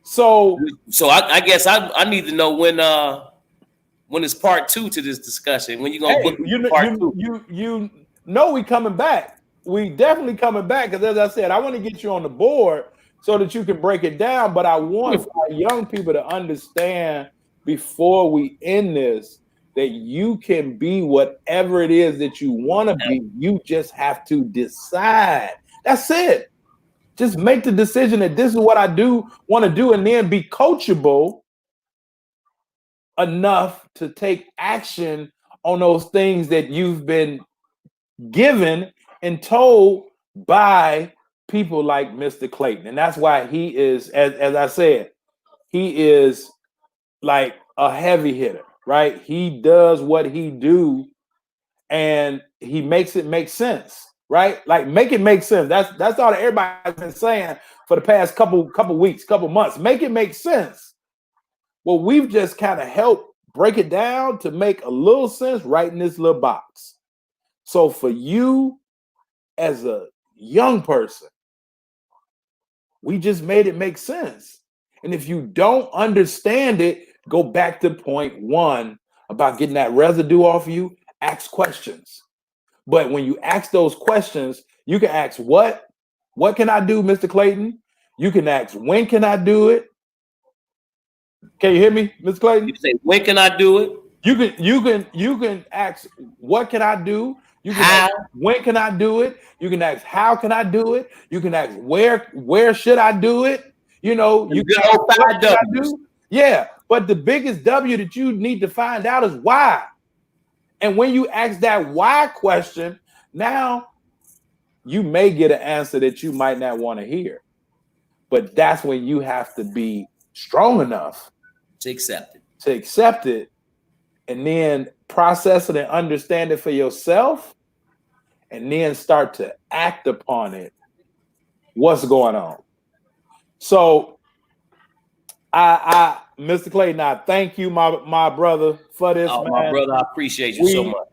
[SPEAKER 1] So
[SPEAKER 2] I guess I need to know when it's part 2 to this discussion. When you gonna book part 2?
[SPEAKER 1] You know we coming back. We definitely coming back because, as I said, I want to get you on the board so that you can break it down. But I want our young people to understand before we end this that you can be whatever it is that you want to be. You just have to decide. That's it. Just make the decision that this is what I want to do, and then be coachable enough to take action on those things that you've been given and told by people like Mr. Clayton. And that's why he is, as I said, he is like a heavy hitter, right? He does what he do and he makes it make sense, right? Like make it make sense. That's all that everybody's been saying for the past couple weeks, couple months. Make it make sense. Well, we've just kind of helped break it down to make a little sense right in this little box. So for you as a young person, we just made it make sense. And if you don't understand it, go back to point one about getting that residue off of you, ask questions. But when you ask those questions, you can ask what can I do, Mr. Clayton? You can ask when can I do it? Can you hear me, Mr. Clayton?
[SPEAKER 2] You say when can I do it?
[SPEAKER 1] You can ask what can I do? You can
[SPEAKER 2] How?
[SPEAKER 1] ask when can I do it? You can ask how can I do it? You can ask where should I do it? You know, you can ask what should I do? Yeah, but the biggest W that you need to find out is why. And when you ask that why question, now you may get an answer that you might not want to hear. But that's when you have to be strong enough
[SPEAKER 2] to accept
[SPEAKER 1] it and then process it and understand it for yourself and then start to act upon it. What's going on? So I Mr. Clayton, I thank you, my brother, for this.
[SPEAKER 2] Oh,
[SPEAKER 1] man.
[SPEAKER 2] My brother, I appreciate you so much.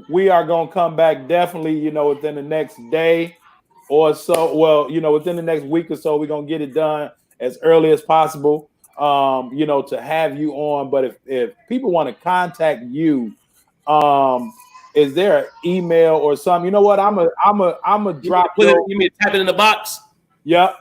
[SPEAKER 1] We are gonna come back definitely, within the next day or so. Well, within the next week or so, we're gonna get it done as early as possible. To have you on. But if people want to contact you, is there an email or something? You know what? I'm a drop.
[SPEAKER 2] You mean type it in the box?
[SPEAKER 1] Yeah.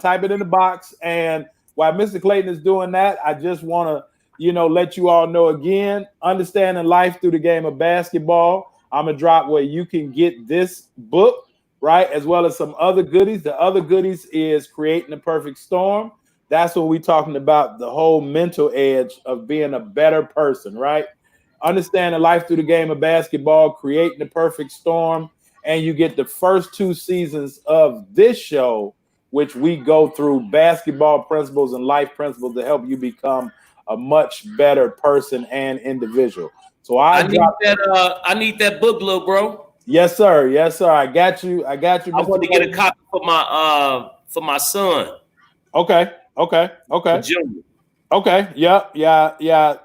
[SPEAKER 1] Type it in the box. And while Mr. Clayton is doing that, I just want to, let you all know again, understanding life through the game of basketball. I'm gonna drop where you can get this book, right, as well as some other goodies. The other goodies is Creating the Perfect Storm. That's what we're talking about, the whole mental edge of being a better person, right? Understanding life through the game of basketball, Creating the Perfect Storm, and you get the first 2 seasons of this show, which we go through basketball principles and life principles to help you become a much better person and individual. So I
[SPEAKER 2] need that book, little bro.
[SPEAKER 1] Yes, sir. Yes, sir. I got you. I
[SPEAKER 2] want to get a copy for my son.
[SPEAKER 1] Okay.
[SPEAKER 2] Junior.
[SPEAKER 1] Okay. Yeah.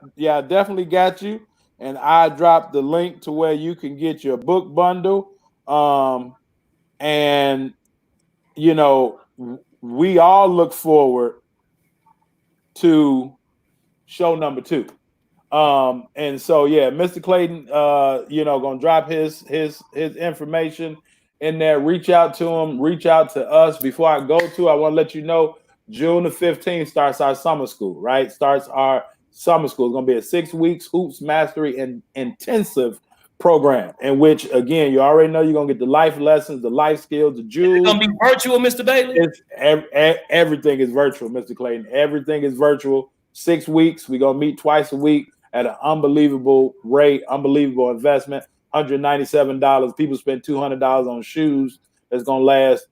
[SPEAKER 1] Definitely got you. And I dropped the link to where you can get your book bundle. And we all look forward to show number 2. And so yeah, Mr. Clayton, gonna drop his information in there. Reach out to him, reach out to us. Before I go to, I want to let you know June the 15th starts our summer school, right? Starts our summer school. It's gonna be a 6 weeks hoops mastery and intensive program, in which again, you already know you're gonna get the life lessons, the life skills, the jewels.
[SPEAKER 2] It's gonna be virtual, Mr. Bailey.
[SPEAKER 1] Everything is virtual, Mr. Clayton. Everything is virtual. 6 weeks. We're gonna meet twice a week at an unbelievable rate, unbelievable investment. $197. People spend $200 on shoes that's gonna last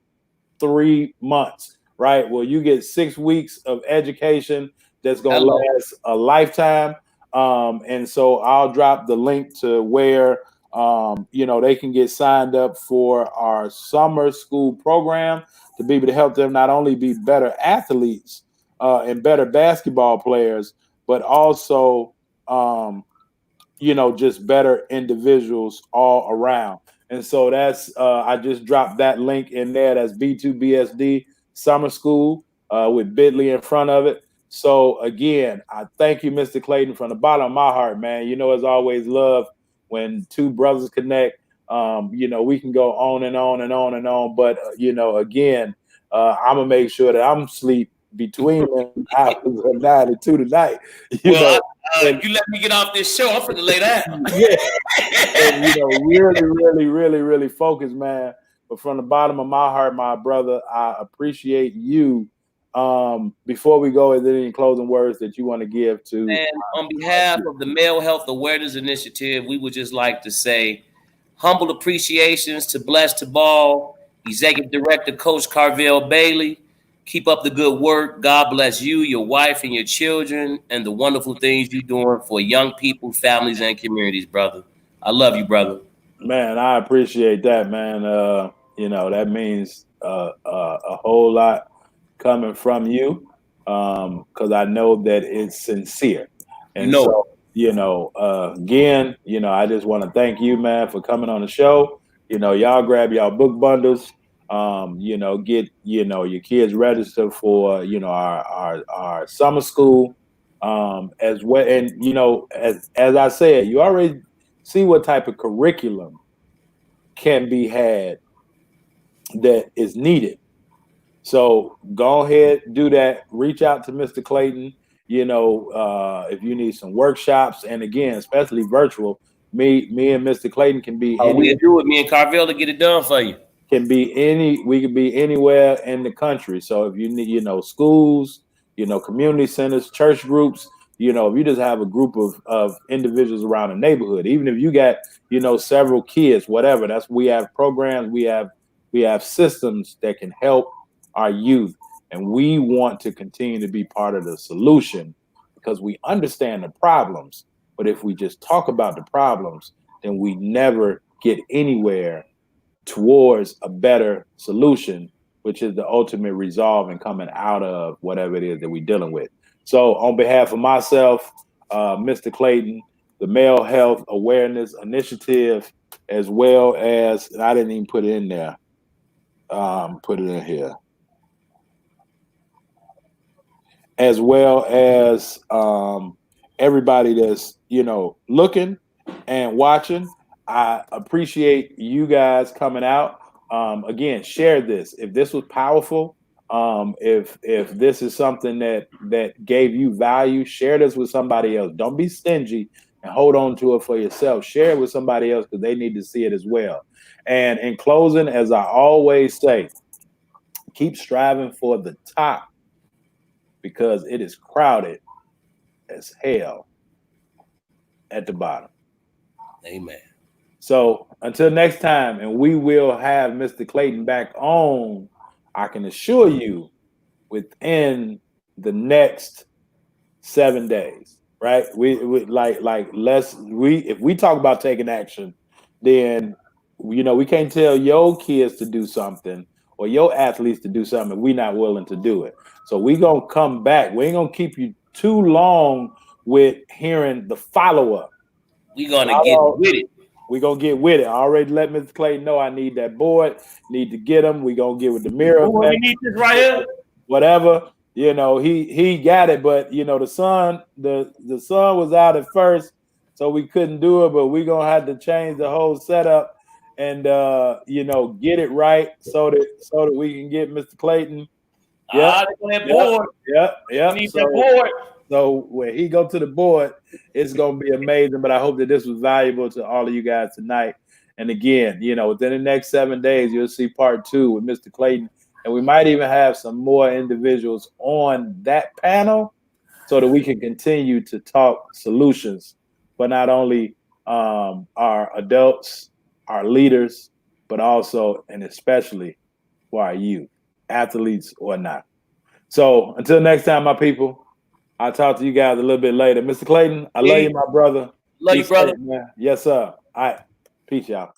[SPEAKER 1] 3 months, right? Well, you get 6 weeks of education that's gonna last a lifetime. And so I'll drop the link to where they can get signed up for our summer school program to be able to help them not only be better athletes and better basketball players, but also just better individuals all around. And so that's I just dropped that link in there. That's B2BSD Summer School with Bitly in front of it. So again, I thank you, Mr. Clayton, from the bottom of my heart, man. As always, love when 2 brothers connect. We can go on and on and on and on. But again, I'm gonna make sure that I'm asleep between them hours of 9 and 2 tonight.
[SPEAKER 2] You let me get off this show. I'm finna lay down.
[SPEAKER 1] Yeah. And, really focus, man. But from the bottom of my heart, my brother, I appreciate you. Before we go, is there any closing words that you want to give to?
[SPEAKER 2] And on behalf of the Male Health Awareness Initiative, we would just like to say humble appreciations to Blessed to Ball Executive Director, Coach Carvel Bailey. Keep up the good work. God bless you, your wife, and your children, and the wonderful things you're doing for young people, families, and communities, brother. I love you, brother.
[SPEAKER 1] Man, I appreciate that, man. That means a whole lot coming from you, because I know that it's sincere.
[SPEAKER 2] You
[SPEAKER 1] And
[SPEAKER 2] know it.
[SPEAKER 1] so, again, I just want to thank you, man, for coming on the show. Y'all grab y'all book bundles. Get your kids registered for our summer school, as well. And as I said, you already see what type of curriculum can be had that is needed. So go ahead, do that. Reach out to Mr. Clayton. If you need some workshops, and again, especially virtual, me and Mr. Clayton can be
[SPEAKER 2] Oh,
[SPEAKER 1] any
[SPEAKER 2] we'll do it, me and Carvel, to get it done for you.
[SPEAKER 1] we could be anywhere in the country. So if you need, schools, community centers, church groups, if you just have a group of individuals around the neighborhood, even if you got, several kids, whatever, we have programs, we have systems that can help our youth. And we want to continue to be part of the solution because we understand the problems. But if we just talk about the problems, then we never get anywhere towards a better solution, which is the ultimate resolve and coming out of whatever it is that we're dealing with. So on behalf of myself, Mr. Clayton, the Male Health Awareness Initiative, as well as, I didn't even put it in there, put it in here, as well as everybody that's, looking and watching. I appreciate you guys coming out. Again, share this. If this was powerful, if this is something that gave you value, share this with somebody else. Don't be stingy and hold on to it for yourself. Share it with somebody else because they need to see it as well. And in closing, as I always say, keep striving for the top because it is crowded as hell at the bottom.
[SPEAKER 2] Amen.
[SPEAKER 1] So until next time, and we will have Mr. Clayton back on, I can assure you, within the next 7 days, right? We if we talk about taking action, then we can't tell your kids to do something or your athletes to do something if we're not willing to do it. So we gonna come back. We ain't gonna keep you too long with hearing the follow-up.
[SPEAKER 2] We're gonna get with it.
[SPEAKER 1] We're gonna get with it. I already let Mr. Clayton know I need that board, need to get him. We're gonna get with the mirror.
[SPEAKER 2] We need this right here.
[SPEAKER 1] Whatever. He got it, but the sun was out at first, so we couldn't do it, but we're gonna have to change the whole setup and get it right so that we can get Mr. Clayton.
[SPEAKER 2] Yeah. Board.
[SPEAKER 1] Yep.
[SPEAKER 2] Need that board.
[SPEAKER 1] So when he go to the board, it's gonna be amazing. But I hope that this was valuable to all of you guys tonight. And again, within the next 7 days, you'll see part 2 with Mr. Clayton. And we might even have some more individuals on that panel so that we can continue to talk solutions for not only our adults, our leaders, but also and especially for our youth, athletes or not. So until next time, my people, I'll talk to you guys a little bit later. Mr. Clayton, I love you, my brother.
[SPEAKER 2] Love you, brother.
[SPEAKER 1] Man. Yes, sir. All right. Peace, y'all.